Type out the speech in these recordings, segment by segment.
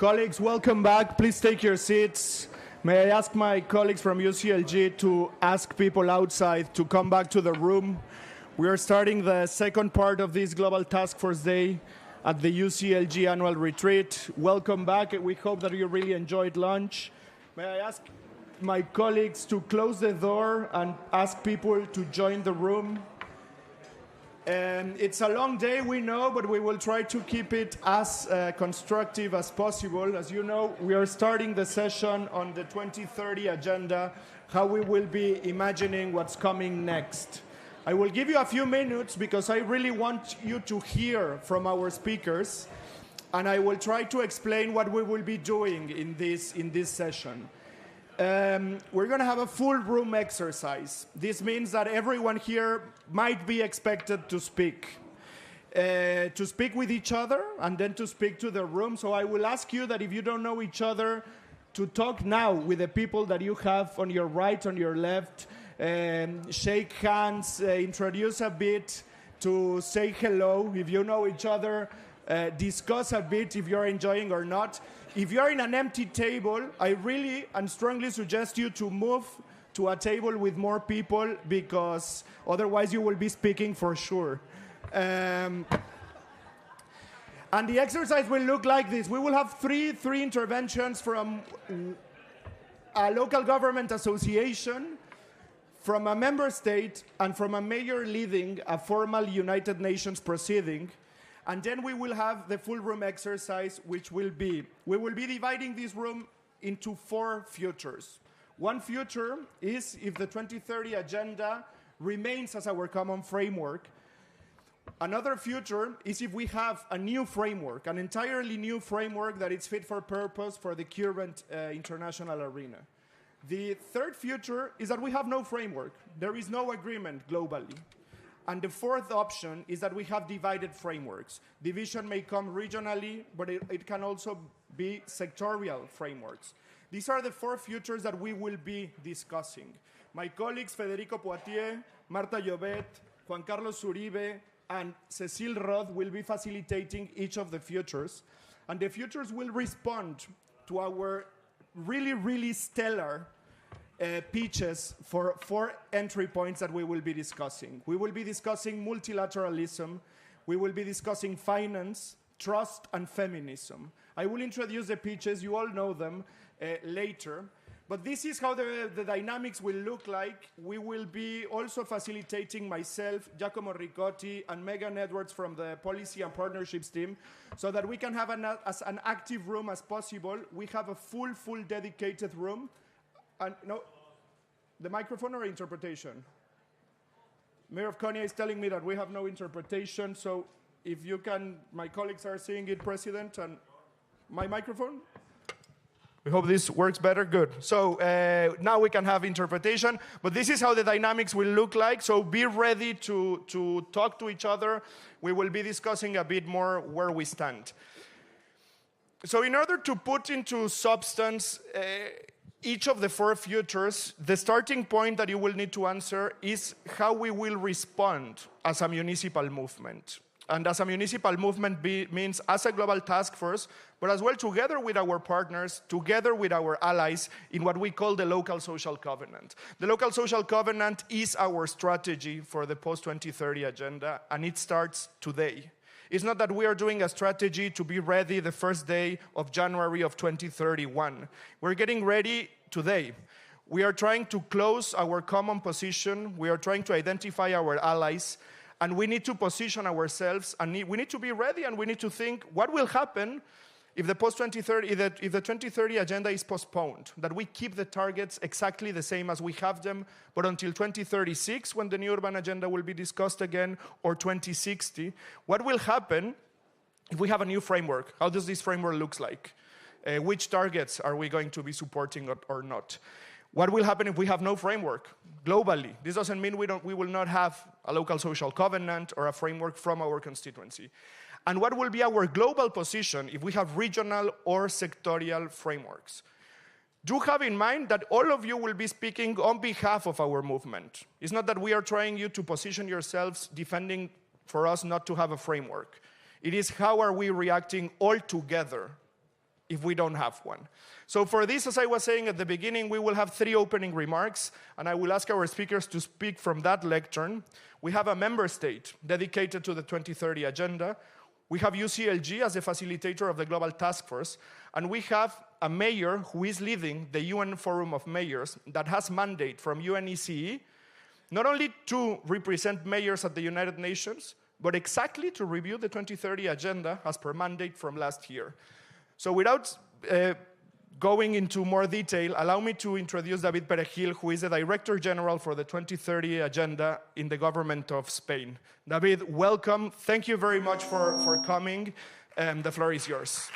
Colleagues, welcome back. Please take your seats. May I ask my colleagues from UCLG to ask people outside to come back to the room. We are starting the second part of this Global Taskforce Day at the UCLG annual retreat. Welcome back. We hope that you really enjoyed lunch. May I ask my colleagues to close the door and ask people to join the room. It's a long day, we know, but we will try to keep it as constructive as possible. As you know, we are starting the session on the 2030 agenda, how we will be imagining what's coming next. I will give you a few minutes because I really want you to hear from our speakers, and I will try to explain what we will be doing in this session. We're going to have a full room exercise. This means that everyone here might be expected to speak with each other and then to speak to the room. So I will ask you that if you don't know each other, to talk now with the people that you have on your right, on your left, shake hands, introduce a bit, to say hello. If you know each other, discuss a bit if you're enjoying or not. If you're in an empty table, I really and strongly suggest you to move to a table with more people because otherwise you will be speaking for sure. And the exercise will look like this. We will have three interventions from a local government association, from a member state, and from a mayor leading a formal United Nations proceeding. And then we will have the full room exercise, which will be, we will be dividing this room into 4 futures. One future is if the 2030 agenda remains as our common framework. Another future is if we have a new framework, an entirely new framework that is fit for purpose for the current international arena. The third future is that we have no framework. There is no agreement globally. And the fourth option is that we have divided frameworks. Division may come regionally, but it can also be sectorial frameworks. These are the 4 futures that we will be discussing. My colleagues Federico Poitier, Marta Llobet, Juan Carlos Uribe, and Cecile Roth will be facilitating each of the futures. And the futures will respond to our really, really stellar pitches for 4 entry points that we will be discussing. We will be discussing multilateralism. We will be discussing finance, trust, and feminism. I will introduce the pitches. You all know them later. But this is how the dynamics will look like. We will be also facilitating myself, Giacomo Ricotti, and Megan Edwards from the Policy and Partnerships team so that we can have as an active room as possible. We have a full dedicated room. And no, the microphone or interpretation? Mayor of Konya is telling me that we have no interpretation, so if you can, my colleagues are seeing it, President, and my microphone? We hope this works better. Good. So now we can have interpretation, but this is how the dynamics will look like, so be ready to talk to each other. We will be discussing a bit more where we stand. So in order to put into substance each of the 4 futures, the starting point that you will need to answer is how we will respond as a municipal movement. And as a municipal movement means as a global task force, but as well together with our partners, together with our allies in what we call the local social covenant. The local social covenant is our strategy for the post-2030 agenda, and it starts today. It's not that we are doing a strategy to be ready the first day of January of 2031. We're getting ready today. We are trying to close our common position. We are trying to identify our allies. And we need to position ourselves. And we need to be ready. And we need to think what will happen if the post-2030, if the 2030 agenda is postponed, that we keep the targets exactly the same as we have them, but until 2036, when the new urban agenda will be discussed again, or 2060, what will happen if we have a new framework? How does this framework look like? Which targets are we going to be supporting or not? What will happen if we have no framework globally? This doesn't mean we will not have a local social covenant or a framework from our constituency. And what will be our global position if we have regional or sectorial frameworks? Do have in mind that all of you will be speaking on behalf of our movement. It's not that we are trying you to position yourselves defending for us not to have a framework. It is how are we reacting all together if we don't have one. So for this, as I was saying at the beginning, we will have 3 opening remarks, and I will ask our speakers to speak from that lectern. We have a member state dedicated to the 2030 agenda. We have UCLG as the facilitator of the Global Taskforce, and we have a mayor who is leading the UN Forum of Mayors that has mandate from UNECE, not only to represent mayors at the United Nations, but exactly to review the 2030 agenda as per mandate from last year. So without going into more detail, allow me to introduce David Perejil, who is the Director General for the 2030 agenda in the government of Spain. David, welcome. Thank you very much for coming. The floor is yours.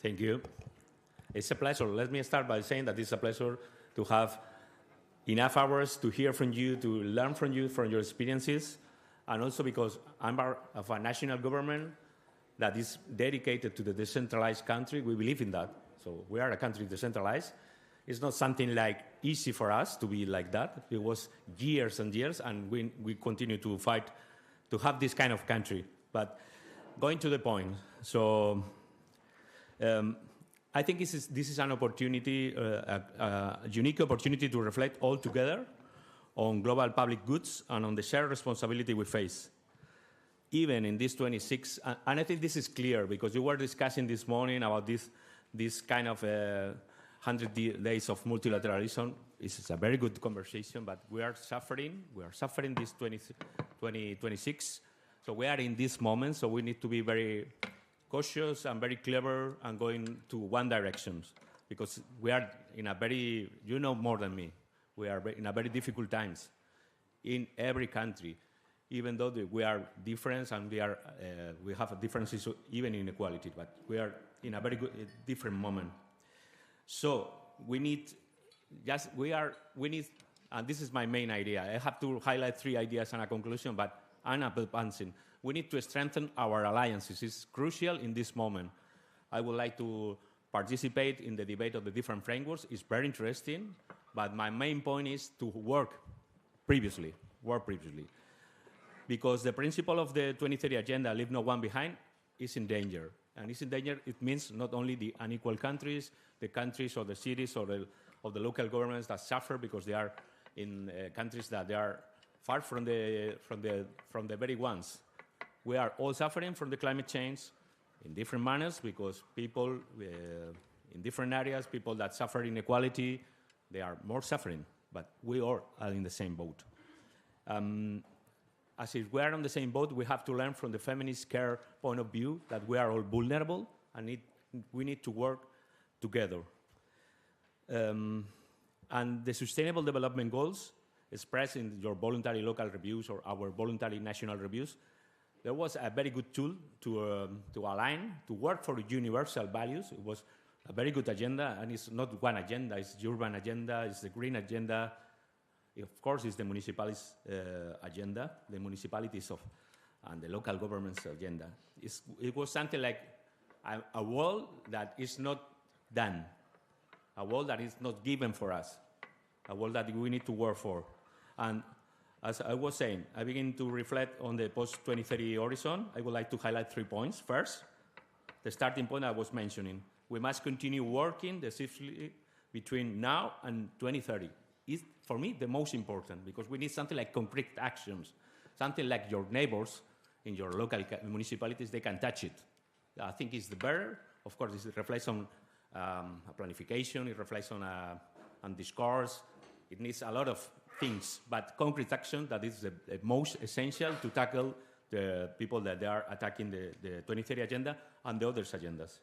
Thank you. It's a pleasure. Let me start by saying that it's a pleasure to have enough hours to hear from you, to learn from you, from your experiences, and also because I'm part of a national government that is dedicated to the decentralized country. We believe in that. So we are a country decentralized. It's not something like easy for us to be like that. It was years and years, and we continue to fight to have this kind of country. But going to the point, so I think this is an opportunity, a unique opportunity to reflect all together on global public goods and on the shared responsibility we face. Even in this 26, and I think this is clear because you were discussing this morning about this kind of 100 days of multilateralism. It's a very good conversation, but we are suffering. We are suffering this 2026. So we are in this moment, so we need to be very cautious and very clever and going to one direction because we are in a very, you know more than me, we are in a very difficult times in every country, even though we are different and we have differences even in equality, but we are in a very good, different moment. So we need, and this is my main idea. I have to highlight 3 ideas and a conclusion, but I'm advancing. We need to strengthen our alliances. It's crucial in this moment. I would like to participate in the debate of the different frameworks. It's very interesting, but my main point is to work previously. Because the principle of the 2030 agenda, leave no one behind, is in danger. And it's in danger, it means not only the unequal countries, the countries or the cities or the local governments that suffer because they are in countries that they are far from the very ones. We are all suffering from the climate change in different manners because people in different areas, people that suffer inequality, they are more suffering, but we all are in the same boat. As if we are on the same boat, we have to learn from the feminist care point of view that we are all vulnerable and we need to work together. And the Sustainable Development Goals expressed in your voluntary local reviews or our voluntary national reviews, there was a very good tool to align, to work for universal values. It was a very good agenda, and it's not one agenda. It's the urban agenda, it's the green agenda. Of course, it's the municipalities' agenda, the municipalities and the local government's agenda. It was something like a world that is not done, a world that is not given for us, a world that we need to work for. And as I was saying, I begin to reflect on the post-2030 horizon. I would like to highlight 3 points. First, the starting point I was mentioning. We must continue working decisively between now and 2030. It's, for me, the most important, because we need something like concrete actions, something like your neighbors in your local municipalities, they can touch it. I think it's the better. Of course, it reflects on planification, it reflects on discourse. It needs a lot of things, but concrete action that is the most essential to tackle the people that they are attacking the 2030 agenda and the others' agendas.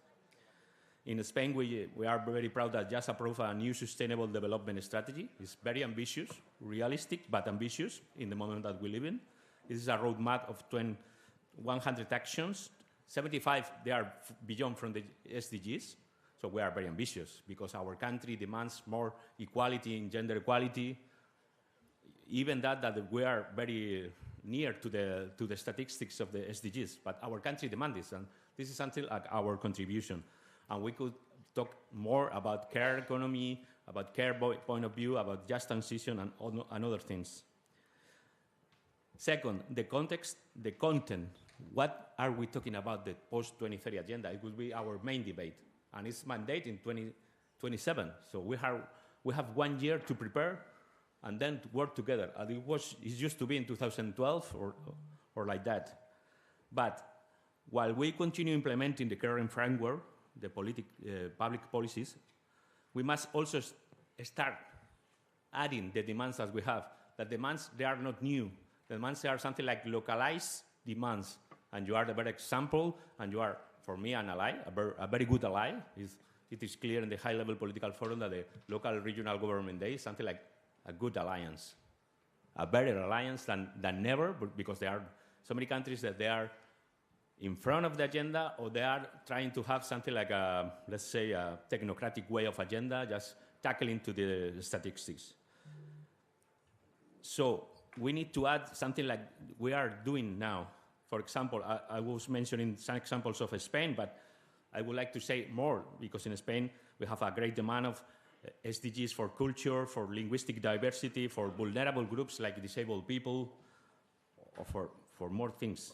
In Spain, we are very proud that just approved a new sustainable development strategy. It's very ambitious, realistic, but ambitious in the moment that we live in. This is a roadmap of 100 actions. 75, they are beyond from the SDGs. So we are very ambitious because our country demands more equality in gender equality. Even that we are very near to the statistics of the SDGs, but our country demands this, and this is something like our contribution. And we could talk more about care economy, about care point of view, about just transition and other things. Second, the context, the content what are we talking about the post-2030 agenda? It will be our main debate, and it's mandate in 2027. So we have 1 year to prepare and then to work together. And it used to be in 2012 or like that. But while we continue implementing the current framework, the public policies, we must also start adding the demands that we have. The demands, they are not new. The demands are something like localized demands. And you are the better example, and you are, for me, an ally, a very good ally. It is clear in the high-level political forum that the local regional government day is something like a good alliance, a better alliance than never, because there are so many countries that they are in front of the agenda, or they are trying to have something like a, let's say, a technocratic way of agenda, just tackling to the statistics. So we need to add something like we are doing now. For example, I was mentioning some examples of Spain, but I would like to say more, because in Spain we have a great demand of SDGs for culture, for linguistic diversity, for vulnerable groups like disabled people, or for more things.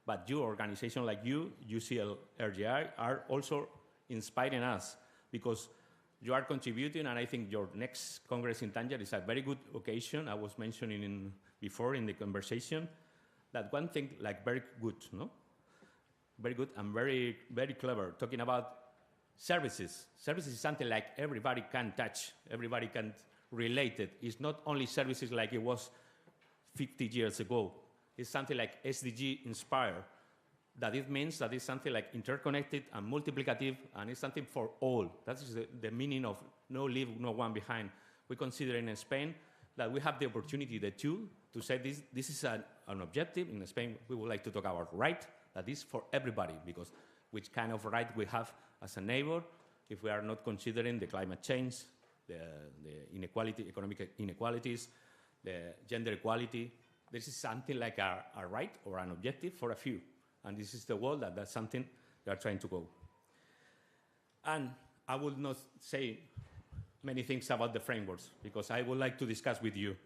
But your organization like you, UCL RGI, are also inspiring us, because you are contributing, and I think your next Congress in Tanger is a very good occasion. I was mentioning before in the conversation that one thing like very good, no? Very good and very, very clever, talking about services. Services is something like everybody can touch, everybody can relate it. It's not only services like it was 50 years ago. It's something like SDG inspired, that it means that it's something like interconnected and multiplicative, and it's something for all. That is the meaning of no leave no one behind. We consider in Spain that we have the opportunity, the tool, to say this is an objective. In Spain, we would like to talk about right, that is for everybody, because which kind of right we have as a neighbor if we are not considering the climate change, the inequality, economic inequalities, the gender equality. This is something like a right or an objective for a few. And this is the world that's something we are trying to go. And I will not say many things about the frameworks, because I would like to discuss with you.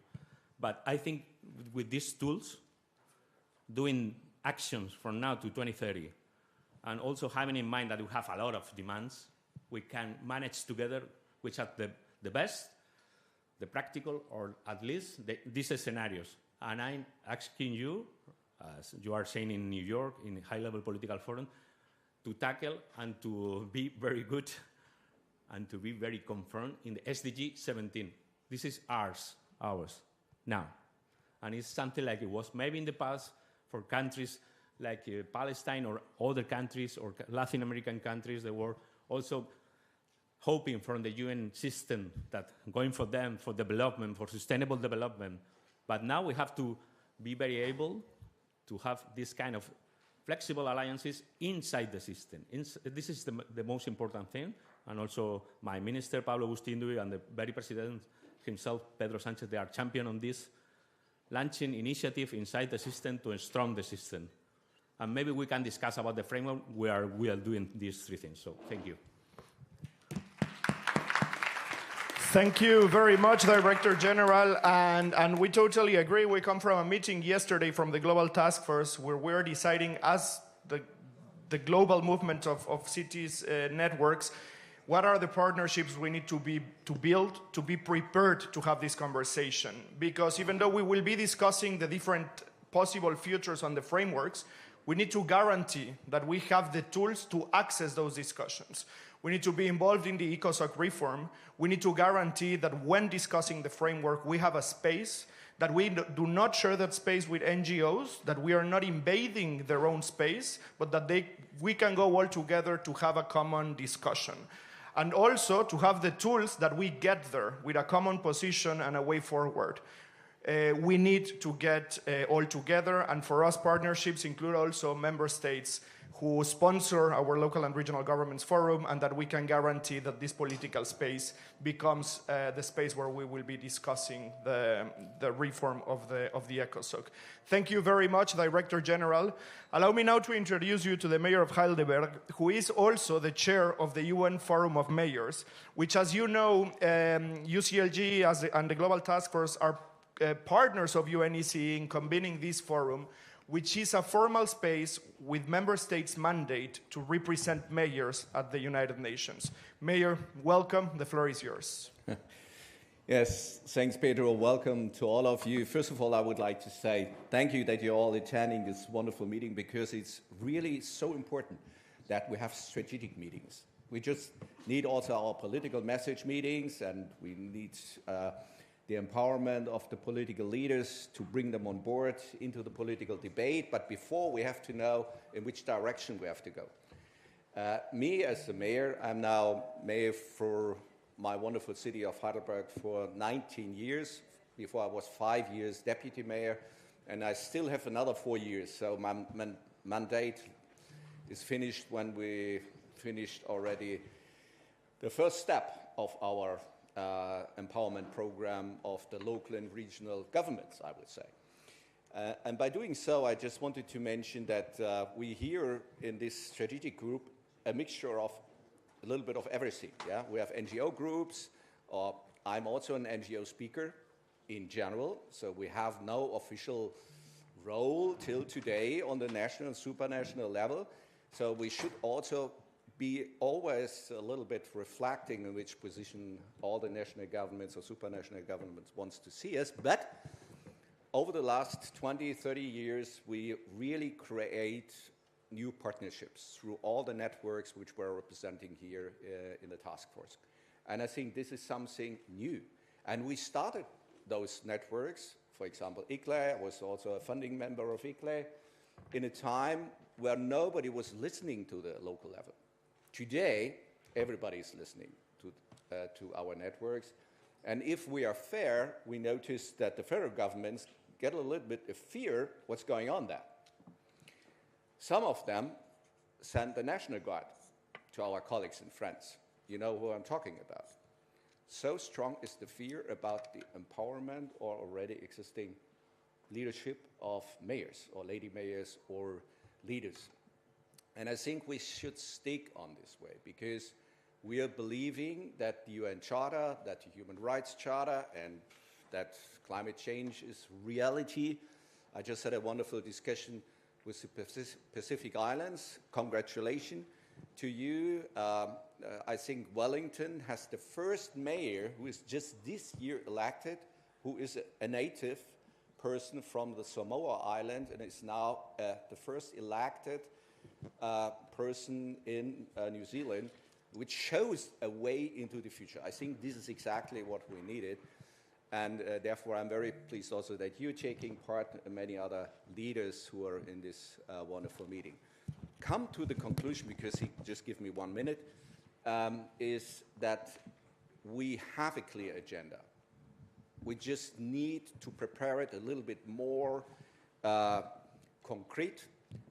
But I think with these tools, doing actions from now to 2030, and also having in mind that we have a lot of demands, we can manage together which are the best, the practical, or at least these scenarios. And I'm asking you, as you are saying in New York, in a high-level political forum, to tackle and to be very good and to be very confirmed in the SDG 17. This is ours now. And it's something like it was maybe in the past for countries like Palestine or other countries or Latin American countries that were also hoping from the UN system that going for them, for development, for sustainable development. But now we have to be very able to have this kind of flexible alliances inside the system. This is the most important thing. And also my minister, Pablo Bustinduy, and the very president himself, Pedro Sanchez, they are champion on this, launching initiative inside the system to strengthen the system. And maybe we can discuss about the framework where we are doing these three things. So thank you. Thank you very much, Director General. And we totally agree. We come from a meeting yesterday from the Global Taskforce where we're deciding, as the global movement of cities networks, what are the partnerships we need to build to be prepared to have this conversation? Because even though we will be discussing the different possible futures on the frameworks, we need to guarantee that we have the tools to access those discussions. We need to be involved in the ECOSOC reform. We need to guarantee that when discussing the framework, we have a space, that we do not share that space with NGOs, that we are not invading their own space, but that we can go all together to have a common discussion. And also to have the tools that we get there with a common position and a way forward. We need to get all together, and for us, partnerships include also member states who sponsor our local and regional governments forum, and that we can guarantee that this political space becomes the space where we will be discussing the reform of the ECOSOC. Thank you very much, Director General. Allow me now to introduce you to the Mayor of Heidelberg, who is also the chair of the UN Forum of Mayors, which, as you know, UCLG and the Global Task Force are partners of UNECE in convening this forum, which is a formal space with member states' mandate to represent mayors at the United Nations. Mayor, welcome. The floor is yours. Yes, thanks, Pedro. Welcome to all of you. First of all, I would like to say thank you that you're all attending this wonderful meeting, because it's really so important that we have strategic meetings. We just need also our political message meetings, and we need the empowerment of the political leaders to bring them on board into the political debate. But before, we have to know in which direction we have to go. Me as the mayor, I'm now mayor for my wonderful city of Heidelberg for 19 years. Before, I was 5 years deputy mayor, and I still have another 4 years. So my mandate is finished when we finished already the first step of our empowerment program of the local and regional governments, I would say. And by doing so, I just wanted to mention that we here in this strategic group a mixture of a little bit of everything. Yeah? We have NGO groups. I'm also an NGO speaker in general, so we have no official role till today on the national and supranational level. So we should also be always a little bit reflecting in which position all the national governments or supranational governments wants to see us. But over the last 20, 30 years, we really create new partnerships through all the networks which we're representing here in the task force. And I think this is something new. And we started those networks, for example, ICLE, I was also a funding member of ICLE, in a time where nobody was listening to the local level. Today, everybody is listening to our networks. And if we are fair, we notice that the federal governments get a little bit of fear what's going on there. Some of them send the National Guard to our colleagues and friends. You know who I'm talking about. So strong is the fear about the empowerment or already existing leadership of mayors or lady mayors or leaders. And I think we should stick on this way, because we are believing that the UN Charter, that the Human Rights Charter, and that climate change is reality. I just had a wonderful discussion with the Pacific Islands. Congratulations to you. I think Wellington has the first mayor who is just this year elected, who is a native person from the Samoa Island, and is now the first elected person in New Zealand, which shows a way into the future. I think this is exactly what we needed. And therefore, I'm very pleased also that you're taking part, and many other leaders who are in this wonderful meeting. Come to the conclusion, because he just gave me 1 minute, is that we have a clear agenda. We just need to prepare it a little bit more concrete.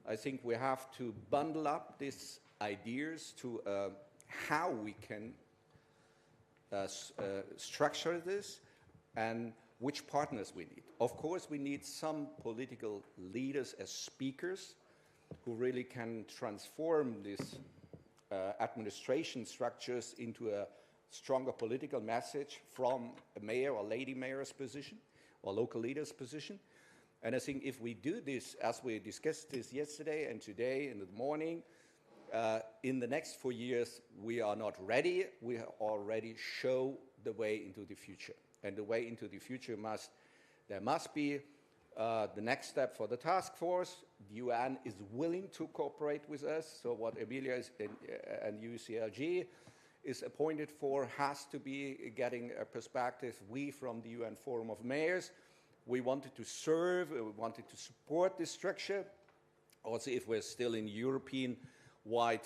I think we have to bundle up these ideas to how we can structure this and which partners we need. Of course, we need some political leaders as speakers who really can transform these administration structures into a stronger political message from a mayor or lady mayor's position or local leader's position. And I think if we do this, as we discussed this yesterday and today in the morning, in the next 4 years, we are not ready. We already show the way into the future. And the way into the future there must be the next step for the task force. The UN is willing to cooperate with us. So what Emilia and UCLG is appointed for has to be getting a perspective. We from the UN Forum of Mayors, we wanted to serve, we wanted to support this structure. Also, if we're still in European-wide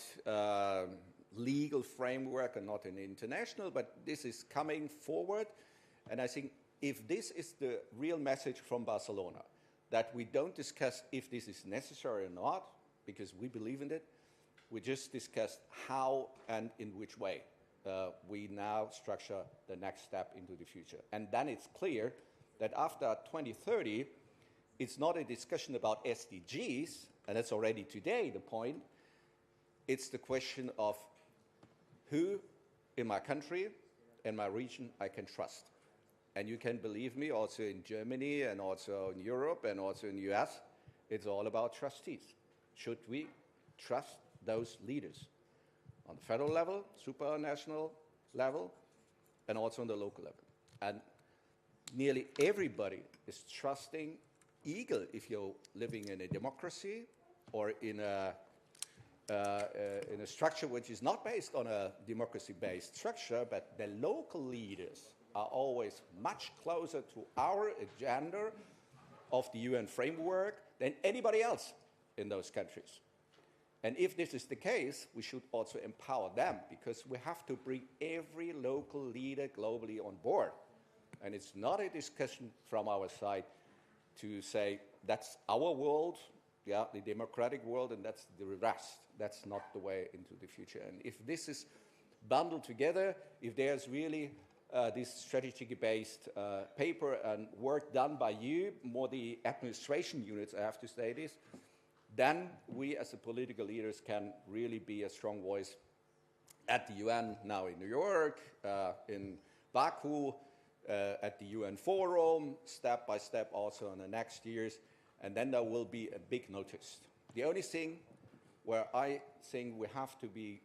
legal framework and not in international, but this is coming forward. And I think if this is the real message from Barcelona, that we don't discuss if this is necessary or not, because we believe in it, we just discuss how and in which way we now structure the next step into the future. And then it's clear that after 2030, it's not a discussion about SDGs, and that's already today the point. It's the question of who in my country and my region I can trust. And you can believe me, also in Germany and also in Europe and also in the US, it's all about trustees. Should we trust those leaders on the federal level, supranational level, and also on the local level? And nearly everybody is trusting eagle if you're living in a democracy or in a structure which is not based on a democracy-based structure, but the local leaders are always much closer to our agenda of the UN framework than anybody else in those countries. And if this is the case, we should also empower them, because we have to bring every local leader globally on board. And it's not a discussion from our side to say that's our world, yeah, the democratic world, and that's the rest. That's not the way into the future. And if this is bundled together, if there's really this strategy-based paper and work done by you, more the administration units, I have to say this, then we as the political leaders can really be a strong voice at the UN, now in New York, in Baku, at the UN Forum, step by step also in the next years, and then there will be a big notice. The only thing where I think we have to be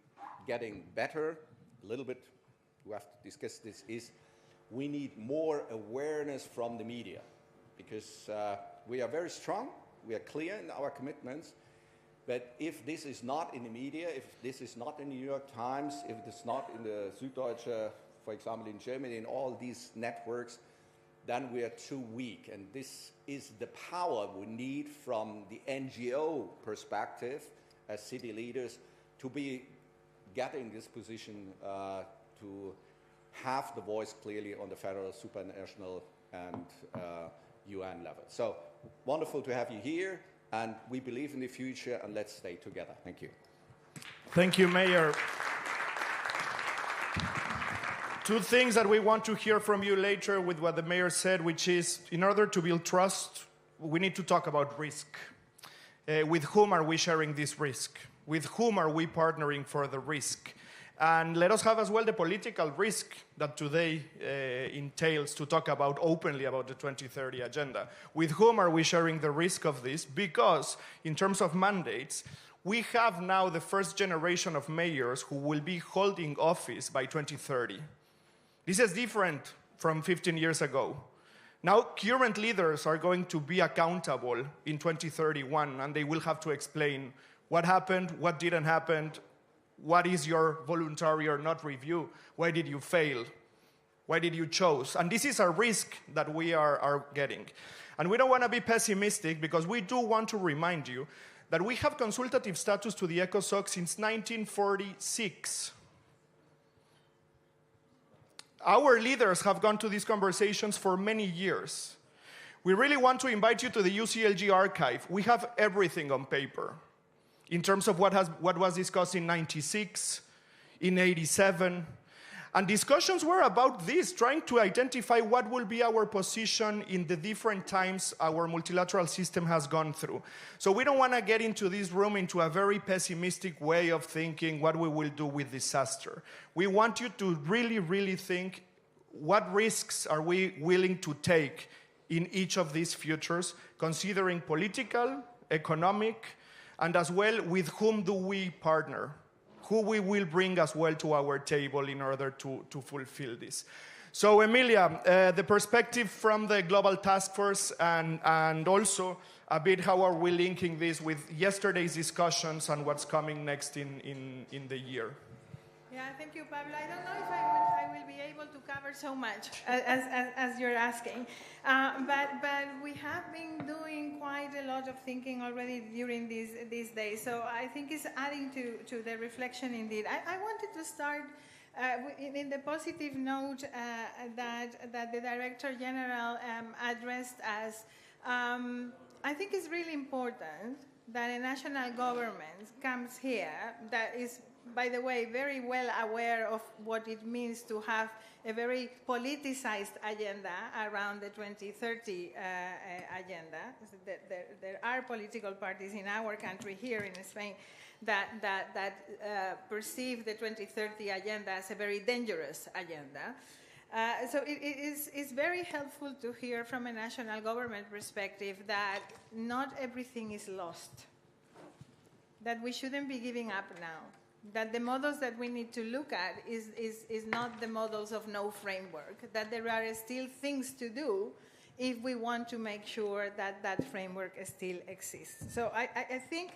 getting better, a little bit, we have to discuss this, is we need more awareness from the media, because we are very strong, we are clear in our commitments, but if this is not in the media, if this is not in the New York Times, if it's not in the Süddeutsche, for example, in Germany, in all these networks, then we are too weak. And this is the power we need from the NGO perspective as city leaders to be getting this position to have the voice clearly on the federal, supranational, and UN level. So wonderful to have you here, and we believe in the future, and let's stay together. Thank you. Thank you, Mayor. Two things that we want to hear from you later with what the mayor said, which is, in order to build trust, we need to talk about risk. With whom are we sharing this risk? With whom are we partnering for the risk? And let us have as well the political risk that today entails to talk about openly about the 2030 agenda. With whom are we sharing the risk of this? Because in terms of mandates, we have now the first generation of mayors who will be holding office by 2030. This is different from 15 years ago. Now, current leaders are going to be accountable in 2031, and they will have to explain what happened, what didn't happen, what is your voluntary or not review, why did you fail, why did you choose? And this is a risk that we are getting. And we don't want to be pessimistic, because we do want to remind you that we have consultative status to the ECOSOC since 1946. Our leaders have gone to these conversations for many years. We really want to invite you to the UCLG archive. We have everything on paper in terms of what was discussed in 96, in 87. And discussions were about this, trying to identify what will be our position in the different times our multilateral system has gone through. So we don't want to get into this room into a very pessimistic way of thinking what we will do with disaster. We want you to really, really think, what risks are we willing to take in each of these futures, considering political, economic, and as well with whom do we partner? Who we will bring as well to our table in order to fulfill this. So Emilia, the perspective from the Global Taskforce and also a bit how are we linking this with yesterday's discussions and what's coming next in the year. Yeah, thank you, Pablo. I don't know if I will be able to cover so much as you're asking, but we have been doing quite a lot of thinking already during these days. So I think it's adding to the reflection indeed. I wanted to start in the positive note that the Director General addressed as. I think it's really important that a national government comes here that is, by the way, very well aware of what it means to have a very politicized agenda around the 2030 agenda. There are political parties in our country here in Spain that perceive the 2030 agenda as a very dangerous agenda. So it's very helpful to hear from a national government perspective that not everything is lost, that we shouldn't be giving up now, that the models that we need to look at is not the models of no framework, that there are still things to do if we want to make sure that that framework still exists. So I think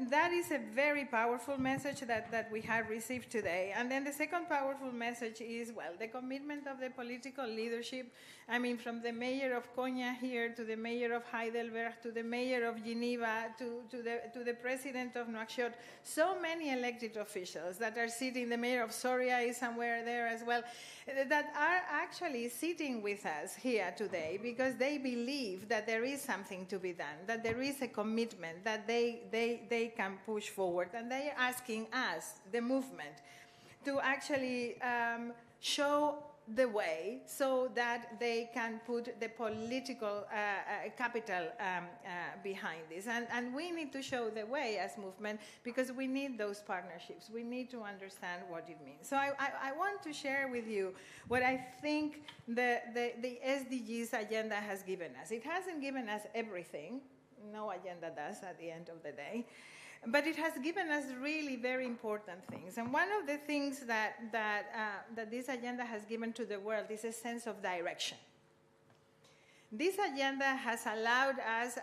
that is a very powerful message that we have received today. And then the second powerful message is, well, the commitment of the political leadership. I mean, from the mayor of Konya here, to the mayor of Heidelberg, to the mayor of Geneva, to the president of Nouakchott, so many elected officials that are sitting, the mayor of Soria is somewhere there as well, that are actually sitting with us here today because they believe that there is something to be done, that there is a commitment, that they can push forward. And they are asking us, the movement, to actually show the way so that they can put the political capital behind this. And we need to show the way as movement because we need those partnerships. We need to understand what it means. So I want to share with you what I think the SDGs agenda has given us. It hasn't given us everything. No agenda does at the end of the day. But it has given us really very important things. And one of the things that this agenda has given to the world is a sense of direction. This agenda has allowed us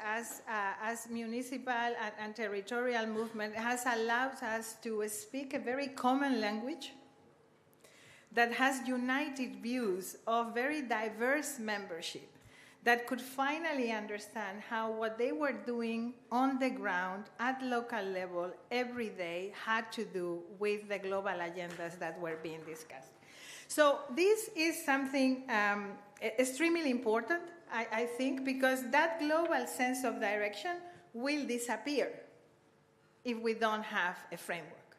as municipal and territorial movement, has allowed us to speak a very common language that has united views of very diverse membership, that could finally understand how what they were doing on the ground at local level every day had to do with the global agendas that were being discussed. So this is something extremely important, I think, because that global sense of direction will disappear if we don't have a framework.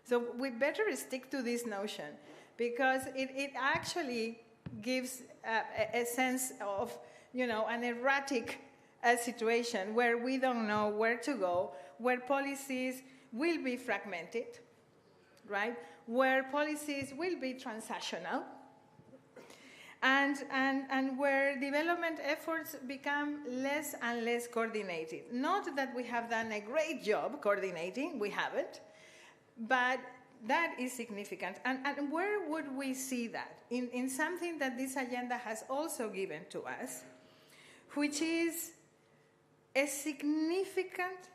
So we better stick to this notion because it actually gives a sense of, an erratic situation where we don't know where to go, where policies will be fragmented, right? Where policies will be transactional, and where development efforts become less and less coordinated. Not that we have done a great job coordinating, we haven't, but that is significant. And where would we see that? In something that this agenda has also given to us, which is a significant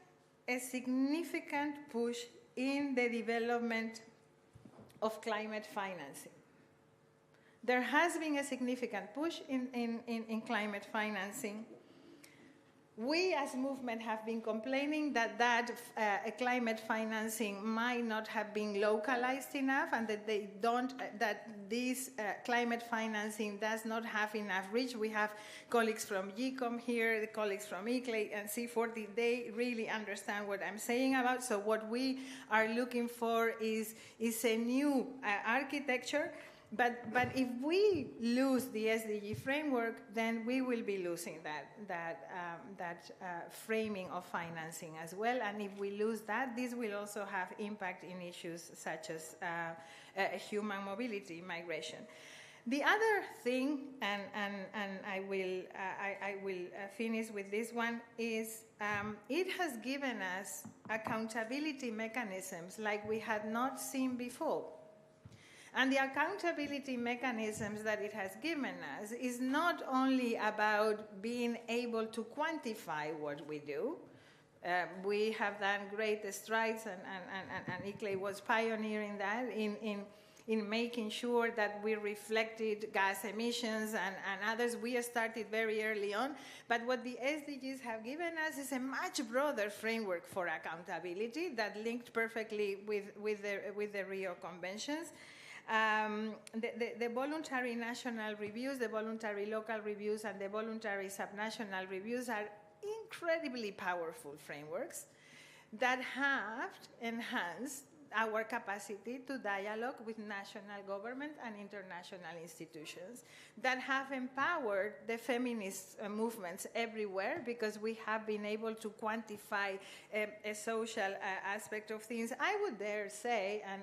push in the development of climate financing. There has been a significant push in climate financing. We as movement have been complaining that climate financing might not have been localized enough, and that this climate financing does not have enough reach. We have colleagues from GCOM here, the colleagues from ICLEI and C40, they really understand what I'm saying about. So what we are looking for is a new architecture. But if we lose the SDG framework, then we will be losing that framing of financing as well. And if we lose that, this will also have impact in issues such as human mobility, migration. The other thing, and I will finish with this one, is it has given us accountability mechanisms like we had not seen before. And the accountability mechanisms that it has given us is not only about being able to quantify what we do. We have done great strides, and ICLEI was pioneering that in making sure that we reflected gas emissions and others. We started very early on. But what the SDGs have given us is a much broader framework for accountability that linked perfectly with the Rio Conventions. The voluntary national reviews, the voluntary local reviews, and the voluntary subnational reviews are incredibly powerful frameworks that have enhanced our capacity to dialogue with national government and international institutions that have empowered the feminist movements everywhere, because we have been able to quantify a social aspect of things. I would dare say, and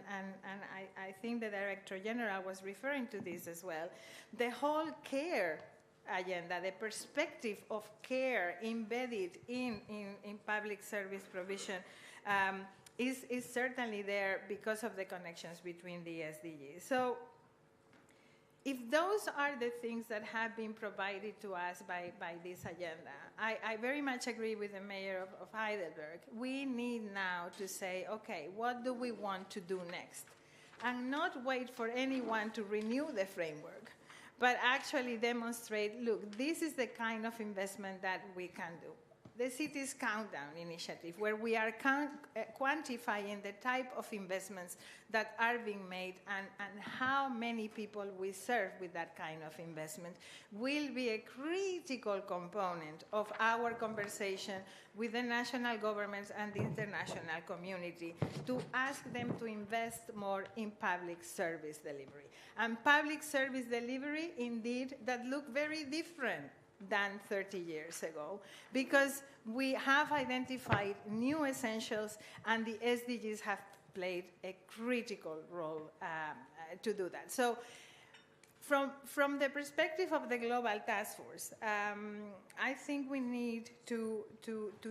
I think the Director General was referring to this as well, the whole care agenda, the perspective of care embedded in public service provision is certainly there because of the connections between the SDGs. So if those are the things that have been provided to us by this agenda, I very much agree with the mayor of Heidelberg. We need now to say, okay, what do we want to do next? And not wait for anyone to renew the framework, but actually demonstrate, look, this is the kind of investment that we can do. The Cities Countdown initiative, where we are quantifying the type of investments that are being made and how many people we serve with that kind of investment, will be a critical component of our conversation with the national governments and the international community to ask them to invest more in public service delivery. And public service delivery, indeed, that look very different than 30 years ago, because we have identified new essentials and the SDGs have played a critical role to do that. So from the perspective of the Global Taskforce, I think we need to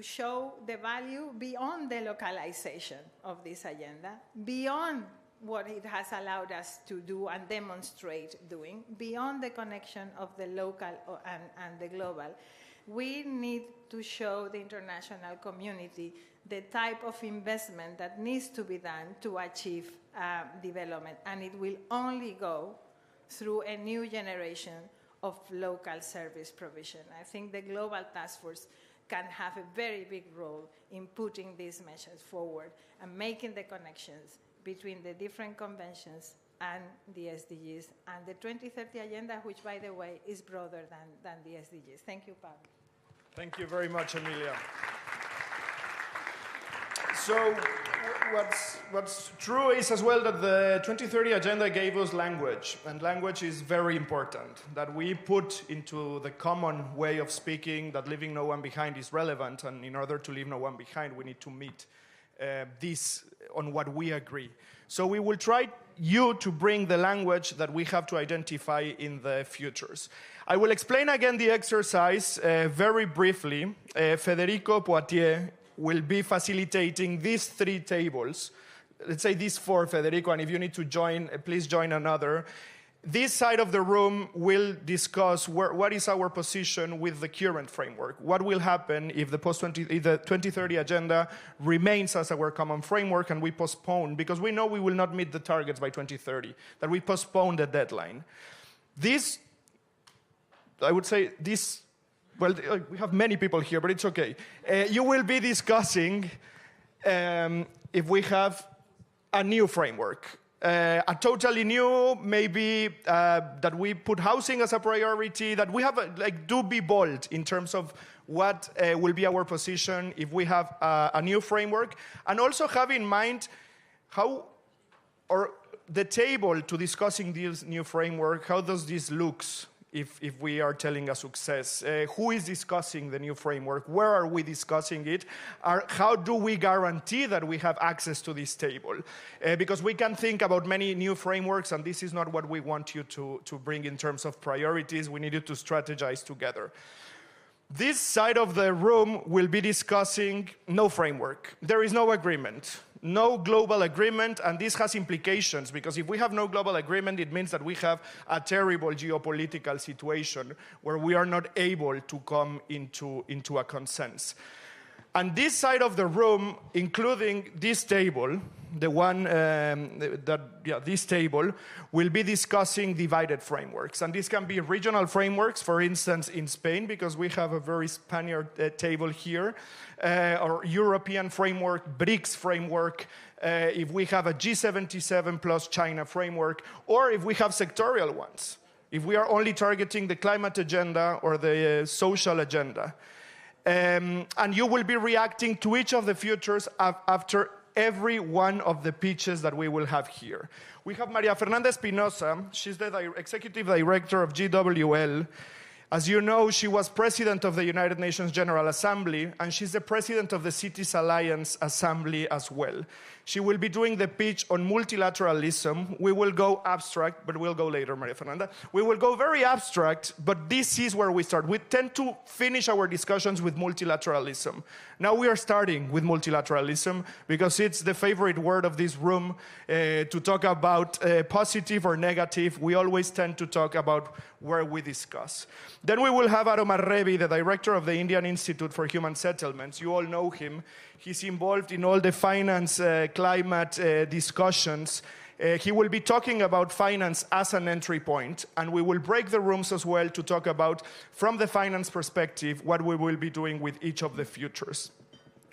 show the value beyond the localization of this agenda, beyond what it has allowed us to do and demonstrate doing, beyond the connection of the local and the global. We need to show the international community the type of investment that needs to be done to achieve development, and it will only go through a new generation of local service provision. I think the Global Task Force can have a very big role in putting these measures forward and making the connections between the different conventions and the SDGs and the 2030 Agenda, which, by the way, is broader than the SDGs. Thank you, Pablo. Thank you very much, Emilia. So what's true is as well that the 2030 Agenda gave us language, and language is very important, that we put into the common way of speaking that leaving no one behind is relevant, and in order to leave no one behind, we need to meet this on what we agree. So we will try you to bring the language that we have to identify in the futures. I will explain again the exercise very briefly. Federico Poitier will be facilitating these three tables. Let's say these four, Federico, and if you need to join, please join another. This side of the room will discuss what is our position with the current framework. What will happen if the 2030 Agenda remains as our common framework and we postpone, because we know we will not meet the targets by 2030, that we postpone the deadline. This, I would say, this, well, we have many people here, but it's okay. You will be discussing if we have a new framework. A totally new, maybe that we put housing as a priority, that we have, do be bold in terms of what will be our position if we have a new framework, and also have in mind how, or the table to discussing this new framework, how does this looks if we are telling a success? Who is discussing the new framework? Where are we discussing it? How do we guarantee that we have access to this table? Because we can think about many new frameworks, and this is not what we want you to bring in terms of priorities. We need you to strategize together. This side of the room will be discussing no framework. There is no agreement. No global agreement, and this has implications, because if we have no global agreement, it means that we have a terrible geopolitical situation where we are not able to come into a consensus. And this side of the room, including this table, the one this table, will be discussing divided frameworks. And this can be regional frameworks, for instance, in Spain, because we have a very Spaniard table here, or European framework, BRICS framework, if we have a G77 plus China framework, or if we have sectorial ones, if we are only targeting the climate agenda or the social agenda. And you will be reacting to each of the futures after every one of the pitches that we will have here. We have Maria Fernanda Espinosa. She's the executive director of GWL. As you know, she was president of the United Nations General Assembly, and she's the president of the Cities Alliance Assembly as well. She will be doing the pitch on multilateralism. We will go abstract, but we'll go later, Maria Fernanda. We will go very abstract, but this is where we start. We tend to finish our discussions with multilateralism. Now we are starting with multilateralism because it's the favorite word of this room to talk about positive or negative. We always tend to talk about where we discuss. Then we will have Aromar Revi, the director of the Indian Institute for Human Settlements. You all know him. He's involved in all the finance, climate discussions. He will be talking about finance as an entry point, and we will break the rooms as well to talk about, from the finance perspective, what we will be doing with each of the futures.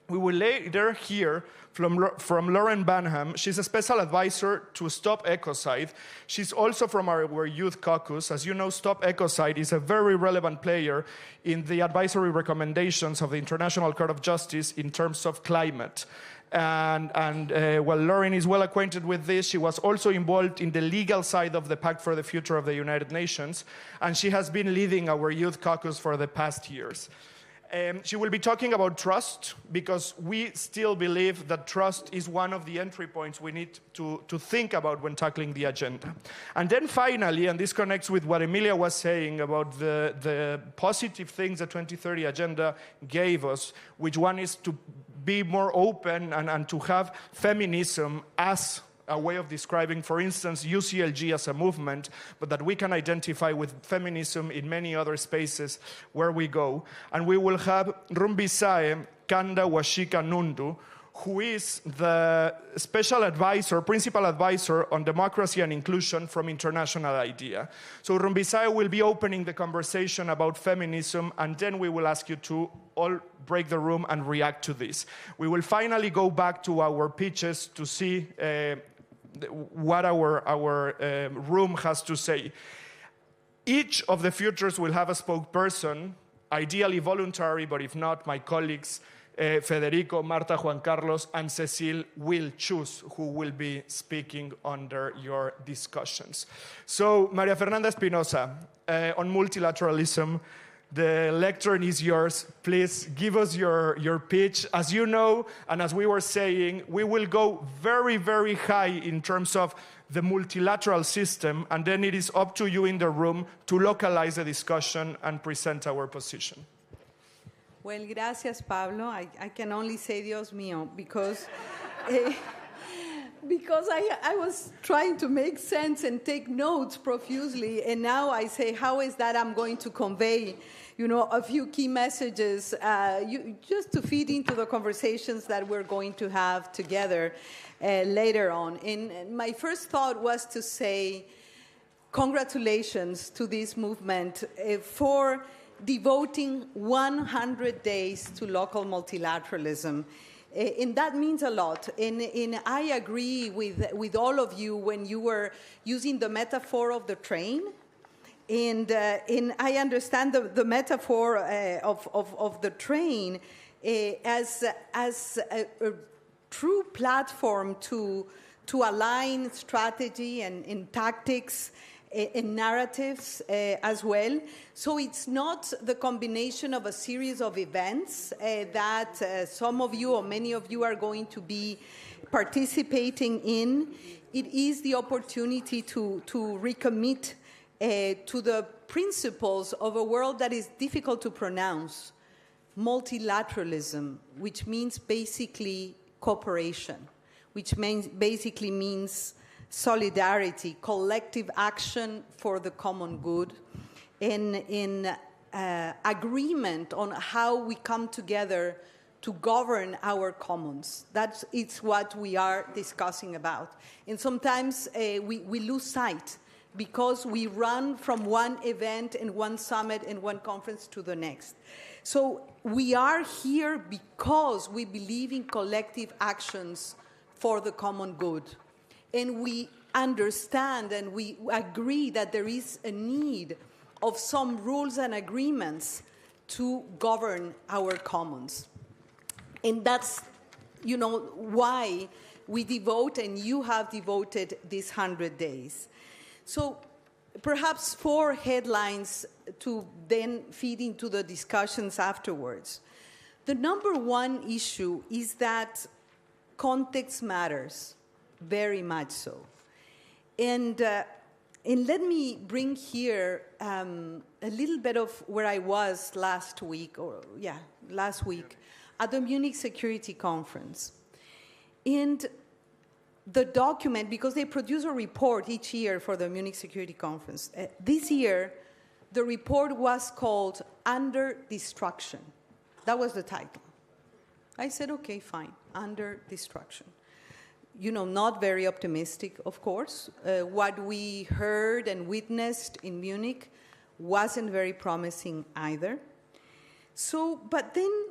We will later hear from Lauren Banham. She's a special advisor to Stop Ecocide. She's also from our youth caucus. As you know, Stop Ecocide is a very relevant player in the advisory recommendations of the International Court of Justice in terms of climate. And Lauren is well acquainted with this. She was also involved in the legal side of the Pact for the Future of the United Nations, and she has been leading our youth caucus for the past years. She will be talking about trust, because we still believe that trust is one of the entry points we need to think about when tackling the agenda. And then finally, and this connects with what Emilia was saying about the positive things the 2030 agenda gave us, which one is to be more open and to have feminism as a way of describing, for instance, UCLG as a movement, but that we can identify with feminism in many other spaces where we go. And we will have Rumbisae Kanda Washika Nundu, who is the special advisor, principal advisor on democracy and inclusion from International IDEA. So Rumbisae will be opening the conversation about feminism, and then we will ask you to all break the room and react to this. We will finally go back to our pitches to see what our room has to say. Each of the futures will have a spokesperson, ideally voluntary, but if not, my colleagues, Federico, Marta, Juan Carlos, and Cecile will choose who will be speaking under your discussions. So, Maria Fernanda Espinosa, on multilateralism, the lectern is yours. Please give us your pitch. As you know, and as we were saying, we will go very, very high in terms of the multilateral system, and then it is up to you in the room to localize the discussion and present our position. Well, gracias, Pablo. I can only say Dios mío, because I was trying to make sense and take notes profusely, and now I say, how is that I'm going to convey, a few key messages just to feed into the conversations that we're going to have together later on. And my first thought was to say congratulations to this movement for devoting 100 days to local multilateralism. And that means a lot. And I agree with all of you when you were using the metaphor of the train. And I understand the metaphor of the train as a true platform to align strategy and tactics and narratives as well. So it's not the combination of a series of events that some of you or many of you are going to be participating in. It is the opportunity to recommit to the principles of a world that is difficult to pronounce. Multilateralism, which means basically cooperation, which basically means solidarity, collective action for the common good, in agreement on how we come together to govern our commons. It's what we are discussing about. And sometimes we lose sight because we run from one event and one summit and one conference to the next. So we are here because we believe in collective actions for the common good. And we understand and we agree that there is a need of some rules and agreements to govern our commons. And that's why we devote, and you have devoted these 100 days. So perhaps 4 headlines to then feed into the discussions afterwards. The number one issue is that context matters, very much so. And let me bring here a little bit of where I was last week at the Munich Security Conference. And the document, because they produce a report each year for the Munich Security Conference, this year the report was called Under Destruction. That was the title. I said, okay, fine, Under Destruction. Not very optimistic, of course. What we heard and witnessed in Munich wasn't very promising either. So, but then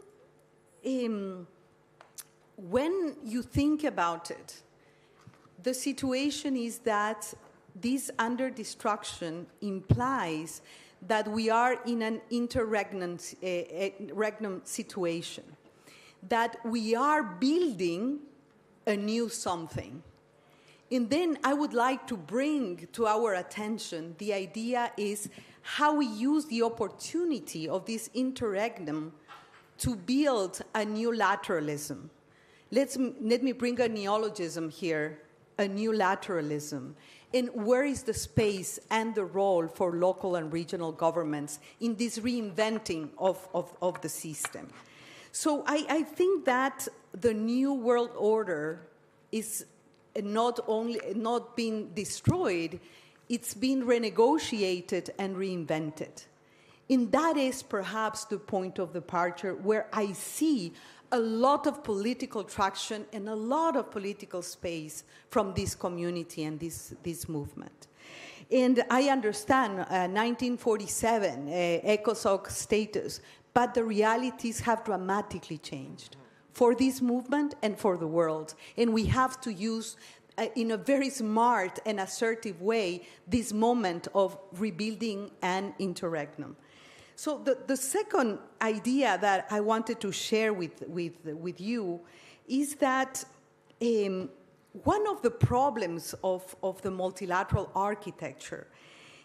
when you think about it, the situation is that this under destruction implies that we are in an interregnum situation, that we are building a new something. And then I would like to bring to our attention the idea is how we use the opportunity of this interregnum to build a new lateralism. Let me bring a neologism here, a new lateralism. And where is the space and the role for local and regional governments in this reinventing of the system? So I think that the new world order is not being destroyed, it's been renegotiated and reinvented. And that is perhaps the point of departure where I see a lot of political traction and a lot of political space from this community and this movement. And I understand 1947, ECOSOC status, but the realities have dramatically changed for this movement and for the world. And we have to use, in a very smart and assertive way, this moment of rebuilding and interregnum. So the second idea that I wanted to share with you is that one of the problems of the multilateral architecture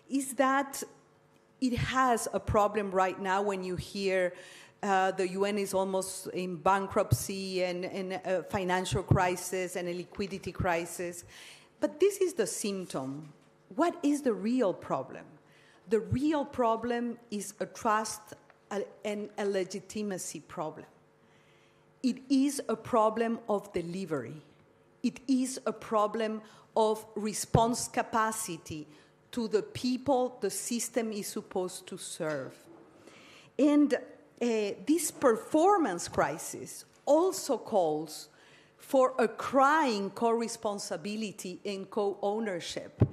is that it has a problem right now when you hear the UN is almost in bankruptcy and a financial crisis and a liquidity crisis. But this is the symptom. What is the real problem? The real problem is a trust and a legitimacy problem. It is a problem of delivery. It is a problem of response capacity to the people the system is supposed to serve. And this performance crisis also calls for a crying co-responsibility and co-ownership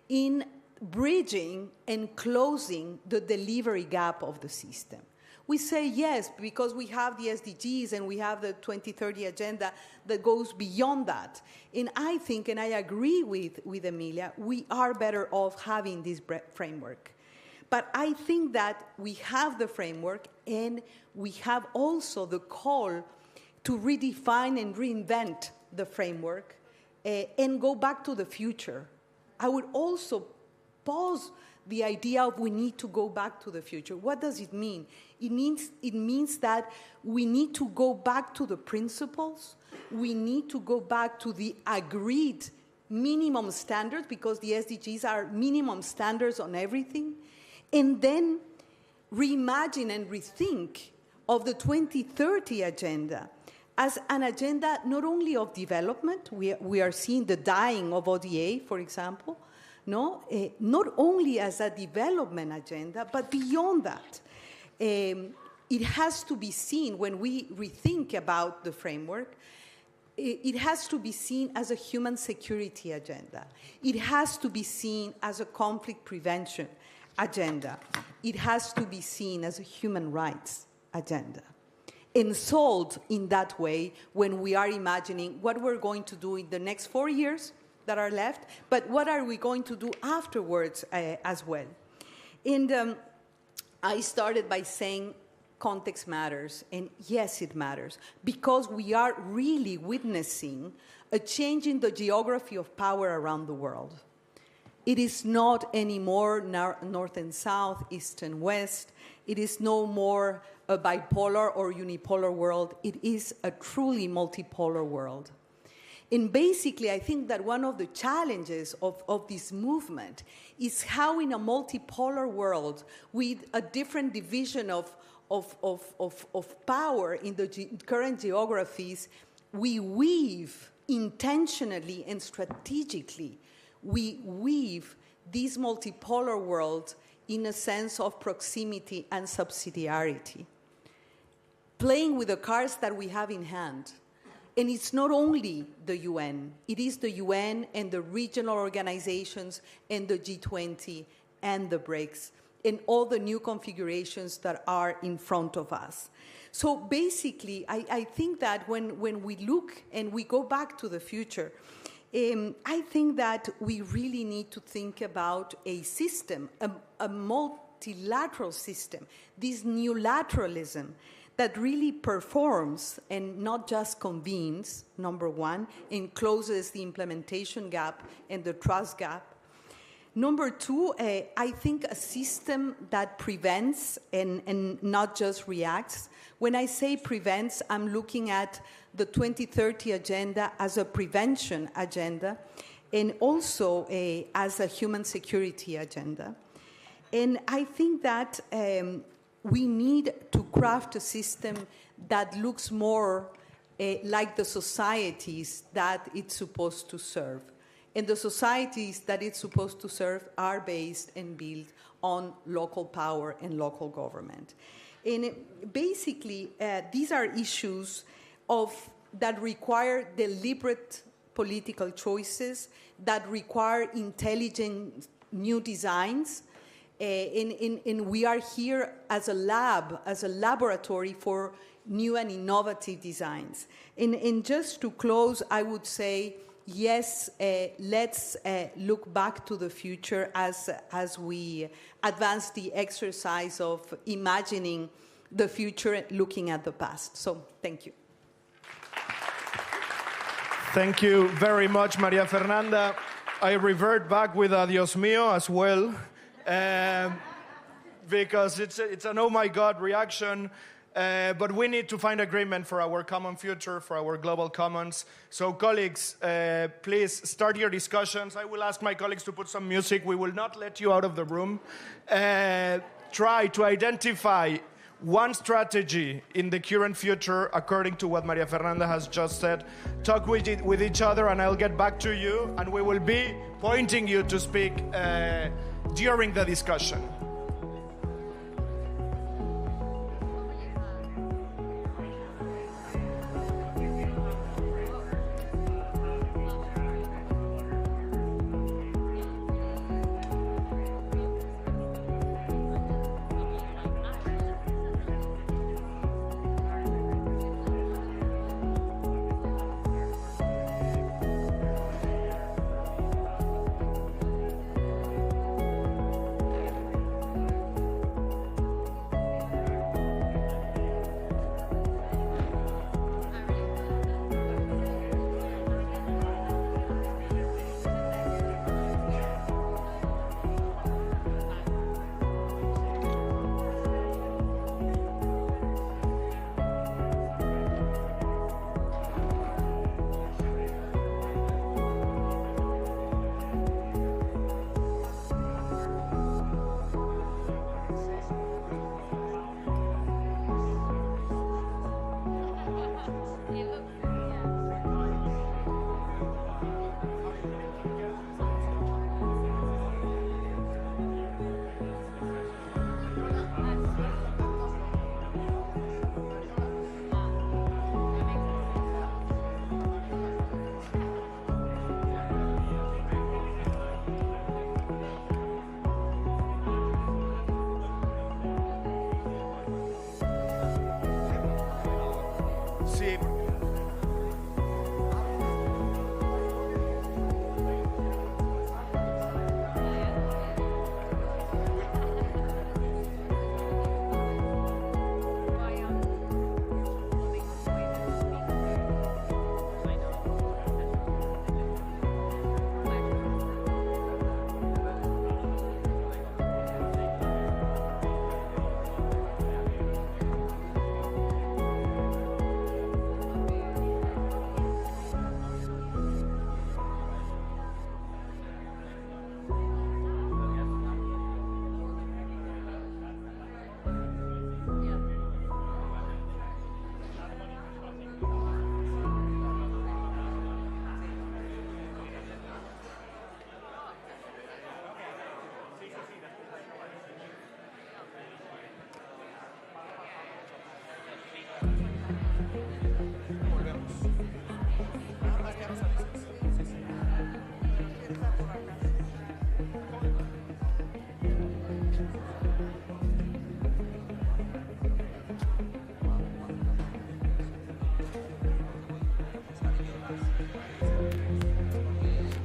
in bridging and closing the delivery gap of the system. We say yes, because we have the SDGs and we have the 2030 agenda that goes beyond that. And I think, and I agree with Emilia, we are better off having this framework. But I think that we have the framework and we have also the call to redefine and reinvent the framework and go back to the future. I would also pose the idea of we need to go back to the future. What does it mean? It means that we need to go back to the principles. We need to go back to the agreed minimum standards, because the SDGs are minimum standards on everything, and then reimagine and rethink of the 2030 agenda as an agenda not only of development. We are seeing the dying of ODA, for example, not only as a development agenda, but beyond that. It has to be seen, when we rethink about the framework, it has to be seen as a human security agenda. It has to be seen as a conflict prevention agenda. It has to be seen as a human rights agenda. And sold in that way when we are imagining what we're going to do in the next 4 years that are left, but what are we going to do afterwards as well. And I started by saying context matters, and yes, it matters, because we are really witnessing a change in the geography of power around the world. It is not anymore north and south, east and west. It is no more a bipolar or unipolar world. It is a truly multipolar world. And basically, I think that one of the challenges of this movement is how in a multipolar world, with a different division of power in the current geographies, we weave intentionally and strategically, we weave this multipolar world in a sense of proximity and subsidiarity, playing with the cards that we have in hand. And it's not only the UN, it is the UN and the regional organizations and the G20 and the BRICS and all the new configurations that are in front of us. So basically, I think that when we look and we go back to the future, I think that we really need to think about a system, a multilateral system, this new lateralism that really performs and not just convenes, number one, and closes the implementation gap and the trust gap. Number two, I think a system that prevents and not just reacts. When I say prevents, I'm looking at the 2030 agenda as a prevention agenda and also as a human security agenda. And I think that we need to craft a system that looks more like the societies that it's supposed to serve. And the societies that it's supposed to serve are based and built on local power and local government. And basically, these are issues that require deliberate political choices, that require intelligent new designs. And we are here as a lab, as a laboratory for new and innovative designs. And just to close, I would say, yes, let's look back to the future as we advance the exercise of imagining the future, looking at the past. So, thank you. Thank you very much, Maria Fernanda. I revert back with adios mío as well, because it's an oh my God reaction. But we need to find agreement for our common future, for our global commons. So colleagues, please start your discussions. I will ask my colleagues to put some music. We will not let you out of the room. Try to identify one strategy in the current future according to what Maria Fernanda has just said. Talk with each other and I'll get back to you and we will be pointing you to speak during the discussion.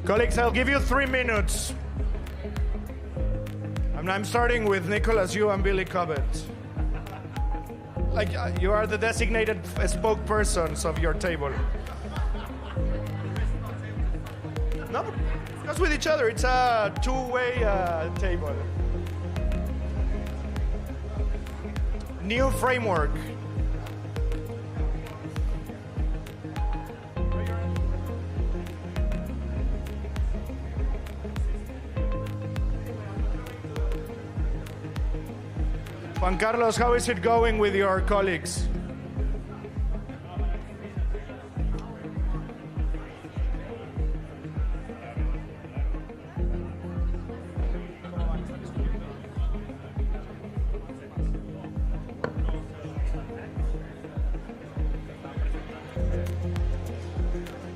Colleagues, I'll give you 3 minutes. I'm starting with Nicholas, you, and Billy Cobbett. You are the designated spokespersons of your table. No, discuss with each other. It's a two-way table. New framework. Juan Carlos, how is it going with your colleagues?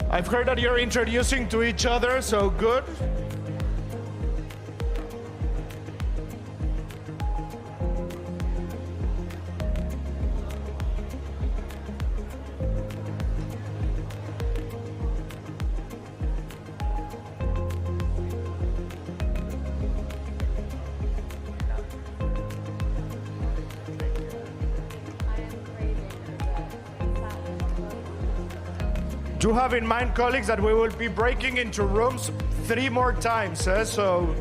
I've heard that you're introducing to each other, so good. Do have in mind, colleagues, that we will be breaking into rooms 3 more times, so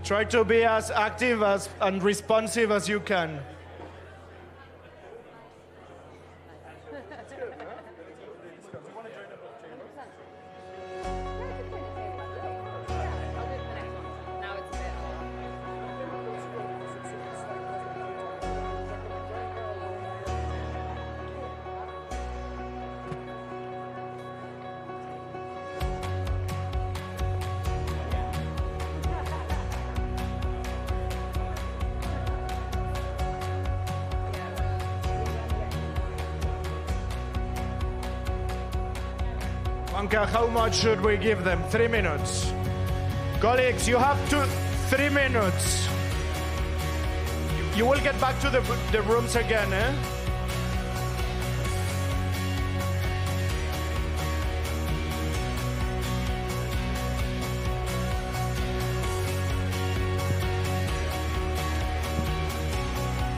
try to be as active and responsive as you can. Anka, how much should we give them? 3 minutes. Colleagues, you have 3 minutes. You will get back to the rooms again, eh?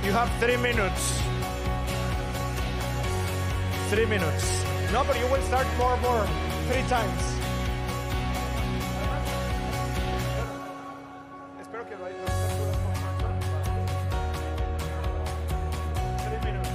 You have 3 minutes. 3 minutes. No, but you will start more. 3 times. Espero que vaya. 3 minutes.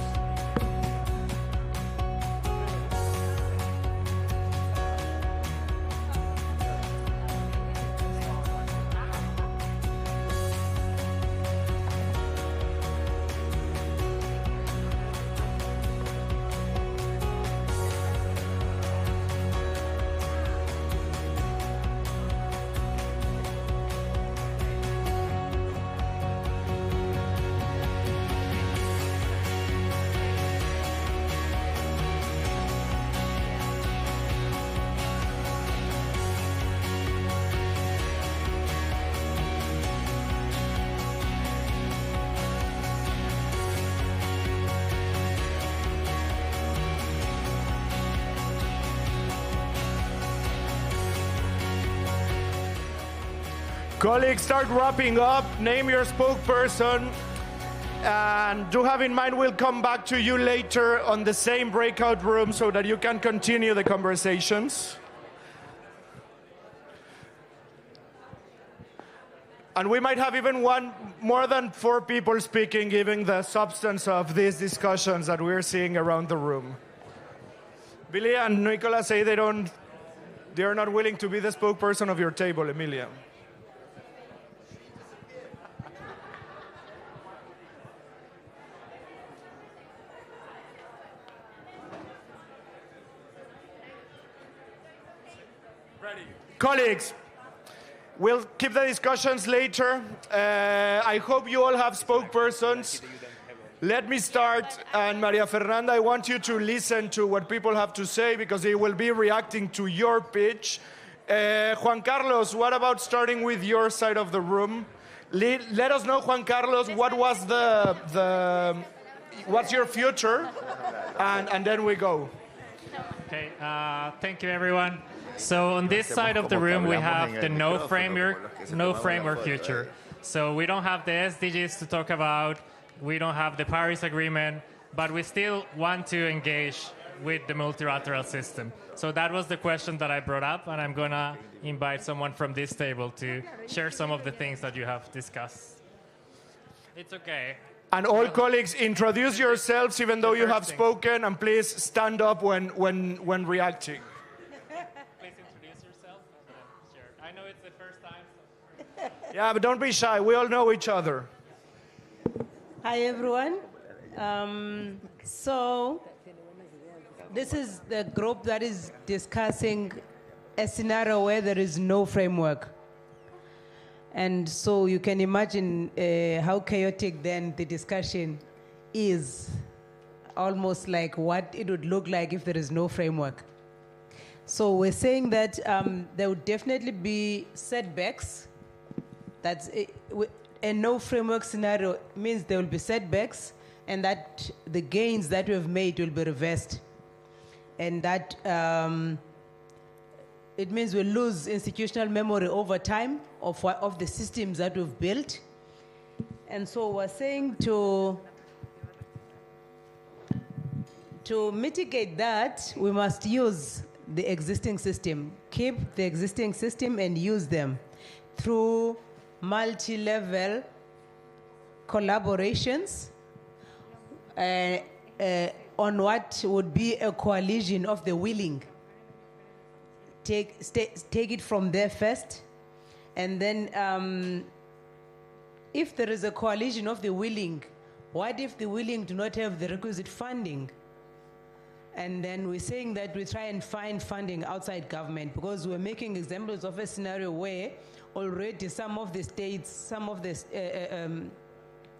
Colleagues, start wrapping up. Name your spokesperson. And do have in mind, we'll come back to you later on the same breakout room so that you can continue the conversations. And we might have even more than 4 people speaking, given the substance of these discussions that we're seeing around the room. Billy and Nicolas say they are not willing to be the spokesperson of your table, Emilia. Colleagues, we'll keep the discussions later. I hope you all have spokespersons. Let me start, and Maria Fernanda, I want you to listen to what people have to say because they will be reacting to your pitch. Juan Carlos, what about starting with your side of the room? Let us know, Juan Carlos, what was what's your future, and then we go. Okay, thank you, everyone. So on this side of the room, we have the no framework future. So we don't have the SDGs to talk about. We don't have the Paris Agreement, but we still want to engage with the multilateral system. So that was the question that I brought up, and I'm going to invite someone from this table to share some of the things that you have discussed. It's okay. And all colleagues, introduce yourselves even though you have spoken, and please stand up when reacting. Please introduce yourself. Sure. I know it's the first time. So. Yeah, but don't be shy. We all know each other. Hi, everyone. So this is the group that is discussing a scenario where there is no framework. And so you can imagine how chaotic then the discussion is, almost like what it would look like if there is no framework. So we're saying that there would definitely be setbacks. That's a no framework scenario means there will be setbacks, and that the gains that we have made will be reversed. And that it means we lose institutional memory over time of the systems that we've built. And so we're saying to mitigate that, we must use the existing system, keep the existing system and use them through multi-level collaborations on what would be a coalition of the willing. Take it from there first, and then if there is a coalition of the willing, what if the willing do not have the requisite funding? And then we're saying that we try and find funding outside government, because we're making examples of a scenario where already some of the states, some of the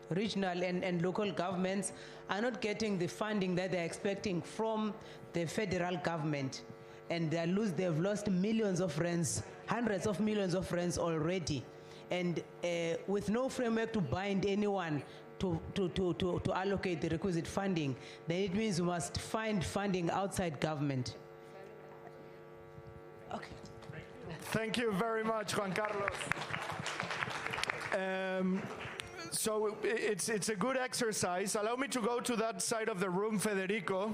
regional and local governments are not getting the funding that they're expecting from the federal government. And they've lost millions of rands, hundreds of millions of rands already. And with no framework to bind anyone to allocate the requisite funding, then it means we must find funding outside government. Okay. Thank you very much, Juan Carlos. So it's a good exercise. Allow me to go to that side of the room, Federico.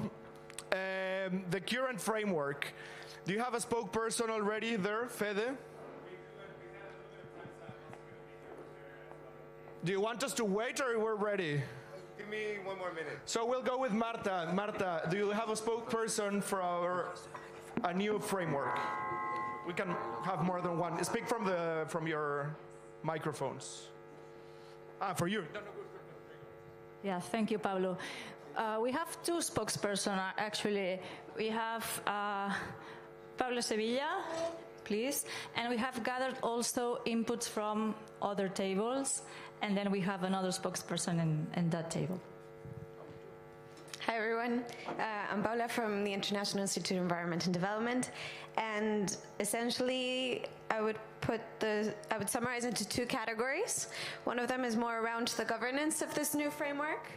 The current framework. Do you have a spokesperson already there, Fede? Do you want us to wait, or we're ready? Give me 1 more minute. So we'll go with Marta. Marta, do you have a spokesperson for a new framework? We can have more than one. Speak from your microphones. For you. Yeah, thank you, Pablo. We have two spokespersons, actually. We have Pablo Sevilla, please, and we have gathered also inputs from other tables, and then we have another spokesperson in that table. Hi, everyone. I'm Paula from the International Institute of Environment and Development, and essentially I would summarize into two categories. One of them is more around the governance of this new framework,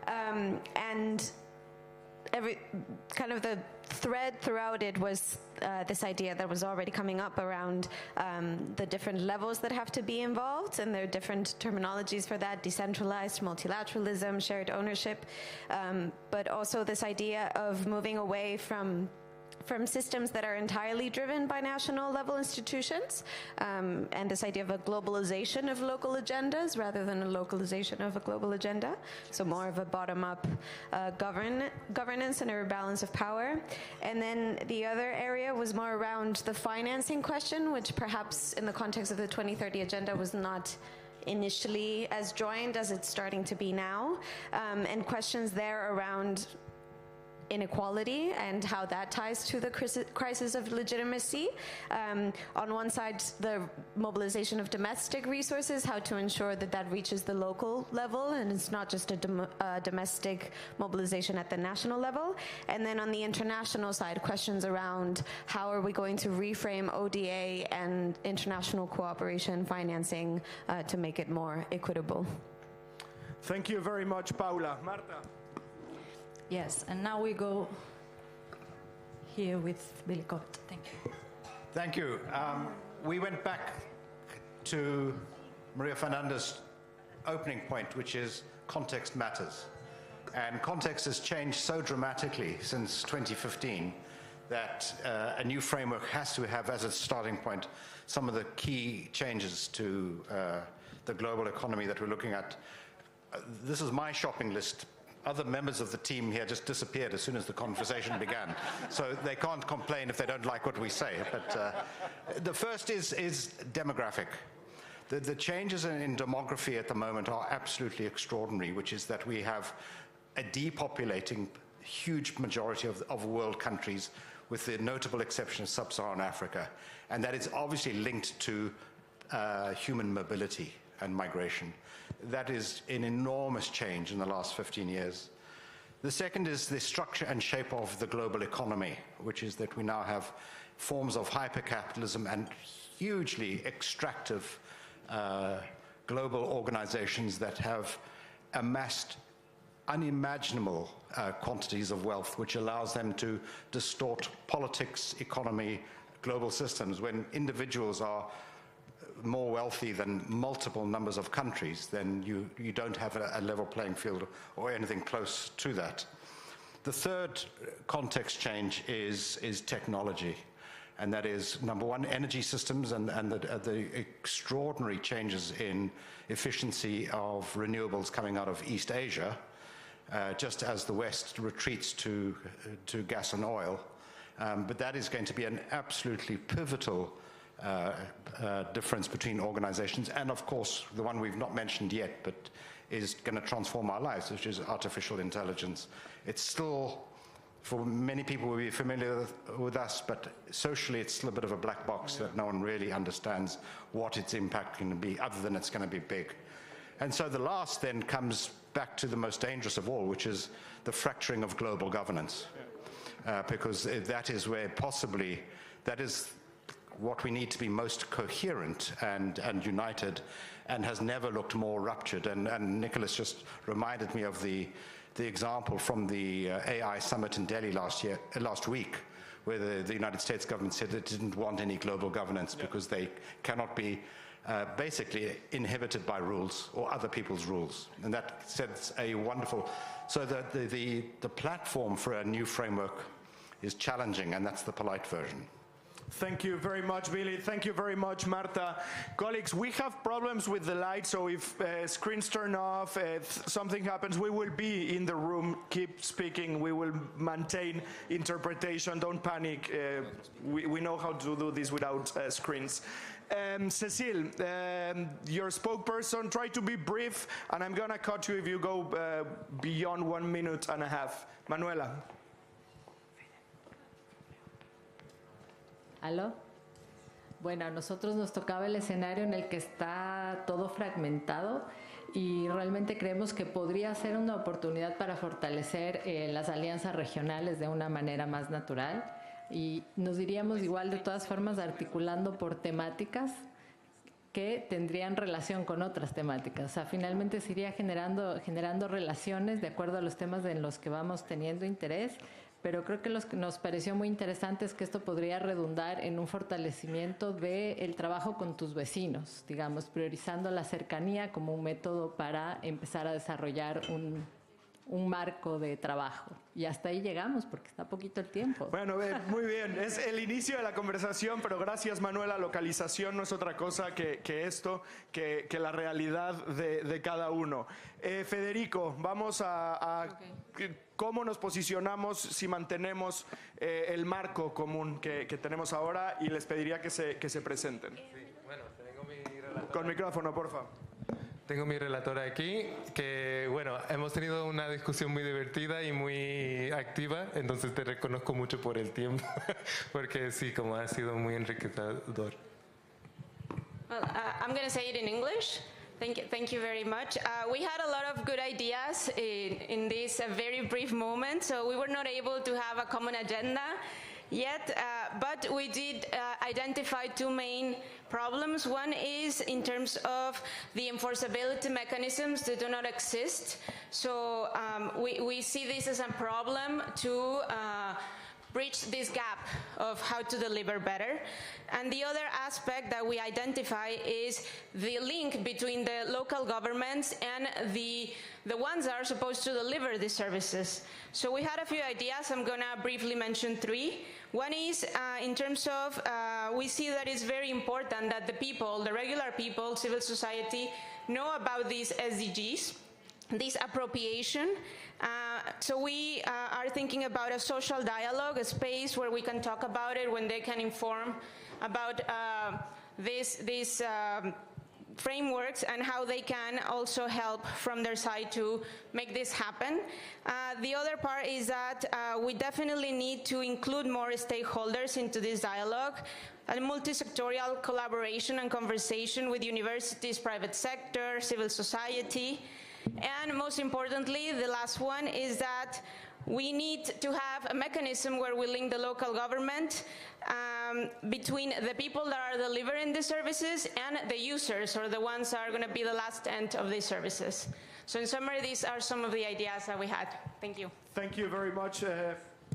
and the thread throughout it was this idea that was already coming up around the different levels that have to be involved, and there are different terminologies for that: decentralized, multilateralism, shared ownership, but also this idea of moving away from systems that are entirely driven by national level institutions, and this idea of a globalization of local agendas rather than a localization of a global agenda. So more of a bottom-up governance and a rebalance of power. And then the other area was more around the financing question, which perhaps in the context of the 2030 agenda was not initially as joined as it's starting to be now, and questions there around inequality and how that ties to the crisis of legitimacy. On one side, the mobilization of domestic resources, how to ensure that that reaches the local level and it's not just a domestic mobilization at the national level. And then on the international side, questions around how are we going to reframe ODA and international cooperation financing to make it more equitable. Thank you very much, Paula. Marta. Yes, and now we go here with Billy Cobbett. Thank you. Thank you. We went back to Maria Fernandez's opening point, which is context matters. And context has changed so dramatically since 2015 that a new framework has to have as its starting point some of the key changes to the global economy that we're looking at. This is my shopping list. Other members of the team here just disappeared as soon as the conversation began. So they can't complain if they don't like what we say. But the first is demographic. The changes in demography at the moment are absolutely extraordinary, which is that we have a depopulating huge majority of world countries, with the notable exception of sub-Saharan Africa. And that is obviously linked to human mobility and migration. That is an enormous change in the last 15 years. The second is the structure and shape of the global economy, which is that we now have forms of hypercapitalism and hugely extractive global organizations that have amassed unimaginable quantities of wealth, which allows them to distort politics, economy, global systems. When individuals are more wealthy than multiple numbers of countries, then you don't have a level playing field or anything close to that. The third context change is technology. And that is, number one, energy systems and the extraordinary changes in efficiency of renewables coming out of East Asia, just as the West retreats to gas and oil. But that is going to be an absolutely pivotal difference between organizations, and of course the one we've not mentioned yet but is going to transform our lives, which is artificial intelligence. It's still, for many people will be familiar with us, but socially it's still a bit of a black box that no one really understands what its impact can be, other than it's going to be big. And so the last then comes back to the most dangerous of all, which is the fracturing of global governance, because that is where possibly, that is what we need to be most coherent and united, and has never looked more ruptured. And Nicholas just reminded me of the example from the AI summit in Delhi last week, where the United States government said it didn't want any global governance because they cannot be basically inhibited by rules or other people's rules. And that sets a wonderful, so that the platform for a new framework is challenging, and that's the polite version. Thank you very much, Billy. Thank you very much, Marta. Colleagues, we have problems with the light, so if screens turn off, if something happens, we will be in the room. Keep speaking. We will maintain interpretation. Don't panic. We know how to do this without screens. Cecile, your spokesperson, try to be brief, and I'm going to cut you if you go beyond 1.5 minutes. Manuela. ¿Aló? Bueno, a nosotros nos tocaba el escenario en el que está todo fragmentado y realmente creemos que podría ser una oportunidad para fortalecer las alianzas regionales de una manera más natural, y nos diríamos igual de todas formas articulando por temáticas que tendrían relación con otras temáticas. O sea, finalmente se iría generando relaciones de acuerdo a los temas en los que vamos teniendo interés. Pero creo que lo que nos pareció muy interesante es que esto podría redundar en un fortalecimiento del trabajo con tus vecinos, digamos, priorizando la cercanía como un método para empezar a desarrollar un marco de trabajo. Y hasta ahí llegamos, porque está poquito el tiempo. Bueno, muy bien. Es el inicio de la conversación, pero gracias, Manuela. Localización no es otra cosa que esto, que la realidad de cada uno. Federico, vamos a cómo nos posicionamos si mantenemos el marco común que tenemos ahora, y les pediría que se presenten. Sí, bueno, tengo mi relator. Con micrófono, por favor. Tengo mi relatora aquí, que bueno, hemos tenido una discusión muy divertida y muy activa, entonces te reconozco mucho por el tiempo, porque sí, como ha sido muy enriquecedor. Well, I'm going to say it in English. Thank you very much. We had a lot of good ideas in this very brief moment, so we were not able to have a common agenda yet, but we did identify two main problems. One is in terms of the enforceability mechanisms that do not exist. So we see this as a problem to bridge this gap of how to deliver better. And the other aspect that we identify is the link between the local governments and the ones that are supposed to deliver these services. So we had a few ideas. I'm going to briefly mention three. One is in terms of, we see that it's very important that the people, the regular people, civil society, know about these SDGs, this appropriation. So we are thinking about a social dialogue, a space where we can talk about it, when they can inform about these frameworks and how they can also help from their side to make this happen. The other part is that we definitely need to include more stakeholders into this dialogue, a multi-sectorial collaboration and conversation with universities, private sector, civil society. And most importantly, the last one is that we need to have a mechanism where we link the local government between the people that are delivering the services and the users, or the ones that are going to be the last end of these services. So in summary, these are some of the ideas that we had. Thank you. Thank you very much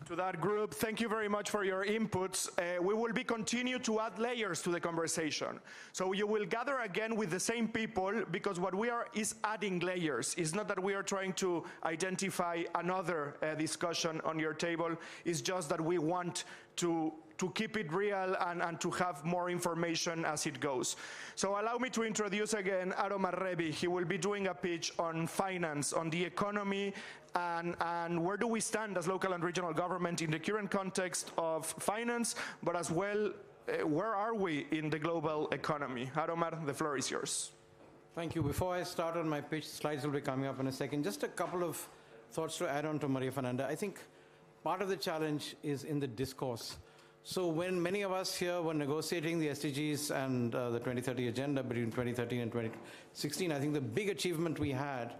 to that group. Thank you very much for your inputs. We will be continue to add layers to the conversation. So you will gather again with the same people, because what we are is adding layers. It's not that we are trying to identify another discussion on your table. It's just that we want to keep it real and to have more information as it goes. So allow me to introduce again Aaron Marrebi. He will be doing a pitch on finance, on the economy, and where do we stand as local and regional government in the current context of finance, but as well, where are we in the global economy? Aromar, the floor is yours. Thank you. Before I start on my pitch, slides will be coming up in a second. Just a couple of thoughts to add on to Maria Fernanda. I think part of the challenge is in the discourse. So when many of us here were negotiating the SDGs and the 2030 agenda between 2013 and 2016, I think the big achievement we had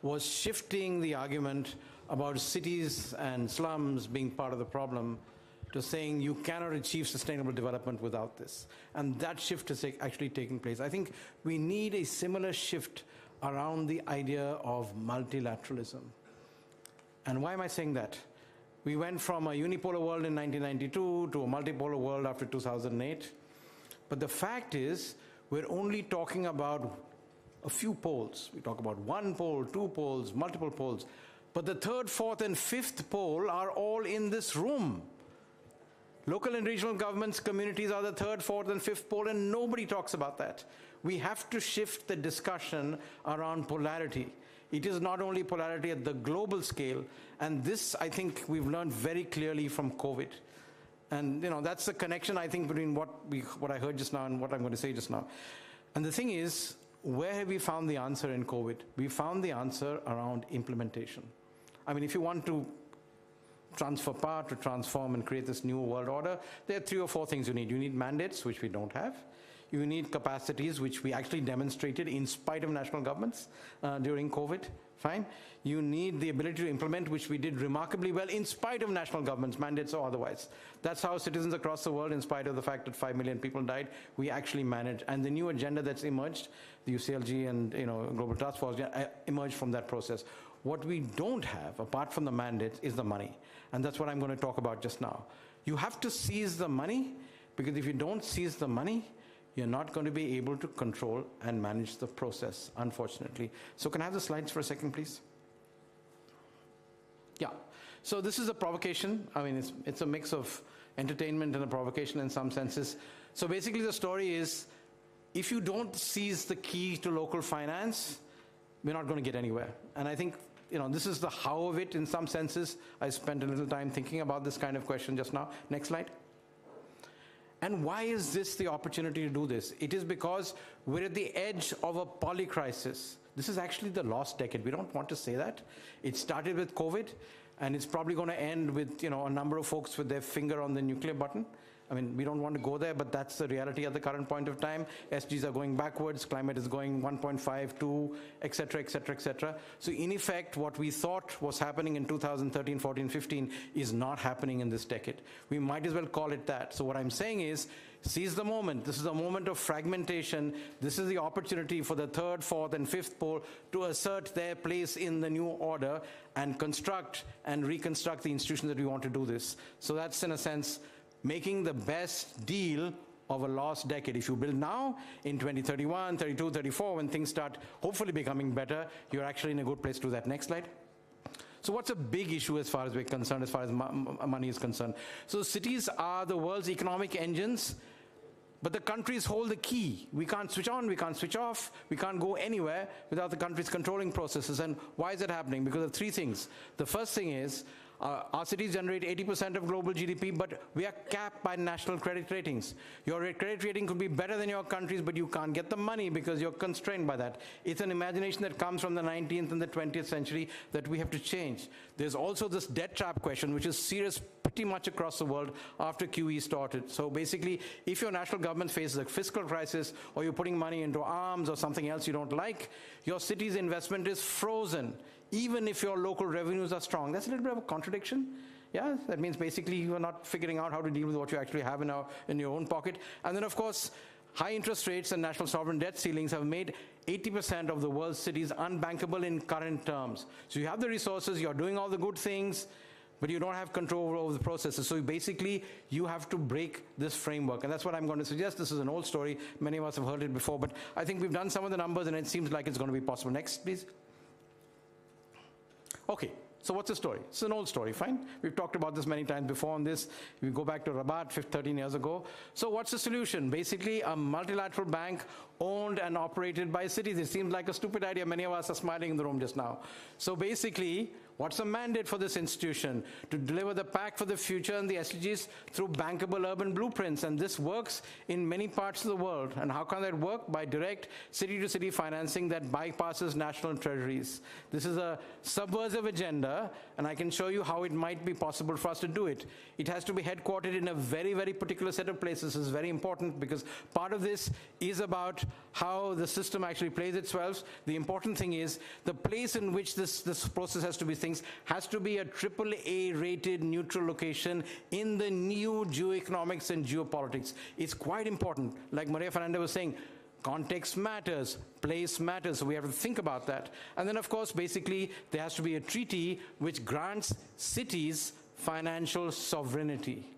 was shifting the argument about cities and slums being part of the problem to saying you cannot achieve sustainable development without this. And that shift is actually taking place. I think we need a similar shift around the idea of multilateralism. And why am I saying that? We went from a unipolar world in 1992 to a multipolar world after 2008. But the fact is, we're only talking about a few poles. We talk about one pole, two poles, multiple poles. But the third, fourth, and fifth pole are all in this room. Local and regional governments, communities are the third, fourth, and fifth pole, and nobody talks about that. We have to shift the discussion around polarity. It is not only polarity at the global scale, and this, I think, we've learned very clearly from COVID. And that's the connection, I think, between what I heard just now and what I'm going to say just now. And the thing is, where have we found the answer in COVID? We found the answer around implementation. I mean, if you want to transfer power, to transform and create this new world order, there are 3 or 4 things you need. You need mandates, which we don't have. You need capacities, which we actually demonstrated in spite of national governments during COVID. Fine. You need the ability to implement, which we did remarkably well in spite of national governments, mandates or otherwise. That's how citizens across the world, in spite of the fact that 5 million people died, we actually managed. And the new agenda that's emerged, the UCLG and Global Taskforce emerged from that process. What we don't have, apart from the mandates, is the money. And that's what I'm going to talk about just now. You have to seize the money, because if you don't seize the money, you're not going to be able to control and manage the process, unfortunately. So can I have the slides for a second, please? Yeah. So this is a provocation. I mean, it's a mix of entertainment and a provocation in some senses. So basically the story is, if you don't seize the key to local finance, we're not going to get anywhere. And I think, this is the how of it in some senses. I spent a little time thinking about this kind of question just now. Next slide. And why is this the opportunity to do this? It is because we're at the edge of a polycrisis. This is actually the lost decade. We don't want to say that. It started with COVID, and it's probably going to end with, a number of folks with their finger on the nuclear button. I mean, we don't want to go there, but that's the reality at the current point of time. SDGs are going backwards, climate is going 1.5, 2, et cetera, et cetera, et cetera. So in effect, what we thought was happening in 2013, 14, 15 is not happening in this decade. We might as well call it that. So what I'm saying is, seize the moment. This is a moment of fragmentation. This is the opportunity for the third, fourth, and fifth pole to assert their place in the new order and construct and reconstruct the institutions that we want to do this. So that's, in a sense, making the best deal of a lost decade. If you build now, in 2031, 32, 34, when things start hopefully becoming better, you're actually in a good place to do that. Next slide. So what's a big issue as far as we're concerned, as far as money is concerned? So cities are the world's economic engines, but the countries hold the key. We can't switch on, we can't switch off, we can't go anywhere without the countries controlling processes. And why is that happening? Because of three things. The first thing is, our cities generate 80% of global GDP, but we are capped by national credit ratings. Your credit rating could be better than your country's, but you can't get the money because you're constrained by that. It's an imagination that comes from the 19th and the 20th century that we have to change. There's also this debt trap question, which is serious pretty much across the world after QE started. So basically, if your national government faces a fiscal crisis, or you're putting money into arms or something else you don't like, your city's investment is frozen, even if your local revenues are strong. That's a little bit of a contradiction. Yeah, that means basically you are not figuring out how to deal with what you actually have in your own pocket. And then, of course, high interest rates and national sovereign debt ceilings have made 80% of the world's cities unbankable in current terms. So you have the resources, you're doing all the good things, but you don't have control over the processes. So basically, you have to break this framework. And that's what I'm going to suggest. This is an old story. Many of us have heard it before, but I think we've done some of the numbers, and it seems like it's going to be possible. Next, please. Okay, so what's the story? It's an old story, fine. We've talked about this many times before on this. We go back to Rabat 13 years ago. So what's the solution? Basically, a multilateral bank owned and operated by cities. It seems like a stupid idea. Many of us are smiling in the room just now. So basically, what's the mandate for this institution? To deliver the pact for the future and the SDGs through bankable urban blueprints. And this works in many parts of the world. And how can that work? By direct city-to-city financing that bypasses national treasuries. This is a subversive agenda, and I can show you how it might be possible for us to do it. It has to be headquartered in a very, very particular set of places. This is very important because part of this is about how the system actually plays itself. The important thing is the place in which this process has to be has to be a AAA rated neutral location in the new geoeconomics and geopolitics. It's quite important. Like Maria Fernanda was saying, context matters, place matters, so we have to think about that. And then, of course, basically, there has to be a treaty which grants cities financial sovereignty.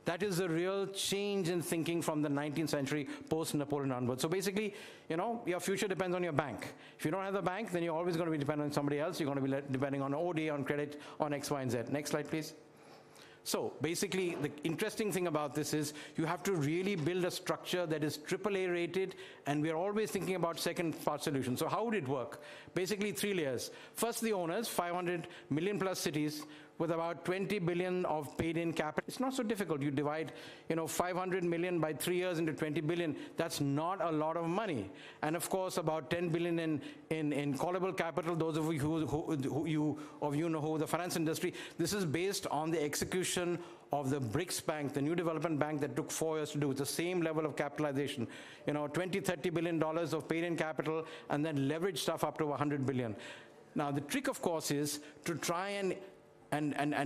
That is a real change in thinking from the 19th century, post-Napoleon onwards. So basically, your future depends on your bank. If you don't have the bank, then you're always going to be dependent on somebody else. You're going to be depending on OD, on credit, on X, Y, and Z. Next slide, please. So basically, the interesting thing about this is you have to really build a structure that is AAA rated, and we're always thinking about second part solutions. So how would it work? Basically, 3 layers. First, the owners, 500 million plus cities, with about 20 billion of paid-in capital. It's not so difficult. You divide, 500 million by 3 years into 20 billion. That's not a lot of money. And of course, about 10 billion in callable capital. Those of you who know the finance industry, this is based on the execution of the BRICS Bank, the new development bank that took 4 years to do. It's the same level of capitalization. 20, $30 billion of paid-in capital, and then leverage stuff up to 100 billion. Now, the trick, of course, is to try and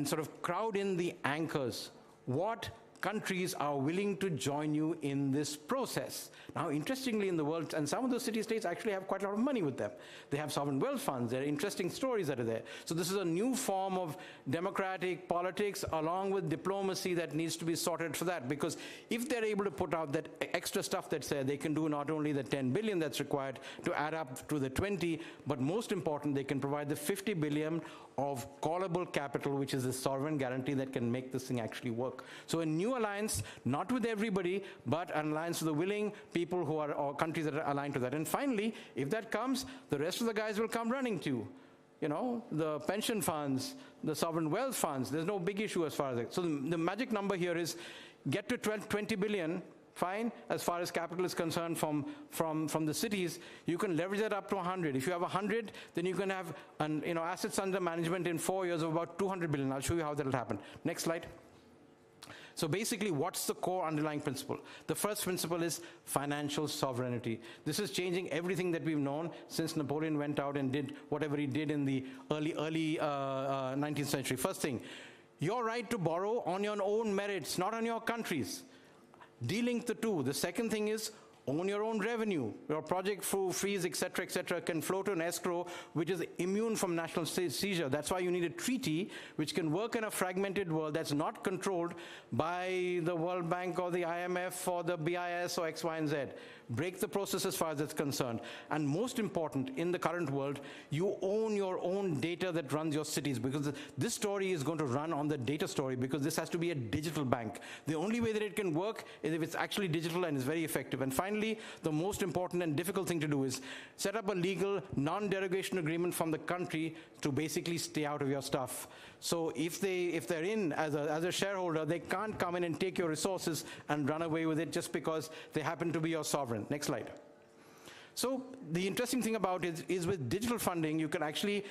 sort of crowd in the anchors. What countries are willing to join you in this process? Now, interestingly, in the world, and some of those city-states actually have quite a lot of money with them. They have sovereign wealth funds. There are interesting stories that are there. So this is a new form of democratic politics along with diplomacy that needs to be sorted for that. Because if they're able to put out that extra stuff that's there, they can do not only the 10 billion that's required to add up to the 20, but most important, they can provide the 50 billion of callable capital, which is a sovereign guarantee that can make this thing actually work. So a new alliance, not with everybody, but an alliance with the willing people who are, or countries that are aligned to that. And finally, if that comes, the rest of the guys will come running to. The pension funds, the sovereign wealth funds, there's no big issue as far as that. So the magic number here is get to 20 billion, fine. As far as capital is concerned from the cities, you can leverage that up to 100. If you have 100, then you can have assets under management in 4 years of about 200 billion. I'll show you how that will happen. Next slide. So basically, what's the core underlying principle? The first principle is financial sovereignty. This is changing everything that we've known since Napoleon went out and did whatever he did in the early 19th century. First thing, your right to borrow on your own merits, not on your country's. De-link the two. The second thing is own your own revenue. Your project fees, etc., can flow to an escrow which is immune from national seizure. That's why you need a treaty which can work in a fragmented world that's not controlled by the World Bank or the IMF or the BIS or X, Y, and Z. Break the process as far as that's concerned. And most important, in the current world, you own your own data that runs your cities, because this story is going to run on the data story, because this has to be a digital bank. The only way that it can work is if it's actually digital and is very effective. And finally, the most important and difficult thing to do is set up a legal non-derogation agreement from the country to basically stay out of your stuff. So if they're in as a shareholder, they can't come in and take your resources and run away with it just because they happen to be your sovereign. Next slide. So the interesting thing about it is with digital funding, you can actually,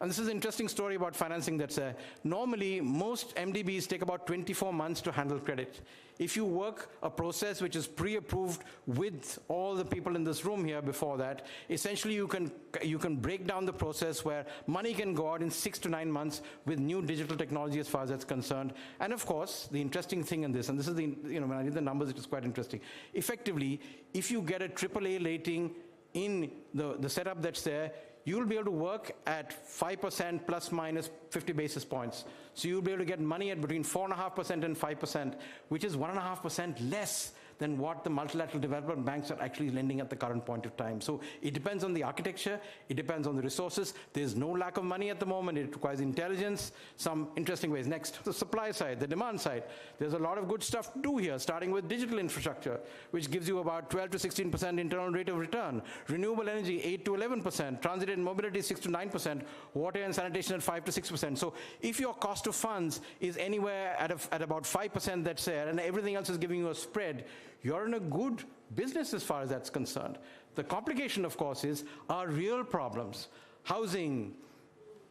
and this is an interesting story about financing that's normally most MDBs take about 24 months to handle credit. If you work a process which is pre-approved with all the people in this room here before that, essentially you can break down the process where money can go out in 6 to 9 months with new digital technology as far as that's concerned. And of course, the interesting thing in this, and this is when I did the numbers, it was quite interesting. Effectively, if you get a AAA rating in the setup that's there, you'll be able to work at 5% plus minus 50 basis points. So you'll be able to get money at between 4.5% and 5%, which is 1.5% less than what the multilateral development banks are actually lending at the current point of time. So it depends on the architecture, it depends on the resources. There's no lack of money at the moment. It requires intelligence, some interesting ways. Next, the supply side, the demand side. There's a lot of good stuff to do here, starting with digital infrastructure, which gives you about 12 to 16% internal rate of return. Renewable energy, 8 to 11%. Transit and mobility, 6 to 9%. Water and sanitation at 5 to 6%. So if your cost of funds is anywhere at about 5% that's there, and everything else is giving you a spread, you're in a good business as far as that's concerned. The complication, of course, is our real problems. Housing,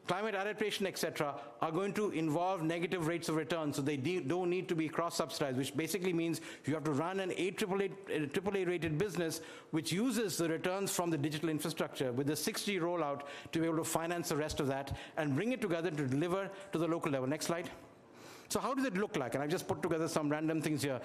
climate adaptation, etc., are going to involve negative rates of return, so they don't need to be cross-subsidized, which basically means you have to run an AAA-rated business which uses the returns from the digital infrastructure with the 6G rollout to be able to finance the rest of that and bring it together to deliver to the local level. Next slide. So how does it look like? And I've just put together some random things here.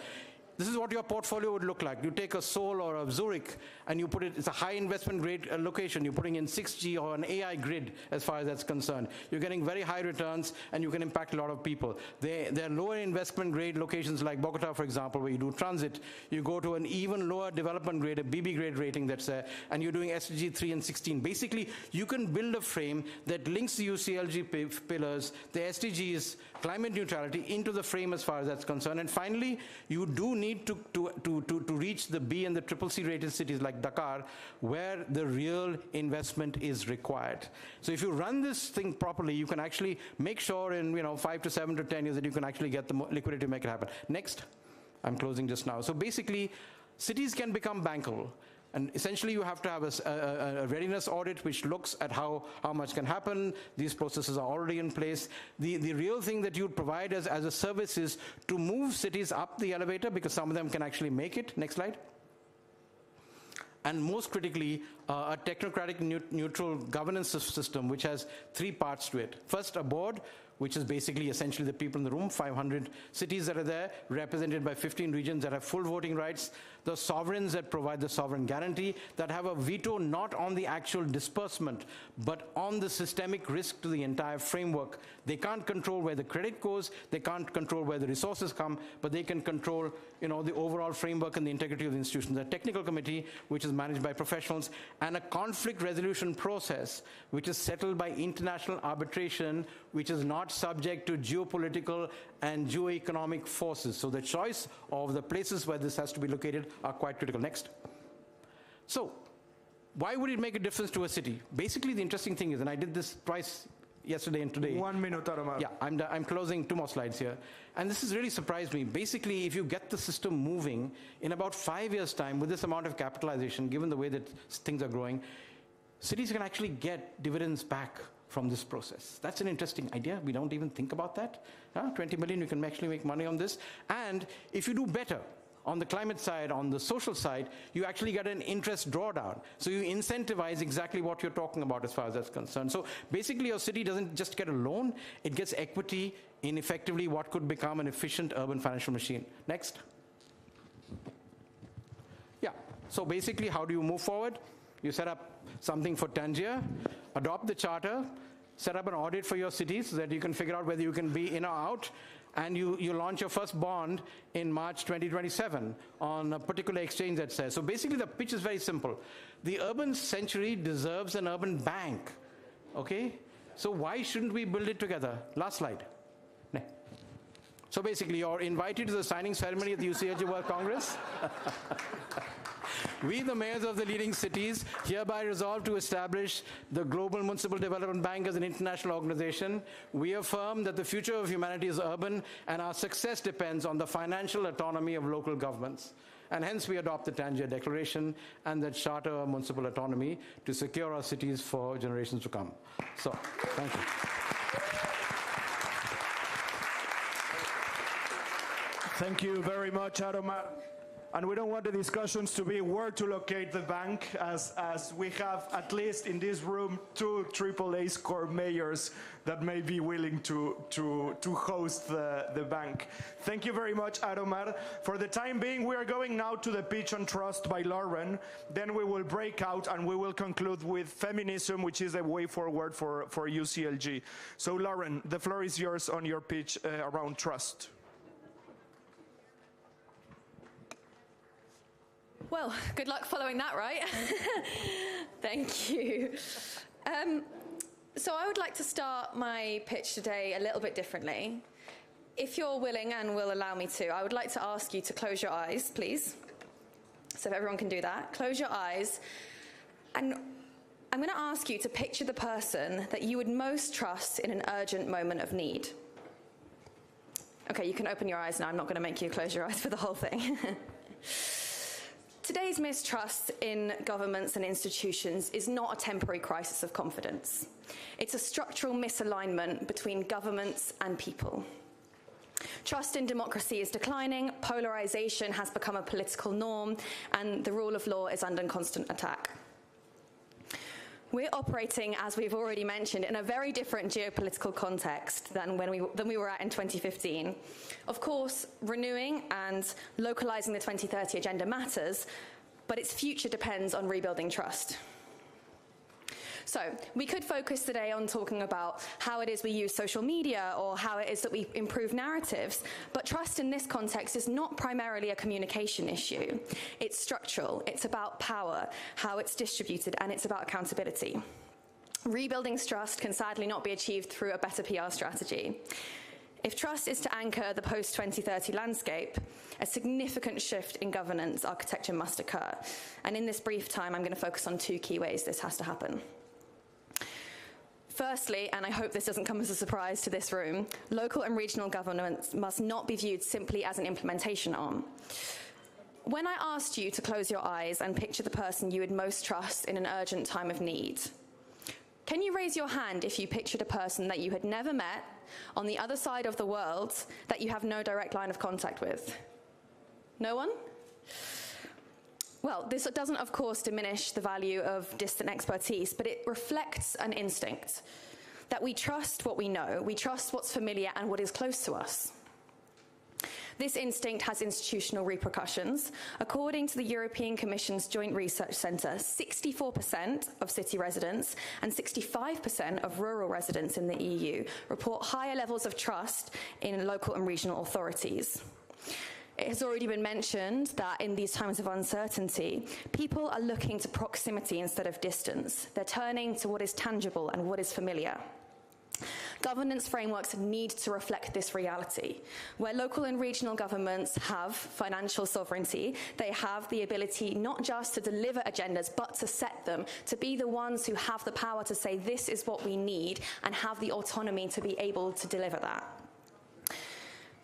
This is what your portfolio would look like. You take a Seoul or a Zurich and you put it, it's a high investment grade location. You're putting in 6G or an AI grid as far as that's concerned. You're getting very high returns and you can impact a lot of people. There are lower investment grade locations like Bogota, for example, where you do transit. You go to an even lower development grade, a BB grade rating that's there, and you're doing SDG 3 and 16. Basically, you can build a frame that links the UCLG pillars, the SDGs, climate neutrality into the frame as far as that's concerned. And finally, you do need to reach the B and the CCC rated cities like Dakar, where the real investment is required. So if you run this thing properly, you can actually make sure in 5 to 7 to 10 years that you can actually get the liquidity to make it happen. Next, I'm closing just now. So basically, cities can become bankable. And essentially, you have to have a readiness audit which looks at how much can happen. These processes are already in place. The real thing that you provide as a service is to move cities up the elevator, because some of them can actually make it. Next slide. And most critically, a technocratic neutral governance system which has 3 parts to it. First, a board, which is basically essentially the people in the room, 500 cities that are there, represented by 15 regions that have full voting rights, the sovereigns that provide the sovereign guarantee, that have a veto not on the actual disbursement, but on the systemic risk to the entire framework. They can't control where the credit goes, they can't control where the resources come, but they can control the overall framework and the integrity of the institution. The technical committee, which is managed by professionals, and a conflict resolution process, which is settled by international arbitration, which is not subject to geopolitical and geoeconomic forces. So the choice of the places where this has to be located are quite critical. Next. So why would it make a difference to a city? Basically, the interesting thing is, and I did this twice yesterday and today. 1 minute, Aromar. Yeah, I'm closing 2 more slides here. And this has really surprised me. Basically, if you get the system moving in about 5 years' time with this amount of capitalization, given the way that things are growing, cities can actually get dividends back from this process. That's an interesting idea. We don't even think about that. 20 million, you can actually make money on this. And if you do better on the climate side, on the social side, you actually get an interest drawdown. So you incentivize exactly what you're talking about as far as that's concerned. So basically your city doesn't just get a loan, it gets equity in effectively what could become an efficient urban financial machine. Next. Yeah, so basically how do you move forward? You set up something for Tangier, adopt the charter, set up an audit for your city so that you can figure out whether you can be in or out, and you launch your first bond in March 2027 on a particular exchange that says. So basically the pitch is very simple. The urban century deserves an urban bank, okay? So why shouldn't we build it together? Last slide. So basically you're invited to the signing ceremony at the UCLG World Congress. We, the mayors of the leading cities, hereby resolve to establish the Global Municipal Development Bank as an international organization. We affirm that the future of humanity is urban, and our success depends on the financial autonomy of local governments. And hence we adopt the Tangier Declaration and the Charter of Municipal Autonomy to secure our cities for generations to come. So, thank you. Thank you very much, Aromar. And we don't want the discussions to be where to locate the bank, as we have, at least in this room, 2 AAA score mayors that may be willing to host the bank. Thank you very much, Aromar. For the time being, we are going now to the pitch on trust by Lauren. Then we will break out and we will conclude with feminism, which is a way forward for UCLG. So Lauren, the floor is yours on your pitch around trust. Well, good luck following that, right? Thank you. So I would like to start my pitch today a little bit differently. If you're willing and will allow me to, I would like to ask you to close your eyes, please. So if everyone can do that, close your eyes. And I'm going to ask you to picture the person that you would most trust in an urgent moment of need. Okay, you can open your eyes now. I'm not going to make you close your eyes for the whole thing. Today's mistrust in governments and institutions is not a temporary crisis of confidence. It's a structural misalignment between governments and people. Trust in democracy is declining, polarization has become a political norm, and the rule of law is under constant attack. We're operating, as we've already mentioned, in a very different geopolitical context than we were at in 2015. Of course, renewing and localizing the 2030 agenda matters, but its future depends on rebuilding trust. So we could focus today on talking about how it is we use social media or how it is that we improve narratives, but trust in this context is not primarily a communication issue. It's structural, it's about power, how it's distributed, and it's about accountability. Rebuilding trust can sadly not be achieved through a better PR strategy. If trust is to anchor the post-2030 landscape, a significant shift in governance architecture must occur. And in this brief time, I'm going to focus on 2 key ways this has to happen. Firstly, and I hope this doesn't come as a surprise to this room, local and regional governments must not be viewed simply as an implementation arm. When I asked you to close your eyes and picture the person you would most trust in an urgent time of need, can you raise your hand if you pictured a person that you had never met on the other side of the world that you have no direct line of contact with? No one? Well, this doesn't, of course, diminish the value of distant expertise, but it reflects an instinct that we trust what we know, we trust what's familiar and what is close to us. This instinct has institutional repercussions. According to the European Commission's Joint Research Centre, 64% of city residents and 65% of rural residents in the EU report higher levels of trust in local and regional authorities. It has already been mentioned that in these times of uncertainty, people are looking to proximity instead of distance. They're turning to what is tangible and what is familiar. Governance frameworks need to reflect this reality. Where local and regional governments have financial sovereignty, they have the ability not just to deliver agendas, but to set them, to be the ones who have the power to say this is what we need and have the autonomy to be able to deliver that.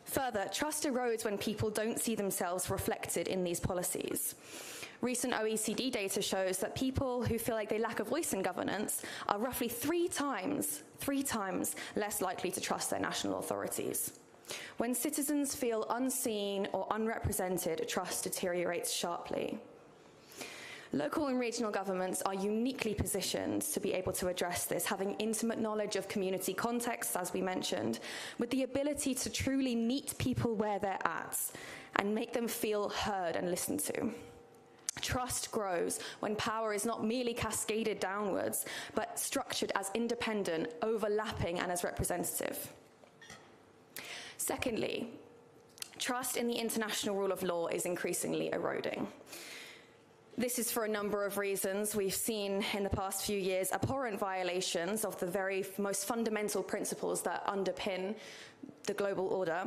Further, trust erodes when people don't see themselves reflected in these policies. Recent OECD data shows that people who feel like they lack a voice in governance are roughly three times less likely to trust their national authorities. When citizens feel unseen or unrepresented, trust deteriorates sharply. Local and regional governments are uniquely positioned to be able to address this, having intimate knowledge of community contexts, as we mentioned, with the ability to truly meet people where they're at and make them feel heard and listened to. Trust grows when power is not merely cascaded downwards, but structured as independent, overlapping, and as representative. Secondly, trust in the international rule of law is increasingly eroding. This is for a number of reasons. We've seen in the past few years abhorrent violations of the very most fundamental principles that underpin the global order.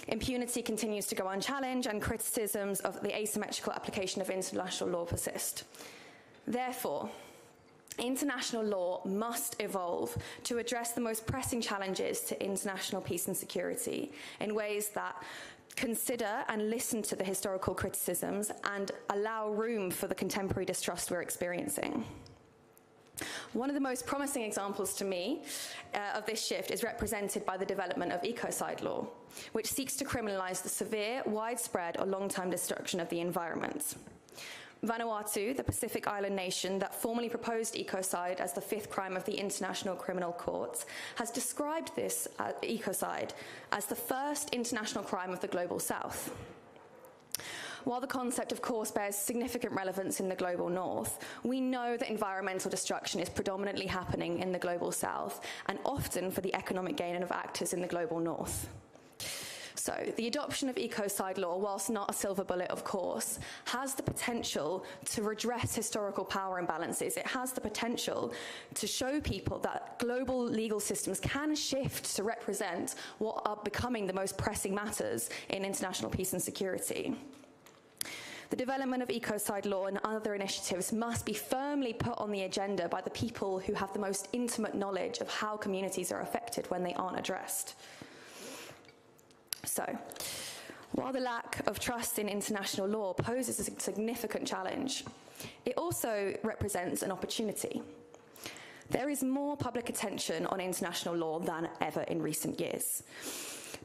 Impunity continues to go unchallenged, and criticisms of the asymmetrical application of international law persist. Therefore, international law must evolve to address the most pressing challenges to international peace and security in ways that consider and listen to the historical criticisms and allow room for the contemporary distrust we're experiencing. One of the most promising examples to me of this shift is represented by the development of ecocide law, which seeks to criminalize the severe, widespread, or long-term destruction of the environment. Vanuatu, the Pacific island nation that formally proposed ecocide as the fifth crime of the International Criminal Court, has described this ecocide as the first international crime of the Global South. While the concept, of course, bears significant relevance in the global north, we know that environmental destruction is predominantly happening in the global south, and often for the economic gain of actors in the global north. So the adoption of ecocide law, whilst not a silver bullet, of course, has the potential to redress historical power imbalances. It has the potential to show people that global legal systems can shift to represent what are becoming the most pressing matters in international peace and security. The development of ecocide law and other initiatives must be firmly put on the agenda by the people who have the most intimate knowledge of how communities are affected when they aren't addressed. So, while the lack of trust in international law poses a significant challenge, it also represents an opportunity. There is more public attention on international law than ever in recent years.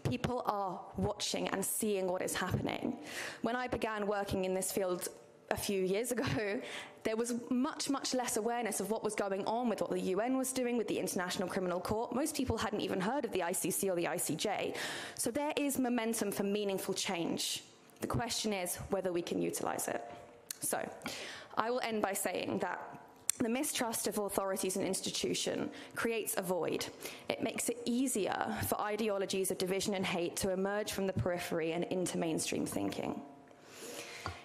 People are watching and seeing what is happening. When I began working in this field a few years ago, there was much, much less awareness of what was going on with what the UN was doing with the International Criminal Court. Most people hadn't even heard of the ICC or the ICJ. So there is momentum for meaningful change. The question is whether we can utilize it. So I will end by saying that the mistrust of authorities and institutions creates a void. It makes it easier for ideologies of division and hate to emerge from the periphery and into mainstream thinking.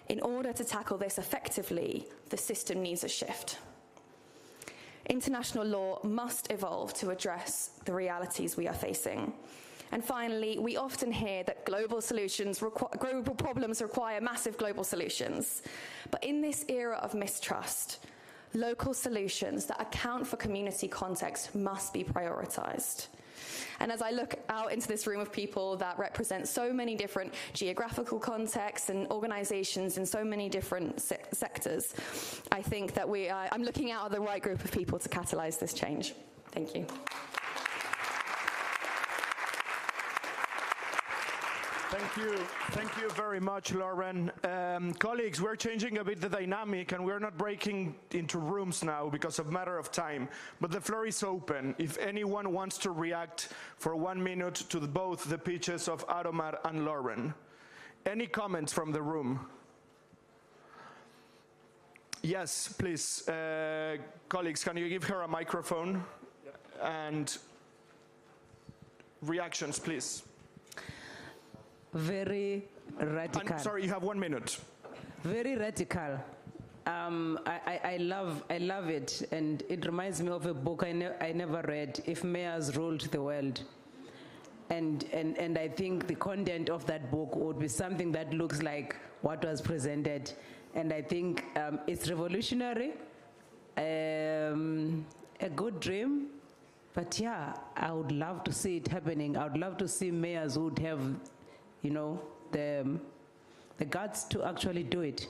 In order to tackle this effectively, the system needs a shift. International law must evolve to address the realities we are facing. And finally, we often hear that global problems require massive global solutions. But in this era of mistrust, local solutions that account for community context must be prioritized. And as I look out into this room of people that represent so many different geographical contexts and organizations in so many different sectors, I think that I'm looking out at the right group of people to catalyze this change. Thank you. Thank you very much, Lauren. Colleagues, we're changing a bit the dynamic, and we're not breaking into rooms now because of matter of time, but the floor is open. If anyone wants to react for 1 minute to both the pitches of Adomar and Lauren. Any comments from the room? Yes, please. Colleagues, can you give her a microphone? And reactions, please. Very radical. Sorry, you have 1 minute. Very radical. I love it, and it reminds me of a book I never read, If Mayors Ruled the World. And I think the content of that book would be something that looks like what was presented. And I think it's revolutionary, a good dream, but yeah, I would love to see it happening. I would love to see mayors who would have, the guts to actually do it.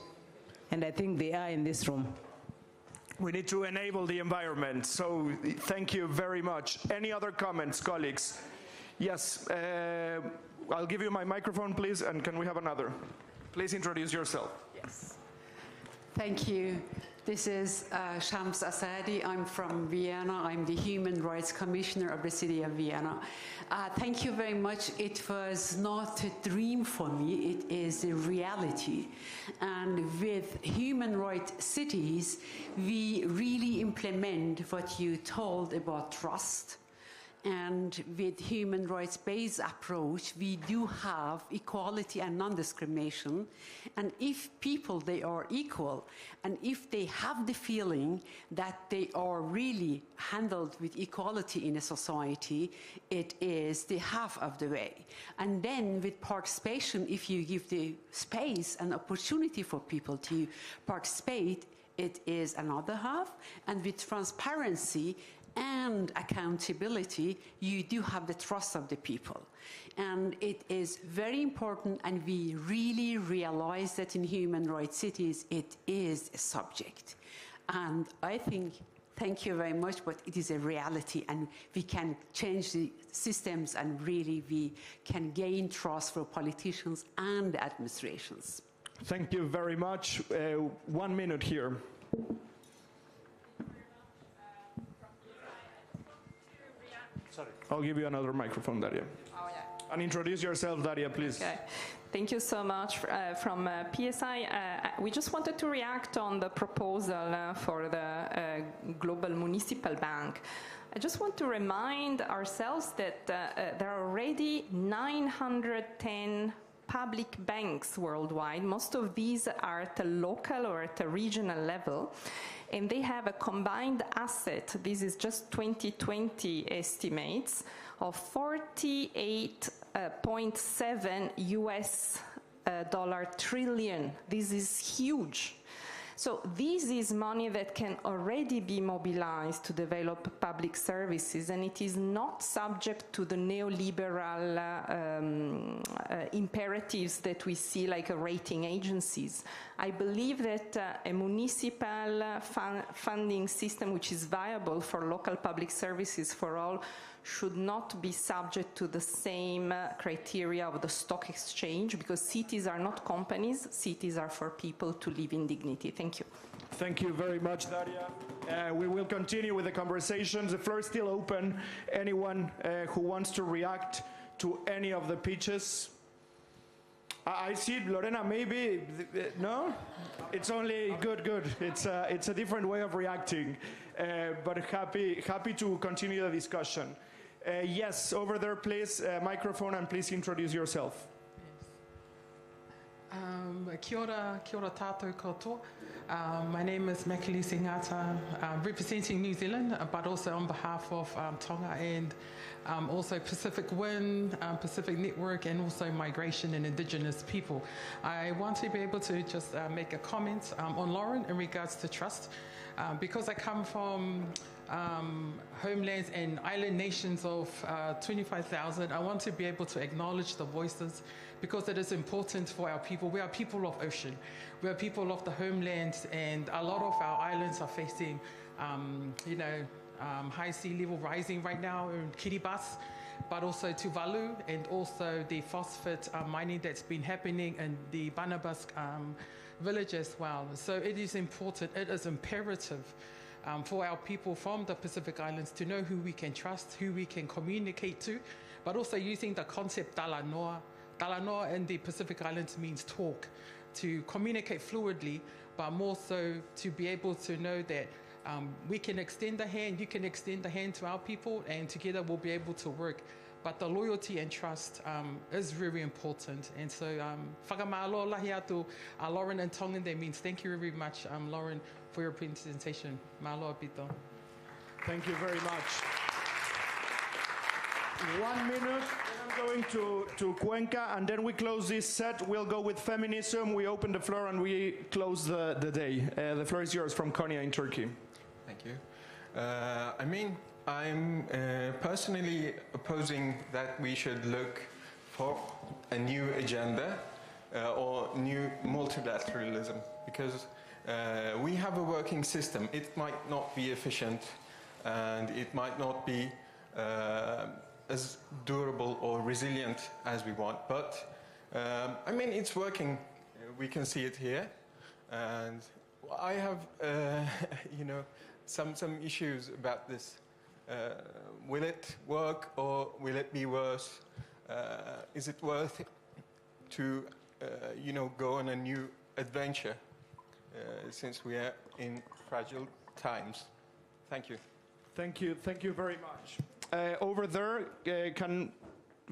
And I think they are in this room. We need to enable the environment, so thank you very much. Any other comments, colleagues? Yes, I'll give you my microphone, please, and can we have another? Please introduce yourself. Yes. Thank you. This is Shams Asadi. I'm from Vienna. I'm the Human Rights Commissioner of the City of Vienna. Thank you very much. It was not a dream for me. It is a reality. And with human rights cities, we really implement what you told about trust. And with human rights-based approach, we do have equality and non-discrimination. And if people, they are equal, and if they have the feeling that they are really handled with equality in a society, it is the half of the way. And then with participation, if you give the space and opportunity for people to participate, it is another half. And with transparency and accountability, you do have the trust of the people. And it is very important, and we really realize that in human rights cities, it is a subject. And I think, thank you very much, but it is a reality, and we can change the systems, and really we can gain trust for politicians and administrations. Thank you very much. 1 minute here. Sorry. I'll give you another microphone, Daria. Oh, yeah. And introduce yourself, Daria, please. Okay. Thank you so much from PSI. We just wanted to react on the proposal for the Global Municipal Bank. I just want to remind ourselves that there are already 910 public banks worldwide. Most of these are at a local or at a regional level, and they have a combined asset, this is just 2020 estimates, of $48.7 US trillion. This is huge. So this is money that can already be mobilized to develop public services, and it is not subject to the neoliberal imperatives that we see, like rating agencies. I believe that a municipal funding system which is viable for local public services for all should not be subject to the same criteria of the stock exchange, because cities are not companies, cities are for people to live in dignity. Thank you. Thank you very much, Daria. We will continue with the conversations. The floor is still open. Anyone who wants to react to any of the pitches? I see, Lorena, maybe, no? It's only good. It's a different way of reacting, but happy to continue the discussion. Yes, over there, please, microphone, and please introduce yourself. Kia ora tātou katoa. My name is Makalisi Ngata, representing New Zealand, but also on behalf of Tonga and also Pacific Wind, Pacific Network, and also migration and indigenous people. I want to be able to just make a comment on Lauren in regards to trust. Because I come from homelands and island nations of 25,000, I want to be able to acknowledge the voices, because it is important for our people. We are people of ocean. We are people of the homelands, and a lot of our islands are facing, high sea level rising right now in Kiribati, but also Tuvalu, and also the phosphate mining that's been happening in the Banabas village as well. So it is important, it is imperative for our people from the Pacific Islands to know who we can trust, who we can communicate to, but also using the concept Tala Noa. Tala Noa in the Pacific Islands means talk, to communicate fluidly, but more so to be able to know that We can extend a hand, you can extend a hand to our people, and together we'll be able to work. But the loyalty and trust is very important. And so, whakamalo lahi atu Lauren and Tongan, that means thank you very much, Lauren, for your presentation. Malo apito. Thank you very much. 1 minute, then I'm going to Cuenca, and then we close this set. We'll go with feminism, we open the floor, and we close the day. The floor is yours from Konya in Turkey. Thank you. I'm personally opposing that we should look for a new agenda or new multilateralism, because we have a working system. It might not be efficient and it might not be as durable or resilient as we want, but it's working. We can see it here, and I have some issues about this. Will it work or will it be worse? Is it worth it to go on a new adventure since we are in fragile times? Thank you. Thank you very much. Over there, can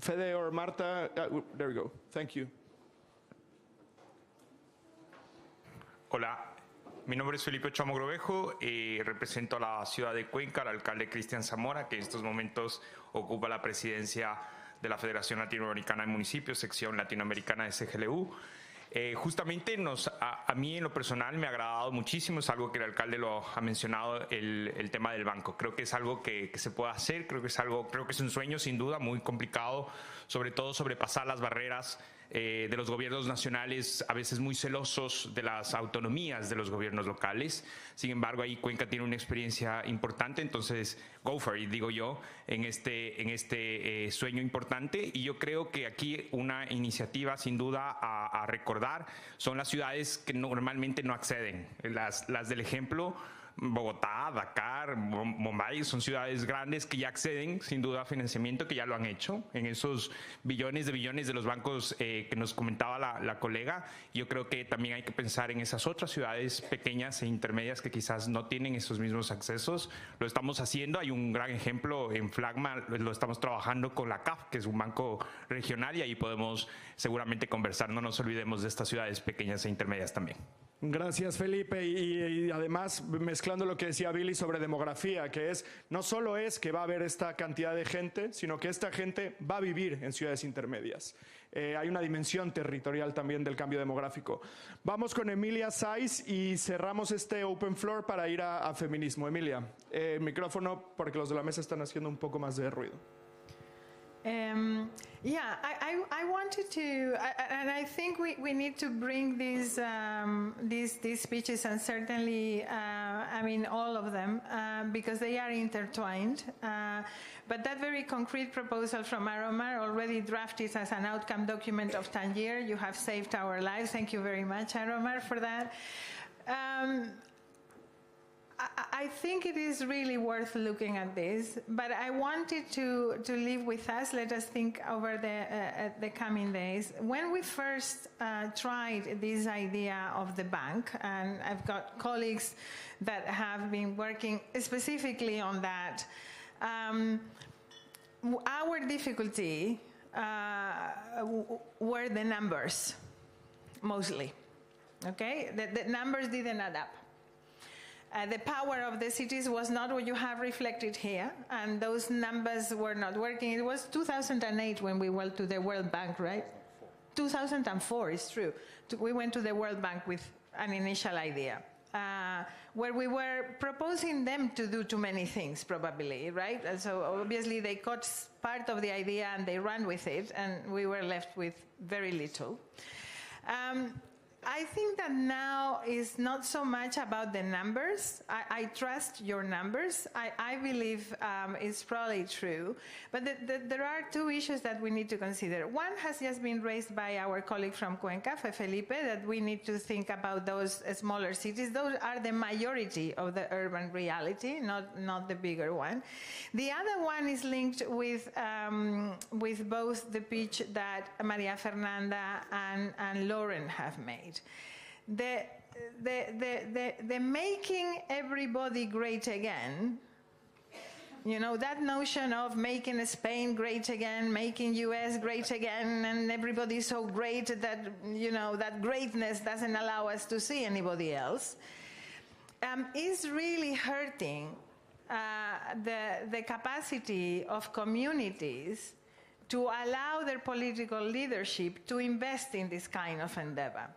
Fede or Marta, there we go. Thank you. Hola, mi nombre es Felipe Ochoa Mogrovejo y represento a la ciudad de Cuenca, al alcalde Cristian Zamora, que en estos momentos ocupa la presidencia de la Federación Latinoamericana de Municipios, sección latinoamericana de CGLU. Justamente a mí en lo personal me ha agradado muchísimo, es algo que el alcalde lo ha mencionado, el tema del banco. Creo que es algo que se puede hacer, creo que es un sueño sin duda muy complicado, sobre todo sobrepasar las barreras de los gobiernos nacionales, a veces muy celosos de las autonomías de los gobiernos locales. Sin embargo, ahí Cuenca tiene una experiencia importante, entonces go for it, digo yo, en este sueño importante. Y yo creo que aquí una iniciativa sin duda a recordar son las ciudades que normalmente no acceden. Las del ejemplo, Bogotá, Dakar, Bombay, son ciudades grandes que ya acceden sin duda a financiamiento, que ya lo han hecho en esos billones de los bancos que nos comentaba la colega. Yo creo que también hay que pensar en esas otras ciudades pequeñas e intermedias que quizás no tienen esos mismos accesos. Lo estamos haciendo, hay un gran ejemplo en Flagma, lo estamos trabajando con la CAF, que es un banco regional, y ahí podemos seguramente conversar. No nos olvidemos de estas ciudades pequeñas e intermedias también. Gracias, Felipe. Y además, mezclando lo que decía Billy sobre demografía, que no solo es que va a haber esta cantidad de gente, sino que esta gente va a vivir en ciudades intermedias. Hay una dimensión territorial también del cambio demográfico. Vamos con Emilia Saiz y cerramos este open floor para ir a feminismo. Emilia, micrófono porque los de la mesa están haciendo un poco más de ruido. I wanted to, and I think we need to bring these speeches, and certainly, all of them, because they are intertwined. But that very concrete proposal from Aromar, already drafted as an outcome document of Tangier, you have saved our lives. Thank you very much, Aromar, for that. I think it is really worth looking at this, but I wanted to leave with us. Let us think over the coming days. When we first tried this idea of the bank, and I've got colleagues that have been working specifically on that, our difficulty were the numbers, mostly. Okay, the numbers didn't add up. The power of the cities was not what you have reflected here, and those numbers were not working. It was 2008 when we went to the World Bank, right? 2004, it's true. We went to the World Bank with an initial idea, where we were proposing them to do too many things, probably, right? And so obviously they caught part of the idea and they ran with it, and we were left with very little. I think that now is not so much about the numbers. I trust your numbers. I believe it's probably true. But there are two issues that we need to consider. One has just been raised by our colleague from Cuenca, Felipe, that we need to think about those smaller cities. Those are the majority of the urban reality, not the bigger one. The other one is linked with both the pitch that Maria Fernanda and Lauren have made. the making everybody great again, you know, that notion of making Spain great again, making US great again, and everybody's so great that, you know, that greatness doesn't allow us to see anybody else, is really hurting the capacity of communities to allow their political leadership to invest in this kind of endeavor.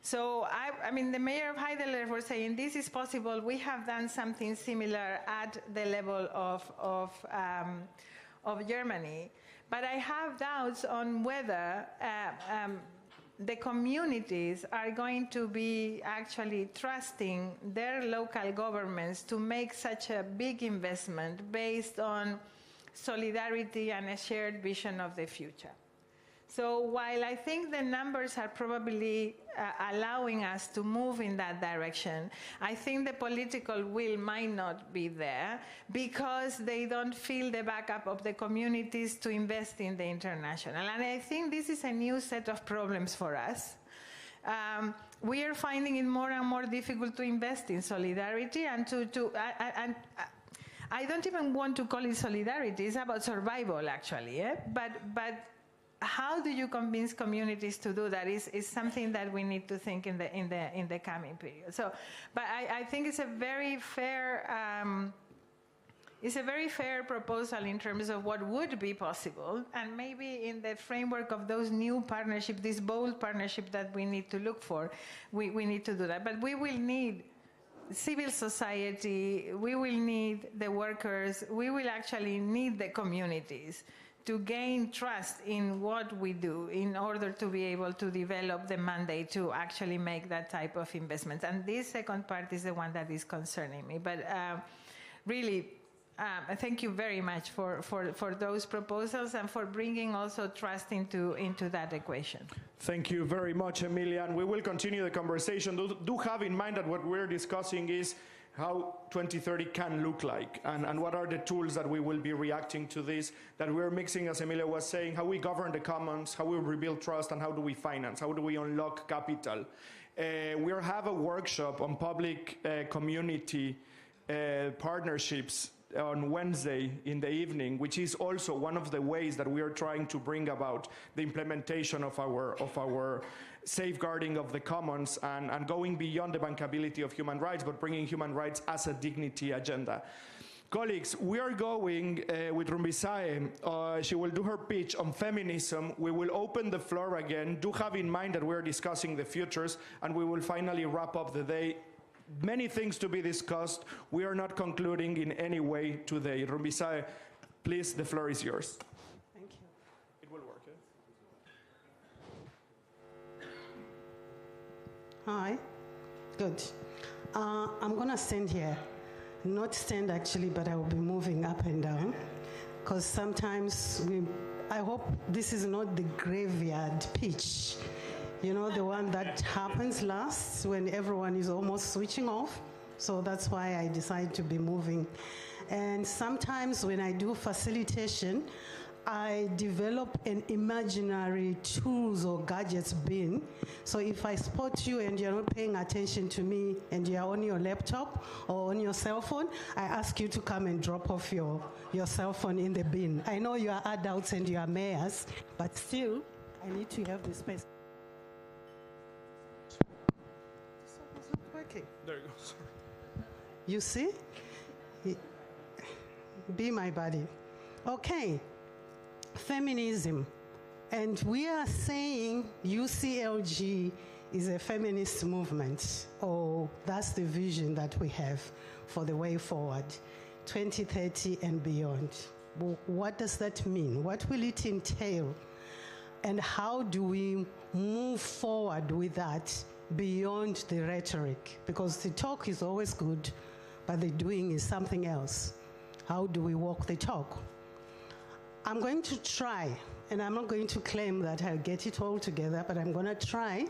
So, I mean, the mayor of Heidelberg was saying this is possible. We have done something similar at the level of Germany. But I have doubts on whether the communities are going to be actually trusting their local governments to make such a big investment based on solidarity and a shared vision of the future. So while I think the numbers are probably allowing us to move in that direction, I think the political will might not be there because they don't feel the backup of the communities to invest in the international. And I think this is a new set of problems for us. We are finding it more and more difficult to invest in solidarity and I don't even want to call it solidarity. It's about survival, actually. But how do you convince communities to do that is something that we need to think in the coming period. So, but I think it's a very fair proposal in terms of what would be possible, and maybe in the framework of those new partnerships, this bold partnership that we need to look for, we need to do that. But we will need civil society, we will need the workers, we will actually need the communities to gain trust in what we do in order to be able to develop the mandate to actually make that type of investment. And this second part is the one that is concerning me. But really, thank you very much for those proposals and for bringing also trust into that equation. Thank you very much, Emilia. And we will continue the conversation. Do have in mind that what we're discussing is how 2030 can look like, and what are the tools that we will be reacting to this, that we're mixing, as Emilia was saying, how we govern the commons, how we rebuild trust, and how do we finance, how do we unlock capital. We have a workshop on public community partnerships on Wednesday in the evening, which is also one of the ways that we are trying to bring about the implementation of our safeguarding of the commons and going beyond the bankability of human rights, but bringing human rights as a dignity agenda. Colleagues, we are going with Rumbisae. She will do her pitch on feminism. We will open the floor again. Do have in mind that we're discussing the futures, and we will finally wrap up the day. Many things to be discussed. We are not concluding in any way today. Rumbisae, please, the floor is yours. Thank you. It will work, eh? Hi. Good. I'm going to stand here. Not stand, actually, but I will be moving up and down. Because sometimes I hope this is not the graveyard pitch. You know, the one that happens last when everyone is almost switching off. So that's why I decide to be moving. And sometimes when I do facilitation, I develop an imaginary tools or gadgets bin. So if I spot you and you're not paying attention to me and you're on your laptop or on your cell phone, I ask you to come and drop off your cell phone in the bin. I know you are adults and you are mayors, but still, I need to have the space. Okay. There you go. Sorry. You see? Be my buddy. Okay. Feminism. And we are saying UCLG is a feminist movement. Oh, that's the vision that we have for the way forward, 2030 and beyond. What does that mean? What will it entail? And how do we move forward with that beyond the rhetoric? Because the talk is always good, but the doing is something else. How do we walk the talk? I'm going to try, and I'm not going to claim that I'll get it all together, but I'm going to try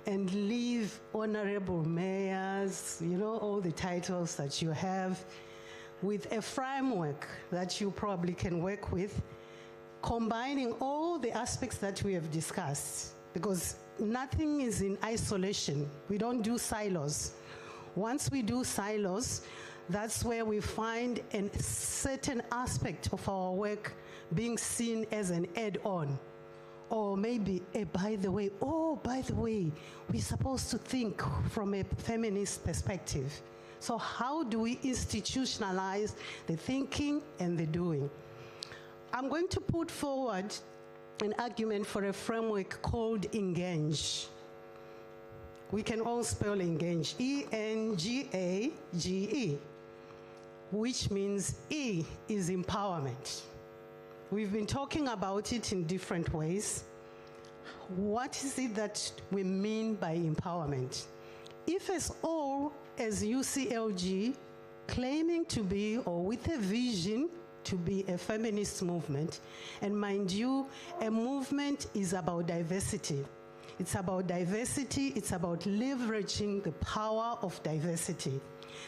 and leave honorable mayors, you know, all the titles that you have, with a framework that you probably can work with, combining all the aspects that we have discussed. Because nothing is in isolation. We don't do silos. Once we do silos, that's where we find a certain aspect of our work being seen as an add-on. Or maybe, by the way, we're supposed to think from a feminist perspective. So how do we institutionalize the thinking and the doing? I'm going to put forward an argument for a framework called Engage. We can all spell Engage, E-N-G-A-G-E, which means E is empowerment. We've been talking about it in different ways. What is it that we mean by empowerment? If as all as UCLG claiming to be, or with a vision to be, a feminist movement, and mind you, a movement is about diversity. It's about diversity, it's about leveraging the power of diversity.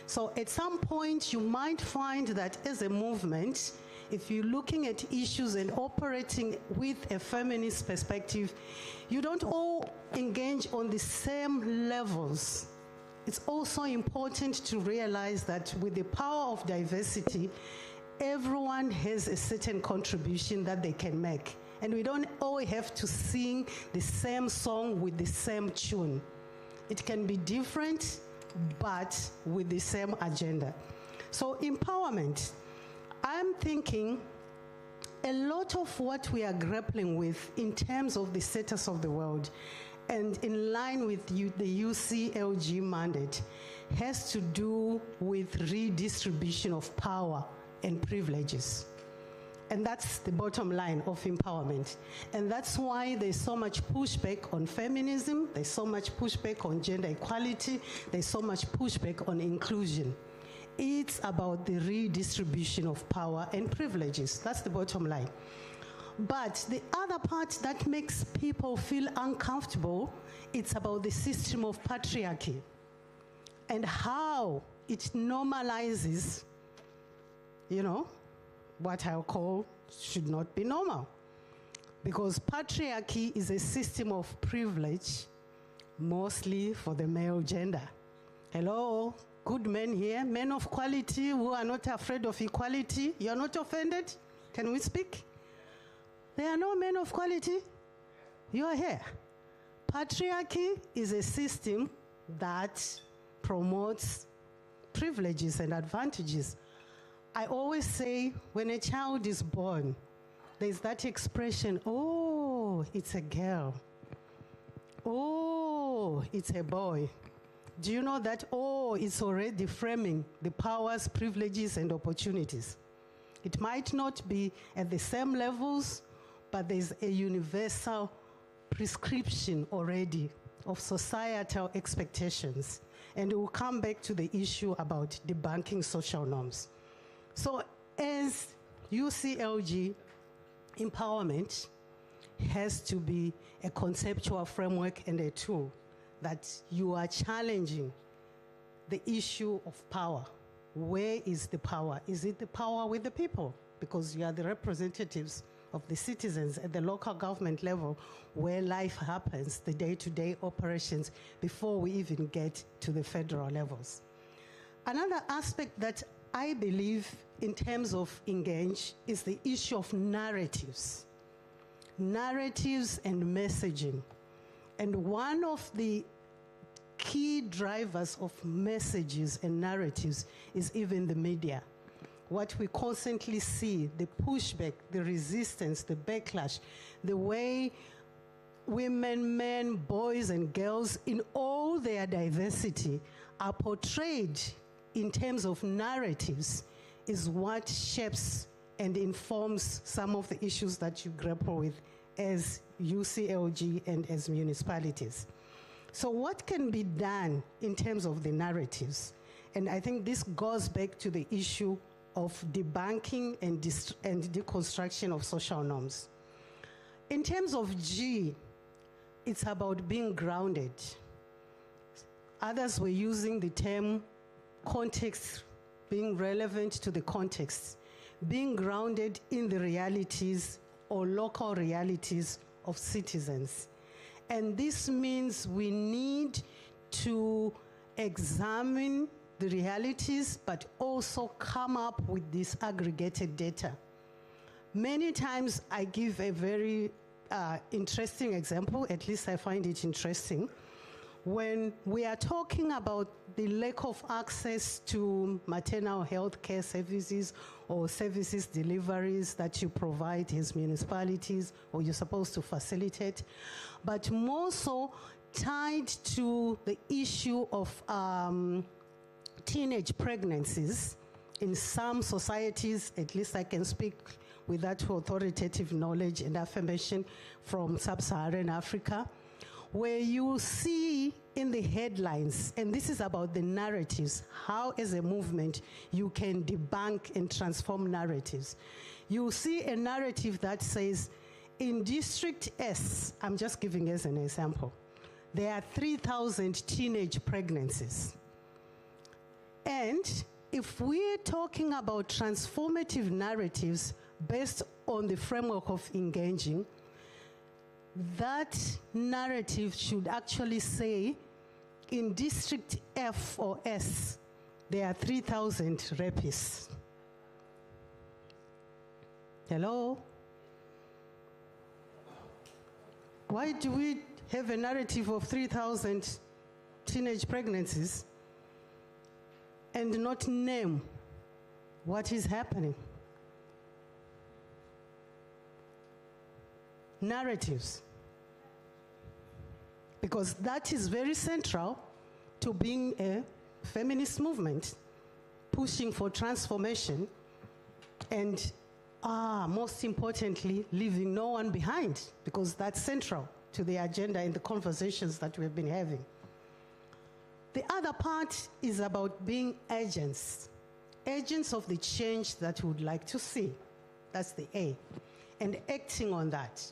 So at some point you might find that as a movement, if you're looking at issues and operating with a feminist perspective, you don't all engage on the same levels. It's also important to realize that with the power of diversity, everyone has a certain contribution that they can make. And we don't all have to sing the same song with the same tune. It can be different, but with the same agenda. So empowerment. I'm thinking a lot of what we are grappling with in terms of the status of the world and in line with the UCLG mandate has to do with redistribution of power and privileges. And that's the bottom line of empowerment. And that's why there's so much pushback on feminism, there's so much pushback on gender equality, there's so much pushback on inclusion. It's about the redistribution of power and privileges. That's the bottom line. But the other part that makes people feel uncomfortable, it's about the system of patriarchy and how it normalizes, what I'll call should not be normal. Because patriarchy is a system of privilege, mostly for the male gender. Hello? Good men here, men of quality who are not afraid of equality. You're not offended? Can we speak? There are no men of quality. You are here. Patriarchy is a system that promotes privileges and advantages. I always say when a child is born, there's that expression, oh, it's a girl. Oh, it's a boy. Do you know that, it's already framing the powers, privileges, and opportunities? It might not be at the same levels, but there's a universal prescription already of societal expectations. And we'll come back to the issue about debunking social norms. So as UCLG, empowerment has to be a conceptual framework and a tool that you are challenging the issue of power. Where is the power? Is it the power with the people? Because you are the representatives of the citizens at the local government level where life happens, the day-to-day operations, before we even get to the federal levels. Another aspect that I believe in terms of engage is the issue of narratives. Narratives and messaging. And one of the key drivers of messages and narratives is even the media. What we constantly see, the pushback, the resistance, the backlash, the way women, men, boys, and girls in all their diversity are portrayed in terms of narratives is what shapes and informs some of the issues that you grapple with as UCLG and as municipalities. So what can be done in terms of the narratives? And I think this goes back to the issue of debunking and deconstruction of social norms. In terms of G, it's about being grounded. Others were using the term context, being relevant to the context, being grounded in the realities or local realities of citizens. And this means we need to examine the realities, but also come up with disaggregated data. Many times I give a very interesting example, at least I find it interesting. When we are talking about the lack of access to maternal health care services or services deliveries that you provide as municipalities or you're supposed to facilitate, but more so tied to the issue of teenage pregnancies in some societies, at least I can speak with that authoritative knowledge and affirmation from sub-Saharan Africa, where you see in the headlines, and this is about the narratives, how as a movement you can debunk and transform narratives. You see a narrative that says, in District S, I'm just giving as an example, there are 3,000 teenage pregnancies. And if we're talking about transformative narratives based on the framework of engaging, that narrative should actually say, in District F or S, there are 3,000 rapists. Hello? Why do we have a narrative of 3,000 teenage pregnancies and not name what is happening? Narratives. Because that is very central to being a feminist movement, pushing for transformation, and most importantly, leaving no one behind, because that's central to the agenda in the conversations that we've been having. The other part is about being agents of the change that we would like to see. That's the A. And acting on that.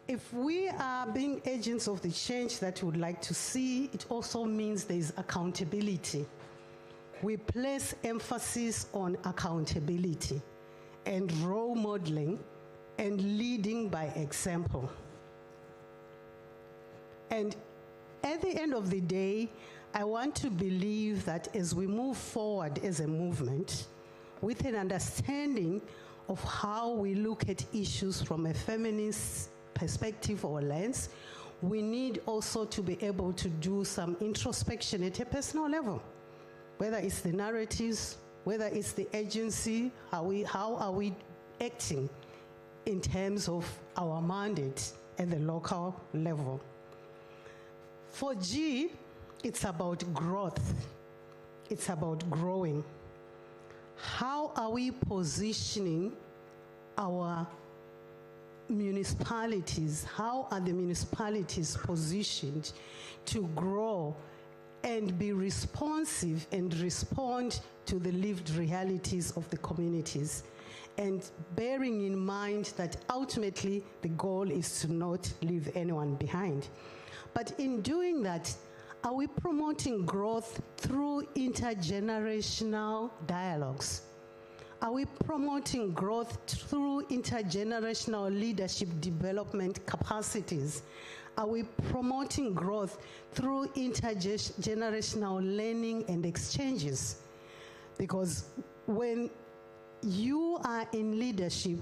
If we are being agents of the change that we would like to see, it also means there is accountability. We place emphasis on accountability and role modeling and leading by example. And at the end of the day, I want to believe that as we move forward as a movement, with an understanding of how we look at issues from a feminist perspective or lens, we need also to be able to do some introspection at a personal level, whether it's the narratives, whether it's the agency, how are we acting in terms of our mandate at the local level. For G, it's about growth. It's about growing. How are we positioning our municipalities? How are the municipalities positioned to grow and be responsive and respond to the lived realities of the communities? And bearing in mind that ultimately the goal is to not leave anyone behind. But in doing that, are we promoting growth through intergenerational dialogues? Are we promoting growth through intergenerational leadership development capacities? Are we promoting growth through intergenerational learning and exchanges? Because when you are in leadership,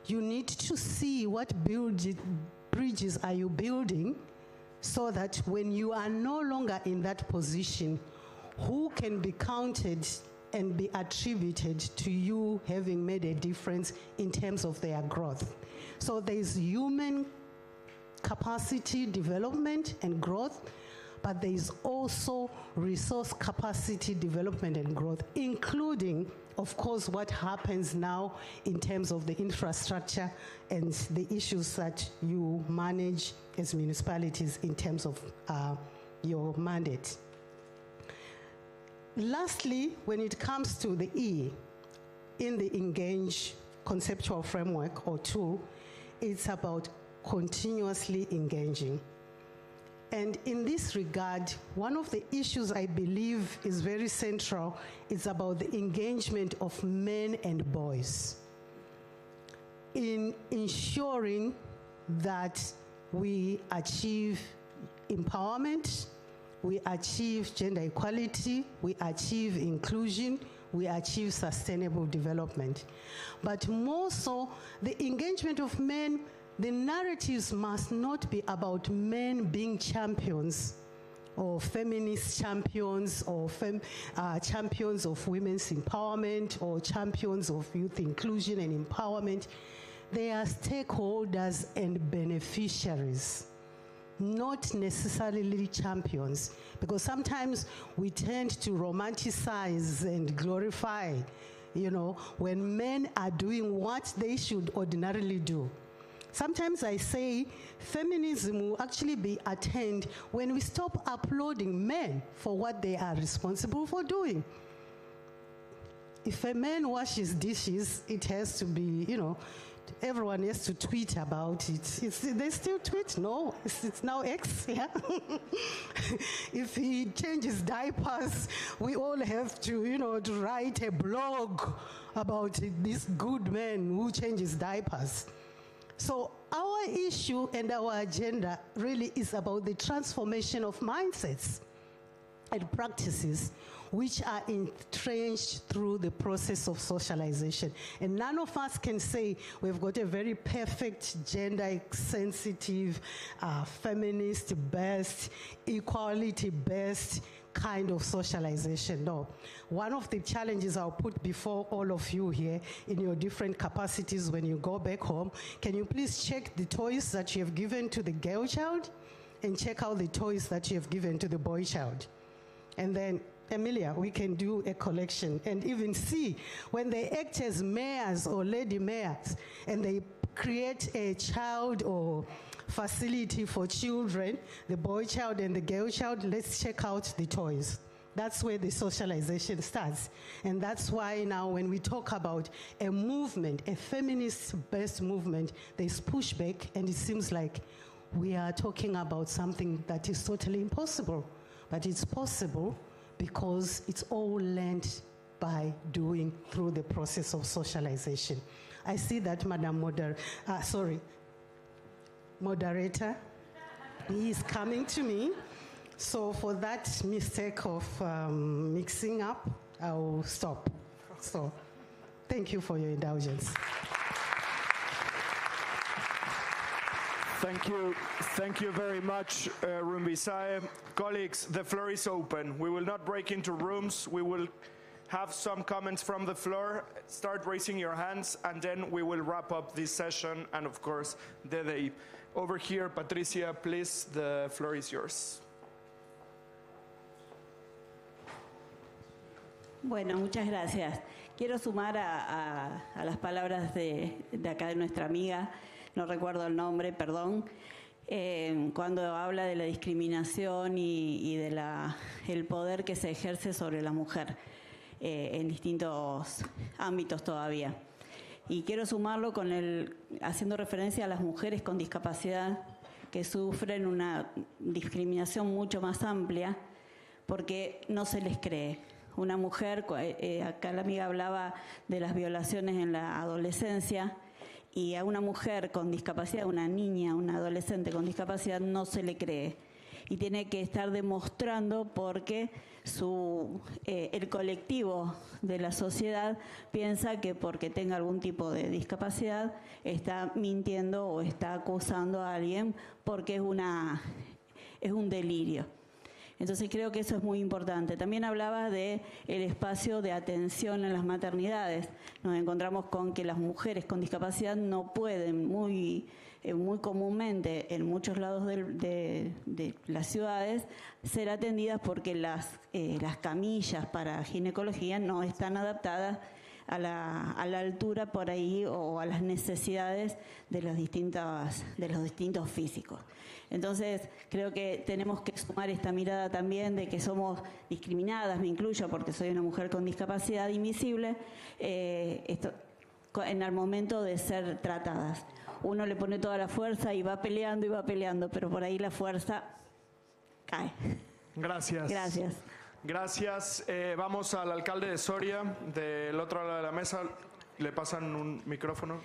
you need to see what bridges are you building, so that when you are no longer in that position, who can be counted and be attributed to you having made a difference in terms of their growth. So there's human capacity development and growth, but there's also resource capacity development and growth, including, of course, what happens now in terms of the infrastructure and the issues that you manage as municipalities in terms of your mandate. Lastly, when it comes to the E, in the Engage conceptual framework or tool, it's about continuously engaging. And in this regard, one of the issues I believe is very central is about the engagement of men and boys in ensuring that we achieve empowerment, we achieve gender equality, we achieve inclusion, we achieve sustainable development. But more so, the engagement of men, the narratives must not be about men being champions or feminist champions or champions of women's empowerment or champions of youth inclusion and empowerment. They are stakeholders and beneficiaries, not necessarily champions, because sometimes we tend to romanticize and glorify, when men are doing what they should ordinarily do. Sometimes I say feminism will actually be attained when we stop applauding men for what they are responsible for doing. If a man washes dishes, it has to be, everyone has to tweet about it. They still tweet? No, it's now X, yeah? If he changes diapers, we all have to, to write a blog about this good man who changes diapers. So our issue and our agenda really is about the transformation of mindsets and practices which are entrenched through the process of socialization. And none of us can say we've got a very perfect, gender-sensitive, feminist-based, equality-based kind of socialization. No. One of the challenges I'll put before all of you here in your different capacities when you go back home, can you please check the toys that you have given to the girl child and check out the toys that you have given to the boy child? And then, Emilia, we can do a collection and even see when they act as mayors or lady mayors and they create a child or facility for children, the boy child and the girl child, let's check out the toys. That's where the socialization starts. And that's why now when we talk about a movement, a feminist-based movement, there's pushback and it seems like we are talking about something that is totally impossible. But it's possible because it's all learned by doing through the process of socialization. I see that Madam Moderator, he is coming to me. So for that mistake of mixing up, I will stop. So thank you for your indulgence. Thank you very much, Rumbisae. Colleagues, the floor is open. We will not break into rooms. We will have some comments from the floor. Start raising your hands, and then we will wrap up this session and, of course, the day. Over here, Patricia, please, the floor is yours. Bueno, muchas gracias. Quiero sumar a las palabras de acá de nuestra amiga, no recuerdo el nombre, perdón, cuando habla de la discriminación y de el poder que se ejerce sobre la mujer en distintos ámbitos todavía. Y quiero sumarlo haciendo referencia a las mujeres con discapacidad que sufren una discriminación mucho más amplia porque no se les cree. Una mujer, acá la amiga hablaba de las violaciones en la adolescencia, y a una mujer con discapacidad, una niña, una adolescente con discapacidad, no se le cree. Y tiene que estar demostrando porque el colectivo de la sociedad piensa que porque tenga algún tipo de discapacidad está mintiendo o está acusando a alguien porque es un delirio. Entonces creo que eso es muy importante. También hablaba del espacio de atención en las maternidades. Nos encontramos con que las mujeres con discapacidad no pueden muy comúnmente en muchos lados de las ciudades ser atendidas porque las camillas para ginecología no están adaptadas a la altura por ahí o a las necesidades de los distintos físicos. Entonces, creo que tenemos que sumar esta mirada también de que somos discriminadas, me incluyo porque soy una mujer con discapacidad invisible, en el momento de ser tratadas. Uno le pone toda la fuerza y va peleando, pero por ahí la fuerza cae. Gracias. Gracias. Vamos al alcalde de Soria, del otro lado de la mesa. le pasan un micrófono.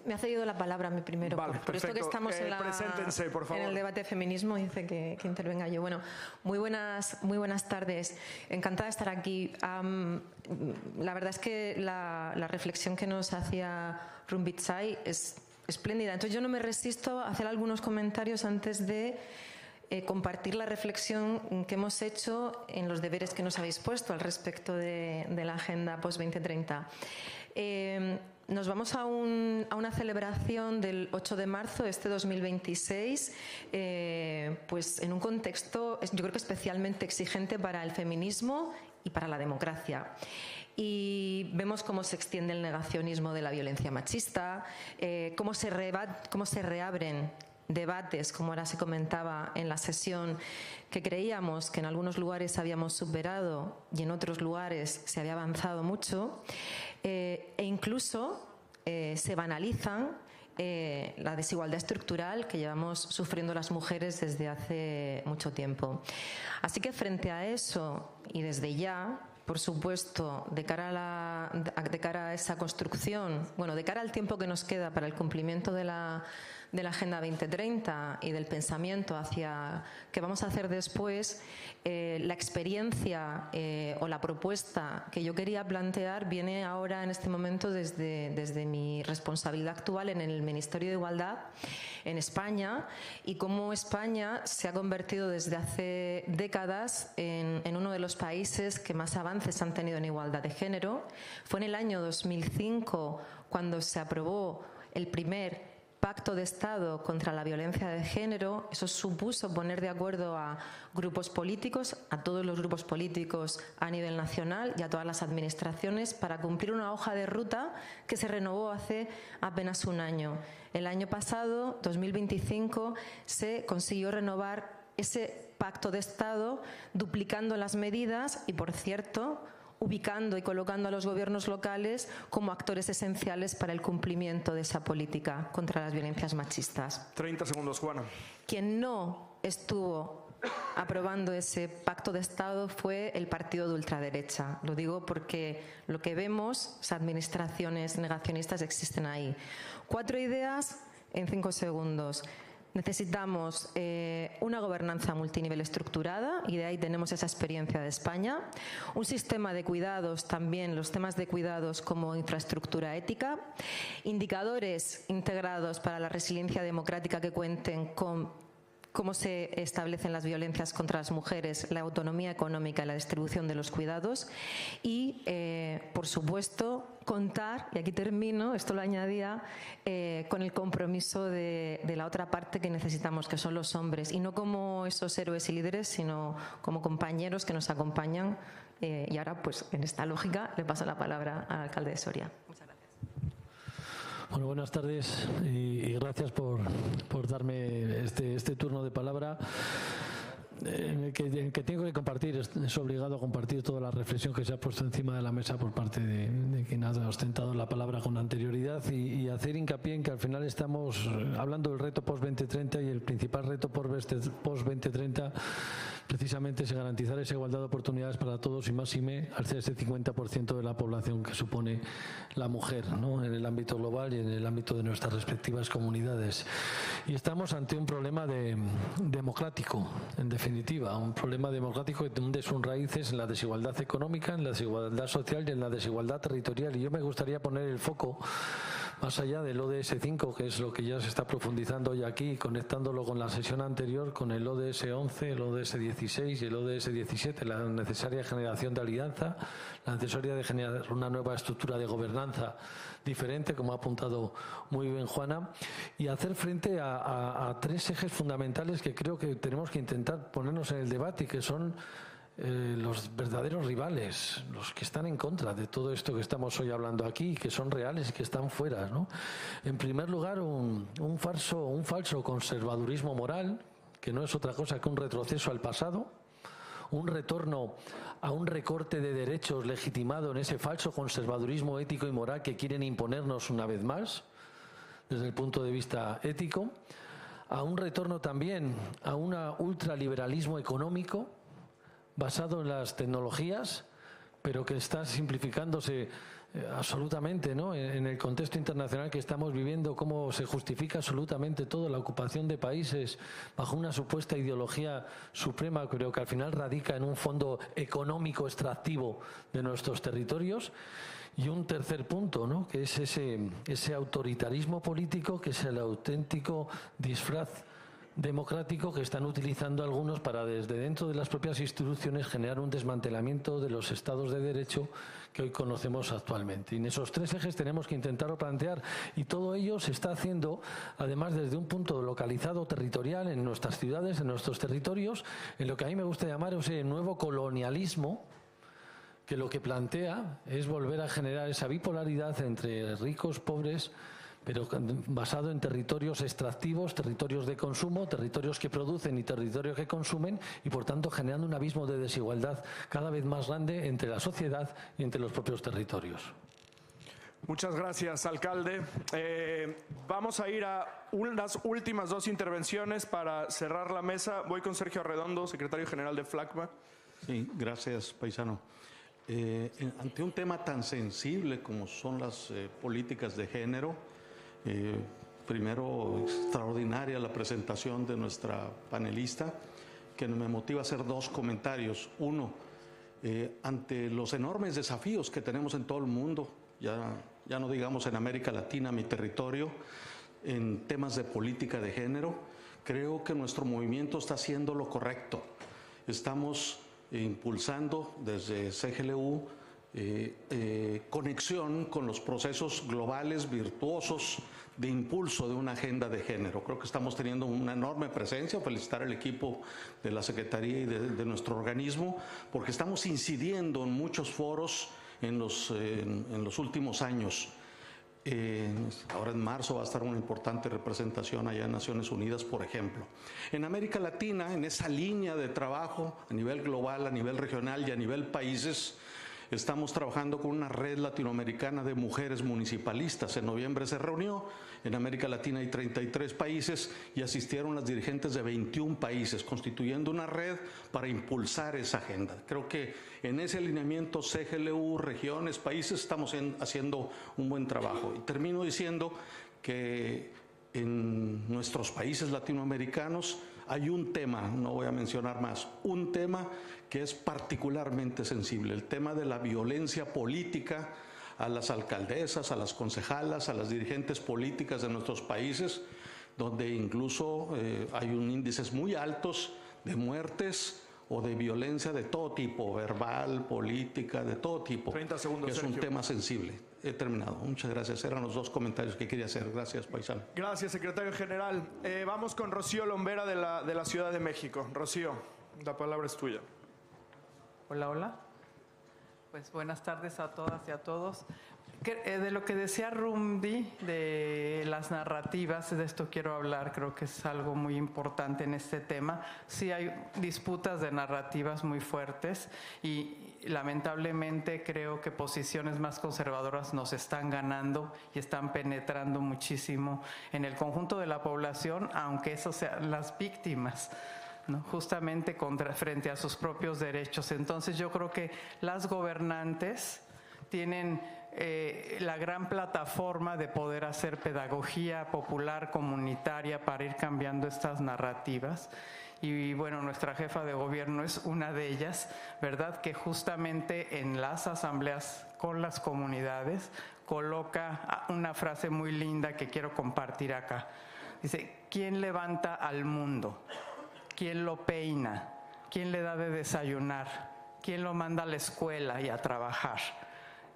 Me ha cedido la palabra a mí primero. Vale, por esto que estamos preséntense, por favor. en el debate de feminismo, dice que intervenga yo. Bueno, muy buenas tardes. Encantada de estar aquí. La verdad es que la reflexión que nos hacía Rumbitsai es espléndida. Entonces yo no me resisto a hacer algunos comentarios antes de compartir la reflexión que hemos hecho en los deberes que nos habéis puesto al respecto de la Agenda Post-2030. Nos vamos a una celebración del 8 de marzo de este 2026, pues en un contexto, yo creo que especialmente exigente para el feminismo y para la democracia. Y vemos cómo se extiende el negacionismo de la violencia machista, cómo se reabren debates, como ahora se comentaba en la sesión, que creíamos que en algunos lugares habíamos superado y en otros lugares se había avanzado mucho, e incluso se banalizan la desigualdad estructural que llevamos sufriendo las mujeres desde hace mucho tiempo. Así que frente a eso y desde ya, por supuesto, de cara a esa construcción, bueno, de cara al tiempo que nos queda para el cumplimiento de la Agenda 2030 y del pensamiento hacia qué vamos a hacer después, la experiencia o la propuesta que yo quería plantear viene ahora en este momento desde mi responsabilidad actual en el Ministerio de Igualdad en España, y cómo España se ha convertido desde hace décadas en uno de los países que más avances han tenido en igualdad de género. Fue en el año 2005 cuando se aprobó el primer Pacto de Estado contra la violencia de género. Eso supuso poner de acuerdo a grupos políticos, a todos los grupos políticos a nivel nacional y a todas las administraciones para cumplir una hoja de ruta que se renovó hace apenas un año. El año pasado, 2025, se consiguió renovar ese Pacto de Estado duplicando las medidas y, por cierto, ubicando y colocando a los gobiernos locales como actores esenciales para el cumplimiento de esa política contra las violencias machistas. 30 segundos, Juana. Quien no estuvo aprobando ese pacto de Estado fue el partido de ultraderecha. Lo digo porque lo que vemos, esas administraciones negacionistas existen ahí. 4 ideas en 5 segundos. Necesitamos una gobernanza multinivel estructurada, y de ahí tenemos esa experiencia de España. Un sistema de cuidados, también los temas de cuidados como infraestructura ética. Indicadores integrados para la resiliencia democrática que cuenten con cómo se establecen las violencias contra las mujeres, la autonomía económica y la distribución de los cuidados. Y, por supuesto, contar, y aquí termino, esto lo añadía, con el compromiso de la otra parte que necesitamos, que son los hombres, y no como esos héroes y líderes, sino como compañeros que nos acompañan. Y ahora, pues, en esta lógica, le paso la palabra al alcalde de Soria. Muchas gracias. Bueno, buenas tardes y gracias por darme este turno de palabra. En el que tengo que compartir, es obligado a compartir toda la reflexión que se ha puesto encima de la mesa por parte de quien ha ostentado la palabra con anterioridad, y hacer hincapié en que al final estamos hablando del reto post-2030, y el principal reto post-2030 precisamente es garantizar esa igualdad de oportunidades para todos, y máxime hacia ese 50% de la población que supone la mujer, ¿no?, en el ámbito global y en el ámbito de nuestras respectivas comunidades. Y estamos ante un problema democrático, en definitiva, un problema democrático que hunde sus raíces en la desigualdad económica, en la desigualdad social y en la desigualdad territorial. Y yo me gustaría poner el foco más allá del ODS 5, que es lo que ya se está profundizando hoy aquí, conectándolo con la sesión anterior, con el ODS 11, el ODS 16 y el ODS 17, la necesaria generación de alianza, la necesaria de generar una nueva estructura de gobernanza diferente, como ha apuntado muy bien Juana, y hacer frente a 3 ejes fundamentales que creo que tenemos que intentar ponernos en el debate, y que son los verdaderos rivales, los que están en contra de todo esto que estamos hoy hablando aquí, que son reales y que están fuera, ¿no? En primer lugar, un falso conservadurismo moral, que no es otra cosa que un retroceso al pasado, un retorno a un recorte de derechos legitimado en ese falso conservadurismo ético y moral que quieren imponernos una vez más, desde el punto de vista ético, a un retorno también a un ultraliberalismo económico basado en las tecnologías, pero que está simplificándose absolutamente, ¿no? En el contexto internacional que estamos viviendo, cómo se justifica absolutamente todo, la ocupación de países bajo una supuesta ideología suprema, creo que al final radica en un fondo económico extractivo de nuestros territorios. Y un tercer punto, ¿no? Que es ese autoritarismo político, que es el auténtico disfraz democrático que están utilizando algunos para desde dentro de las propias instituciones generar un desmantelamiento de los estados de derecho que hoy conocemos actualmente. Y en esos tres ejes tenemos que intentarlo plantear, y todo ello se está haciendo además desde un punto localizado territorial en nuestras ciudades, en nuestros territorios, en lo que a mí me gusta llamar ese nuevo colonialismo, que lo que plantea es volver a generar esa bipolaridad entre ricos, pobres, pero basado en territorios extractivos, territorios de consumo, territorios que producen y territorios que consumen, y por tanto generando un abismo de desigualdad cada vez más grande entre la sociedad y entre los propios territorios. Muchas gracias, alcalde. Vamos a ir a unas últimas dos intervenciones para cerrar la mesa. Voy con Sergio Arredondo, secretario general de FLACMA. Sí, gracias, paisano. Ante un tema tan sensible como son las políticas de género, primero, extraordinaria la presentación de nuestra panelista, que me motiva a hacer dos comentarios. Uno, ante los enormes desafíos que tenemos en todo el mundo, ya no digamos en América Latina, mi territorio, en temas de política de género, creo que nuestro movimiento está haciendo lo correcto. Estamos impulsando desde CGLU conexión con los procesos globales virtuosos de impulso de una agenda de género. Creo que estamos teniendo una enorme presencia. Felicitar al equipo de la Secretaría y de nuestro organismo, porque estamos incidiendo en muchos foros en los últimos años. Ahora en marzo va a estar una importante representación allá en Naciones Unidas, por ejemplo. En América Latina, en esa línea de trabajo a nivel global, a nivel regional y a nivel países, estamos trabajando con una red latinoamericana de mujeres municipalistas. En noviembre se reunió. En América Latina hay 33 países y asistieron las dirigentes de 21 países, constituyendo una red para impulsar esa agenda. Creo que en ese alineamiento CGLU, regiones, países, estamos haciendo un buen trabajo. Y termino diciendo que en nuestros países latinoamericanos hay un tema, no voy a mencionar más, un tema que es particularmente sensible, el tema de la violencia política a las alcaldesas, a las concejalas, a las dirigentes políticas de nuestros países, donde incluso hay índices muy altos de muertes o de violencia de todo tipo, verbal, política, de todo tipo. 30 segundos, es Sergio. un tema sensible. He terminado. Muchas gracias. Eran los dos comentarios que quería hacer. Gracias, paisano. Gracias, secretario general. Vamos con Rocío Lombera de la Ciudad de México. Rocío, la palabra es tuya. Hola, hola. Pues buenas tardes a todas y a todos. De lo que decía Rumdi, de las narrativas, de esto quiero hablar, creo que es algo muy importante en este tema. Sí hay disputas de narrativas muy fuertes y lamentablemente creo que posiciones más conservadoras nos están ganando y están penetrando muchísimo en el conjunto de la población, aunque eso sean las víctimas, ¿no? Justamente frente a sus propios derechos. Entonces yo creo que las gobernantes tienen la gran plataforma de poder hacer pedagogía popular, comunitaria, para ir cambiando estas narrativas. Y bueno, nuestra jefa de gobierno es una de ellas, ¿verdad? Que justamente en las asambleas con las comunidades coloca una frase muy linda que quiero compartir acá. Dice, ¿quién levanta al mundo? ¿Quién lo peina? ¿Quién le da de desayunar? ¿Quién lo manda a la escuela y a trabajar?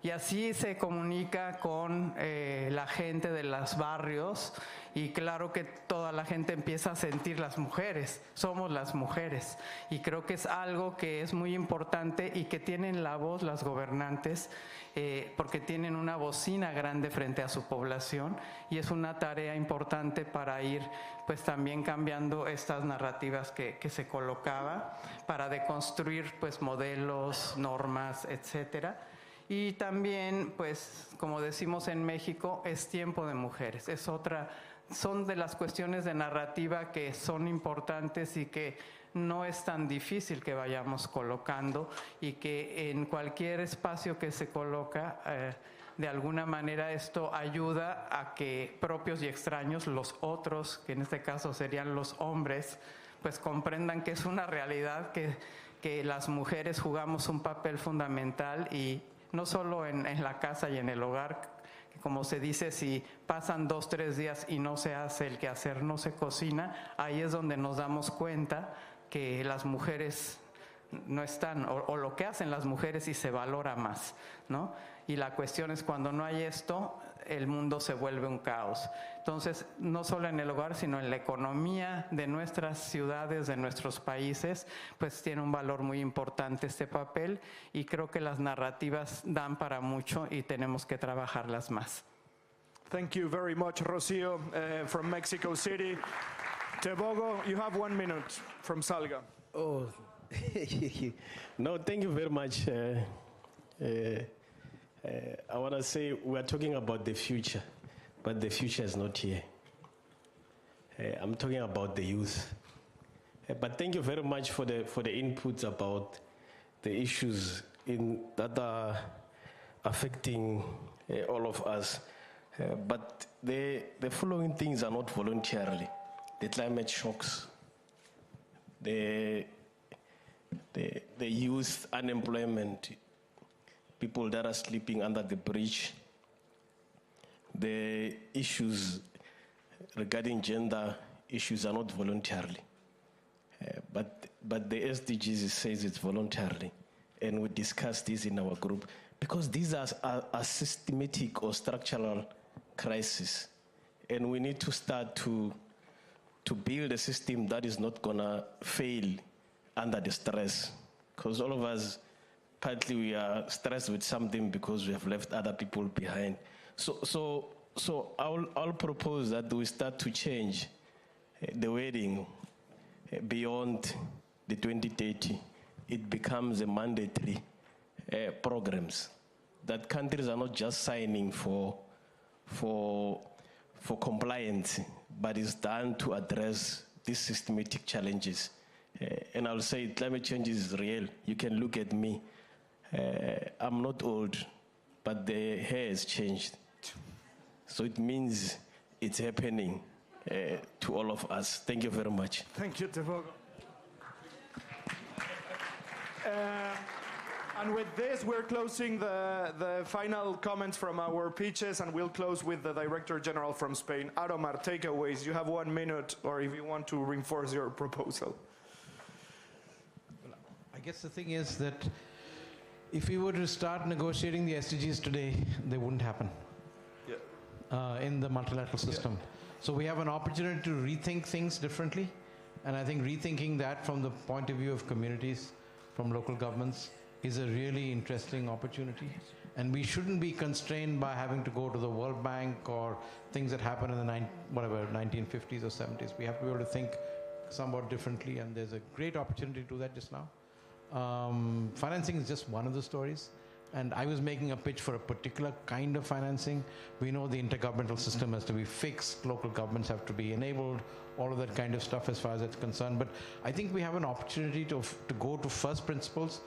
Y así se comunica con la gente de los barrios, y claro que toda la gente empieza a sentir las mujeres, somos las mujeres, y creo que es algo que es muy importante y que tienen la voz las gobernantes, porque tienen una bocina grande frente a su población, y es una tarea importante para ir pues también cambiando estas narrativas que se colocaba, para deconstruir pues modelos, normas, etcétera. Y también, pues, como decimos en México, es tiempo de mujeres. Son de las cuestiones de narrativa que son importantes y que no es tan difícil que vayamos colocando, y que en cualquier espacio que se coloca de alguna manera esto ayuda a que propios y extraños, los otros, que en este caso serían los hombres, pues comprendan que es una realidad que las mujeres jugamos un papel fundamental, y no solo en la casa y en el hogar, como se dice, si pasan 2, 3 días y no se hace el quehacer, no se cocina, ahí es donde nos damos cuenta que las mujeres no están, o lo que hacen las mujeres y se valora más, ¿no? Y la cuestión es, cuando no hay esto, el mundo se vuelve un caos. Entonces, no solo en el hogar, sino en la economía de nuestras ciudades, de nuestros países, pues tiene un valor muy importante este papel, y creo que las narrativas dan para mucho y tenemos que trabajarlas más. Thank you very much, Rocío, from Mexico City. Tebogo, you have 1 minute from Salga. Oh, no, thank you very much. I want to say we are talking about the future, but the future is not here. I'm talking about the youth. But thank you very much for the inputs about the issues that are affecting all of us. But the following things are not voluntarily. The climate shocks, the youth unemployment, people that are sleeping under the bridge, the issues regarding gender issues are not voluntarily. But the SDGs says it's voluntarily, and we discussed this in our group, because these are systematic or structural crises, and we need to start to build a system that is not gonna fail under the stress, because all of us, partly we are stressed with something because we have left other people behind. So I'll propose that we start to change the wording beyond the 2030. It becomes a mandatory programs that countries are not just signing for compliance, but is done to address these systematic challenges. And I'll say climate change is real. You can look at me. I'm not old, but the hair has changed. So it means it's happening to all of us. Thank you very much. Thank you, Tebogo. And with this, we're closing the final comments from our pitches, and we'll close with the Director General from Spain. Aromar, takeaways. You have 1 minute, or if you want to reinforce your proposal. I guess the thing is that if we were to start negotiating the SDGs today, they wouldn't happen in the multilateral system. Yeah. So we have an opportunity to rethink things differently, and I think rethinking that from the point of view of communities, from local governments, is a really interesting opportunity. And we shouldn't be constrained by having to go to the World Bank or things that happened in the 1950s or 70s. We have to be able to think somewhat differently, and there's a great opportunity to do that just now. Financing is just one of the stories, and I was making a pitch for a particular kind of financing. We know the intergovernmental system has to be fixed, local governments have to be enabled, all of that kind of stuff as far as it's concerned. But I think we have an opportunity to go to first principles,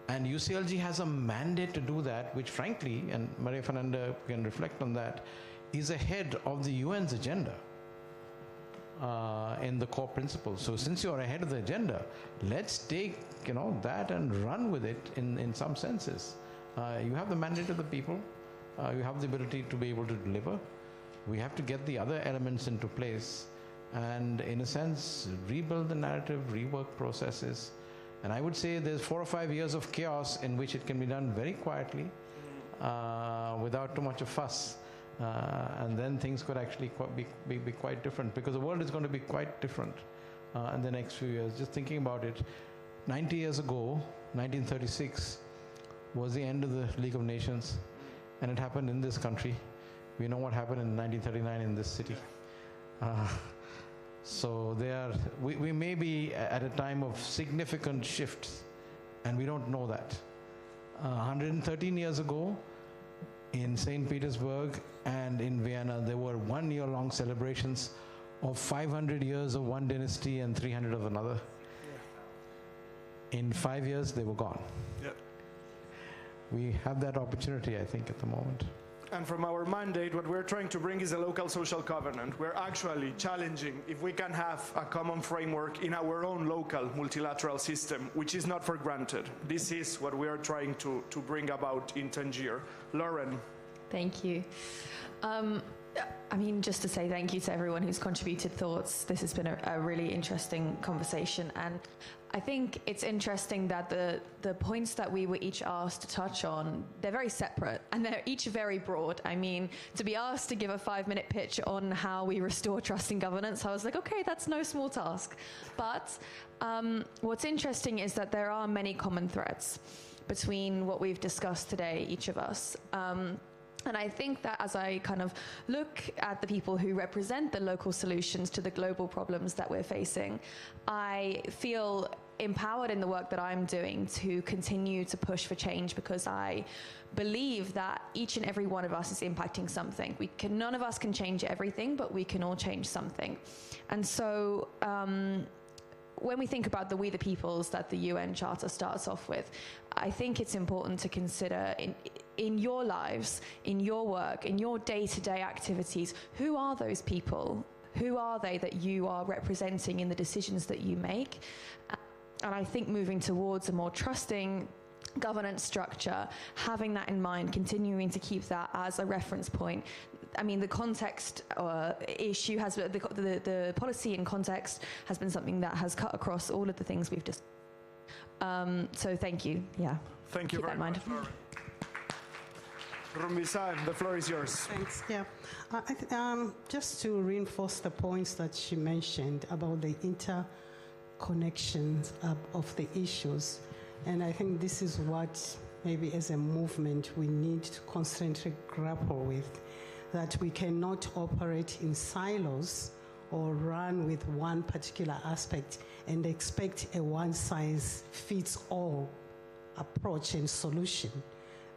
and UCLG has a mandate to do that, which frankly, and Maria Fernanda can reflect on that, is ahead of the UN's agenda. In the core principles. So since you're ahead of the agenda, let's take that and run with it in some senses. You have the mandate of the people. You have the ability to be able to deliver. We have to get the other elements into place and, in a sense, rebuild the narrative, rework processes. And I would say there's 4 or 5 years of chaos in which it can be done very quietly without too much of fuss. And then things could actually be quite different, because the world is going to be quite different in the next few years. Just thinking about it, 90 years ago, 1936, was the end of the League of Nations, and it happened in this country. We know what happened in 1939 in this city. So we may be at a time of significant shifts, and we don't know that. 113 years ago, in St. Petersburg and in Vienna, there were 1 year-long celebrations of 500 years of one dynasty and 300 of another. In 5 years, they were gone. we have that opportunity, I think, at the moment. And from our mandate, what we're trying to bring is a local social covenant. We're actually challenging if we can have a common framework in our own local multilateral system, which is not for granted. This is what we are trying to bring about in Tangier. Lauren. Thank you. I mean, just to say thank you to everyone who's contributed thoughts. This has been a really interesting conversation, and I think it's interesting that the points that we were each asked to touch on, they're very separate and they're each very broad. I mean, to be asked to give a 5-minute pitch on how we restore trust in governance, I was like, okay, that's no small task. But what's interesting is that there are many common threads between what we've discussed today, each of us. And I think that as I kind of look at the people who represent the local solutions to the global problems that we're facing, I feel empowered in the work that I'm doing to continue to push for change, because I believe that each and every one of us is impacting something. None of us can change everything, but we can all change something. And so when we think about the We the Peoples that the UN Charter starts off with, I think it's important to consider in your lives, in your work, in your day-to-day activities, who are those people? Who are they that you are representing in the decisions that you make? And I think moving towards a more trusting governance structure, having that in mind, continuing to keep that as a reference point. I mean, the context issue has, the policy and context has been something that has cut across all of the things we've discussed. So thank you, yeah. Thank you very much, Lauren. Rumisa, the floor is yours. Thanks, yeah. Just to reinforce the points that she mentioned about the interconnections of the issues, and I think this is what maybe as a movement we need to constantly grapple with, that we cannot operate in silos or run with one particular aspect and expect a one-size-fits-all approach and solution.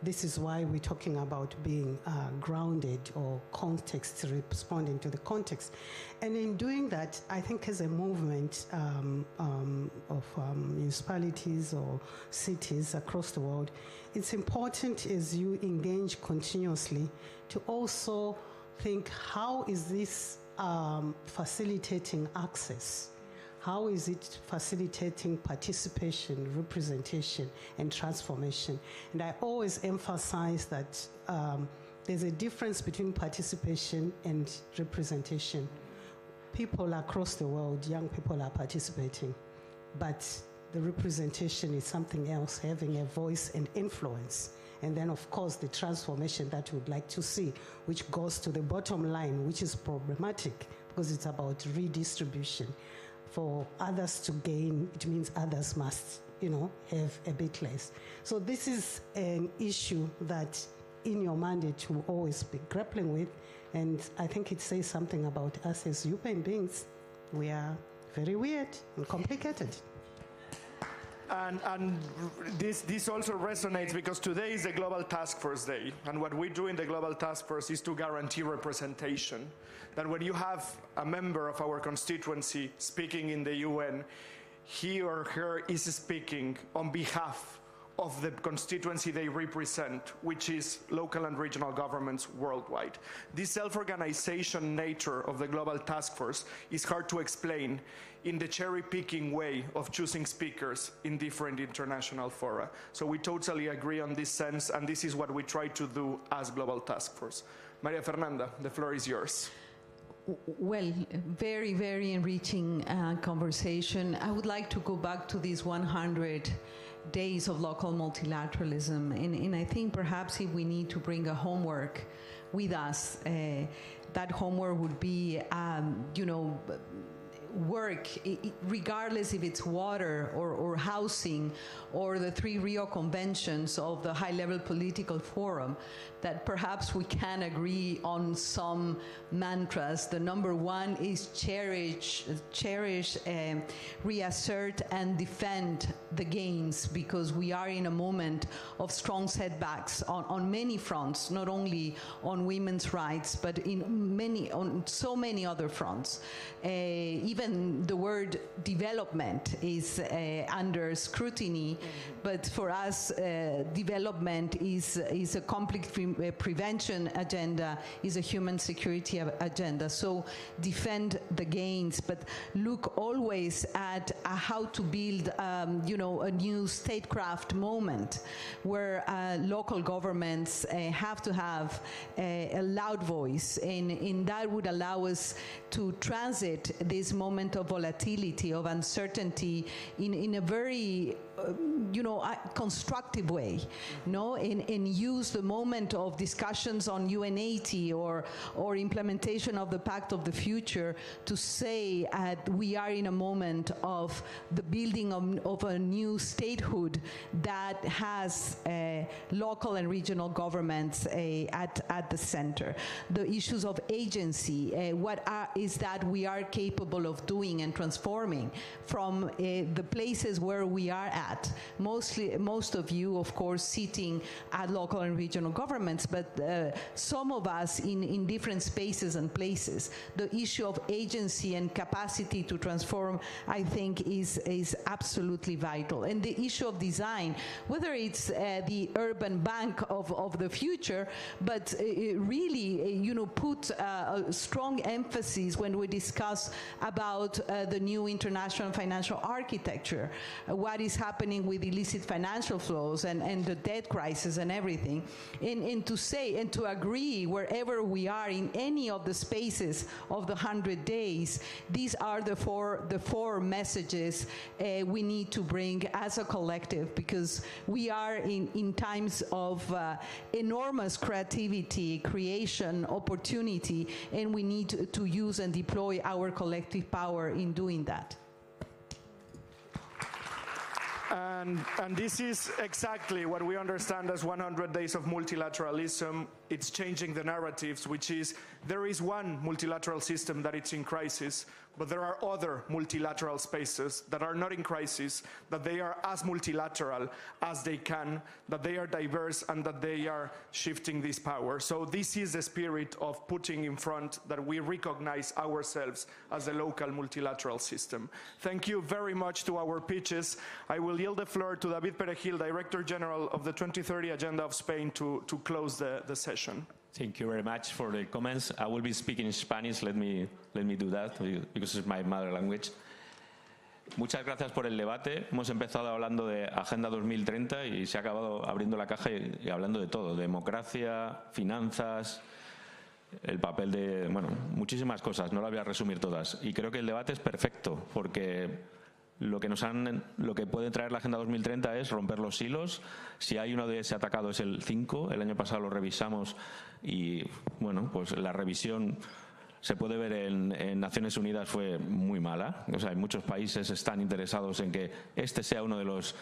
This is why we're talking about being grounded or context, responding to the context. And in doing that, I think as a movement of municipalities or cities across the world, it's important as you engage continuously to also think, how is this facilitating access? How is it facilitating participation, representation, and transformation? And I always emphasize that there's a difference between participation and representation. People across the world, young people are participating, but the representation is something else, having a voice and influence. And then, of course, the transformation that we'd like to see, which goes to the bottom line, which is problematic because it's about redistribution. For others to gain, it means others must, have a bit less. So this is an issue that in your mandate you will always be grappling with, and I think it says something about us as human beings. We are very weird and complicated. And this also resonates because today is the Global Taskforce Day, and what we do in the Global Taskforce is to guarantee representation. That when you have a member of our constituency speaking in the UN, he or her is speaking on behalf of the constituency they represent, which is local and regional governments worldwide. This self-organization nature of the Global Task Force is hard to explain in the cherry-picking way of choosing speakers in different international fora. So we totally agree on this sense, and this is what we try to do as Global Task Force. Maria Fernanda, the floor is yours. Well, very, very enriching conversation. I would like to go back to these 100 days of local multilateralism, and I think perhaps if we need to bring a homework with us, that homework would be, work, regardless if it's water or housing or the 3 Rio conventions of the high-level political forum, that perhaps we can agree on some mantras. The number one is cherish, reassert and defend the gains, because we are in a moment of strong setbacks on many fronts, not only on women's rights, but on so many other fronts. Even even the word development is under scrutiny, but for us, development is a conflict prevention agenda, is a human security agenda. So defend the gains, but look always at how to build, a new statecraft moment where local governments have to have a loud voice, and that would allow us to transit this moment of volatility, of uncertainty in a very constructive way, and use the moment of discussions on UN80 or implementation of the Pact of the Future to say we are in a moment of the building of a new statehood that has local and regional governments at the center. The issues of agency, is that we are capable of doing and transforming from the places where we are at. Most of you, of course, sitting at local and regional governments, but some of us in different spaces and places. The issue of agency and capacity to transform, I think, is absolutely vital. And the issue of design, whether it's the urban bank of the future, but really, put a strong emphasis when we discuss about the new international financial architecture, what is happening with illicit financial flows and the debt crisis and everything, and to say and to agree wherever we are in any of the spaces of the 100 days, these are the four messages we need to bring as a collective, because we are in times of enormous creativity, creation, opportunity, and we need to use and deploy our collective power in doing that. And this is exactly what we understand as 100 days of multilateralism. It's changing the narratives, which is there is one multilateral system that it's in crisis, but there are other multilateral spaces that are not in crisis, that they are as multilateral as they can, that they are diverse, and that they are shifting this power. So this is the spirit of putting in front that we recognize ourselves as a local multilateral system. Thank you very much to our pitches. I will yield the floor to David Perejil, Director General of the 2030 Agenda of Spain, to close the session. Thank you very much for the comments. I will be speaking in Spanish. Let me do that because it's my mother language. Muchas gracias por el debate. Hemos empezado hablando de Agenda 2030 y se ha acabado abriendo la caja y hablando de todo. Democracia, finanzas, el papel de... Bueno, muchísimas cosas. No las voy a resumir todas. Y creo que el debate es perfecto porque... Lo que puede traer la Agenda 2030 es romper los hilos. Si hay uno de ese atacado es el 5. El año pasado lo revisamos y, bueno, pues la revisión se puede ver en Naciones Unidas fue muy mala. O sea, muchos países están interesados en que este sea uno de los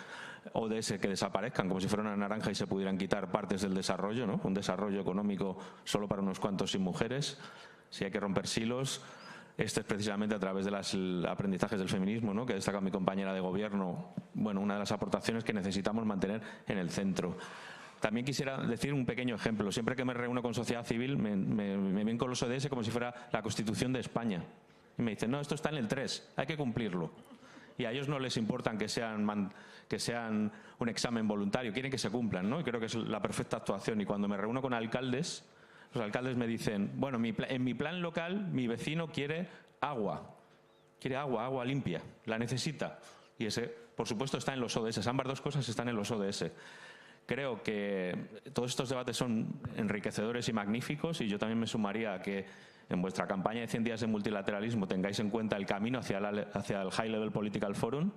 ODS que desaparezcan, como si fuera una naranja y se pudieran quitar partes del desarrollo, ¿no? Un desarrollo económico solo para unos cuantos sin mujeres. Si hay que romper silos... Este es precisamente a través de los aprendizajes del feminismo, ¿no? Que destaca mi compañera de gobierno, bueno, una de las aportaciones que necesitamos mantener en el centro. También quisiera decir un pequeño ejemplo. Siempre que me reúno con sociedad civil me ven con los ODS como si fuera la Constitución de España. Y me dicen, no, esto está en el 3, hay que cumplirlo. Y a ellos no les importan que sean un examen voluntario, quieren que se cumplan, ¿no? Y creo que es la perfecta actuación. Y cuando me reúno con alcaldes... Los alcaldes me dicen, bueno, en mi plan local mi vecino quiere agua limpia, la necesita. Y ese, por supuesto, está en los ODS. Ambas dos cosas están en los ODS. Creo que todos estos debates son enriquecedores y magníficos y yo también me sumaría a que en vuestra campaña de 100 días de multilateralismo tengáis en cuenta el camino hacia el High Level Political Forum,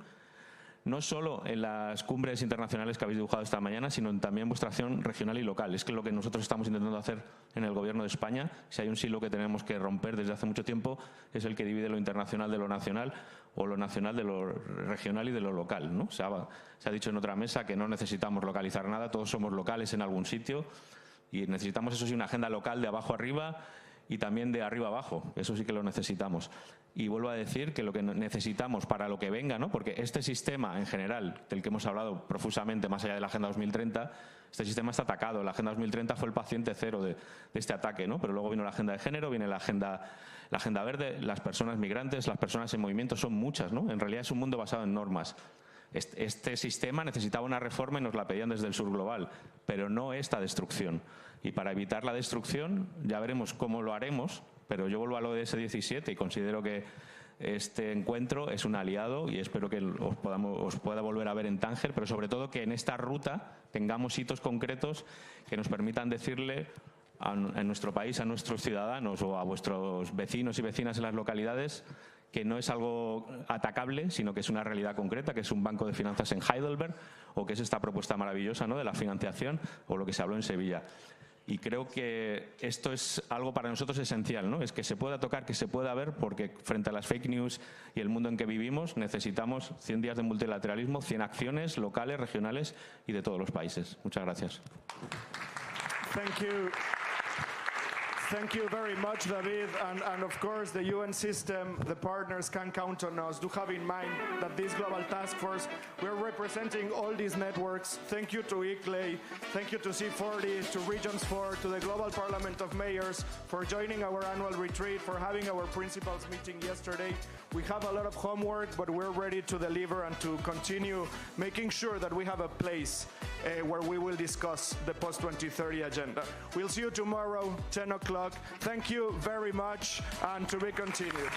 no solo en las cumbres internacionales que habéis dibujado esta mañana, sino también en vuestra acción regional y local. Es que lo que nosotros estamos intentando hacer en el Gobierno de España, si hay un silo que tenemos que romper desde hace mucho tiempo, es el que divide lo internacional de lo nacional o lo nacional de lo regional y de lo local, ¿no? Se ha dicho en otra mesa que no necesitamos localizar nada, todos somos locales en algún sitio y necesitamos, eso sí, una agenda local de abajo arriba y también de arriba abajo, eso sí que lo necesitamos. Y vuelvo a decir que lo que necesitamos para lo que venga, ¿no? Porque este sistema en general, del que hemos hablado profusamente más allá de la Agenda 2030, este sistema está atacado. La Agenda 2030 fue el paciente cero de este ataque, ¿no? Pero luego vino la Agenda de Género, viene la Agenda La agenda verde, las personas migrantes, las personas en movimiento son muchas, ¿no? En realidad es un mundo basado en normas. Este sistema necesitaba una reforma y nos la pedían desde el sur global, pero no esta destrucción. Y para evitar la destrucción, ya veremos cómo lo haremos, pero yo vuelvo a lo de ese 17 y considero que este encuentro es un aliado y espero que os pueda volver a ver en Tánger, pero sobre todo que en esta ruta tengamos hitos concretos que nos permitan decirle en nuestro país, a nuestros ciudadanos o a vuestros vecinos y vecinas en las localidades que no es algo atacable, sino que es una realidad concreta, que es un banco de finanzas en Heidelberg, o que es esta propuesta maravillosa, ¿no?, de la financiación, o lo que se habló en Sevilla. Y creo que esto es algo para nosotros esencial, ¿no? Es que se pueda tocar, que se pueda ver, porque frente a las fake news y el mundo en que vivimos necesitamos 100 días de multilateralismo, 100 acciones locales, regionales y de todos los países. Muchas gracias. Thank you. Thank you very much, David. And of course, the UN system, the partners can count on us. Do have in mind that this Global Task Force, we're representing all these networks. Thank you to ICLEI, thank you to C40, to Regions 4, to the Global Parliament of Mayors for joining our annual retreat, for having our principals meeting yesterday. We have a lot of homework, but we're ready to deliver and to continue making sure that we have a place where we will discuss the post-2030 agenda. We'll see you tomorrow, 10 o'clock. Thank you very much, and to be continued.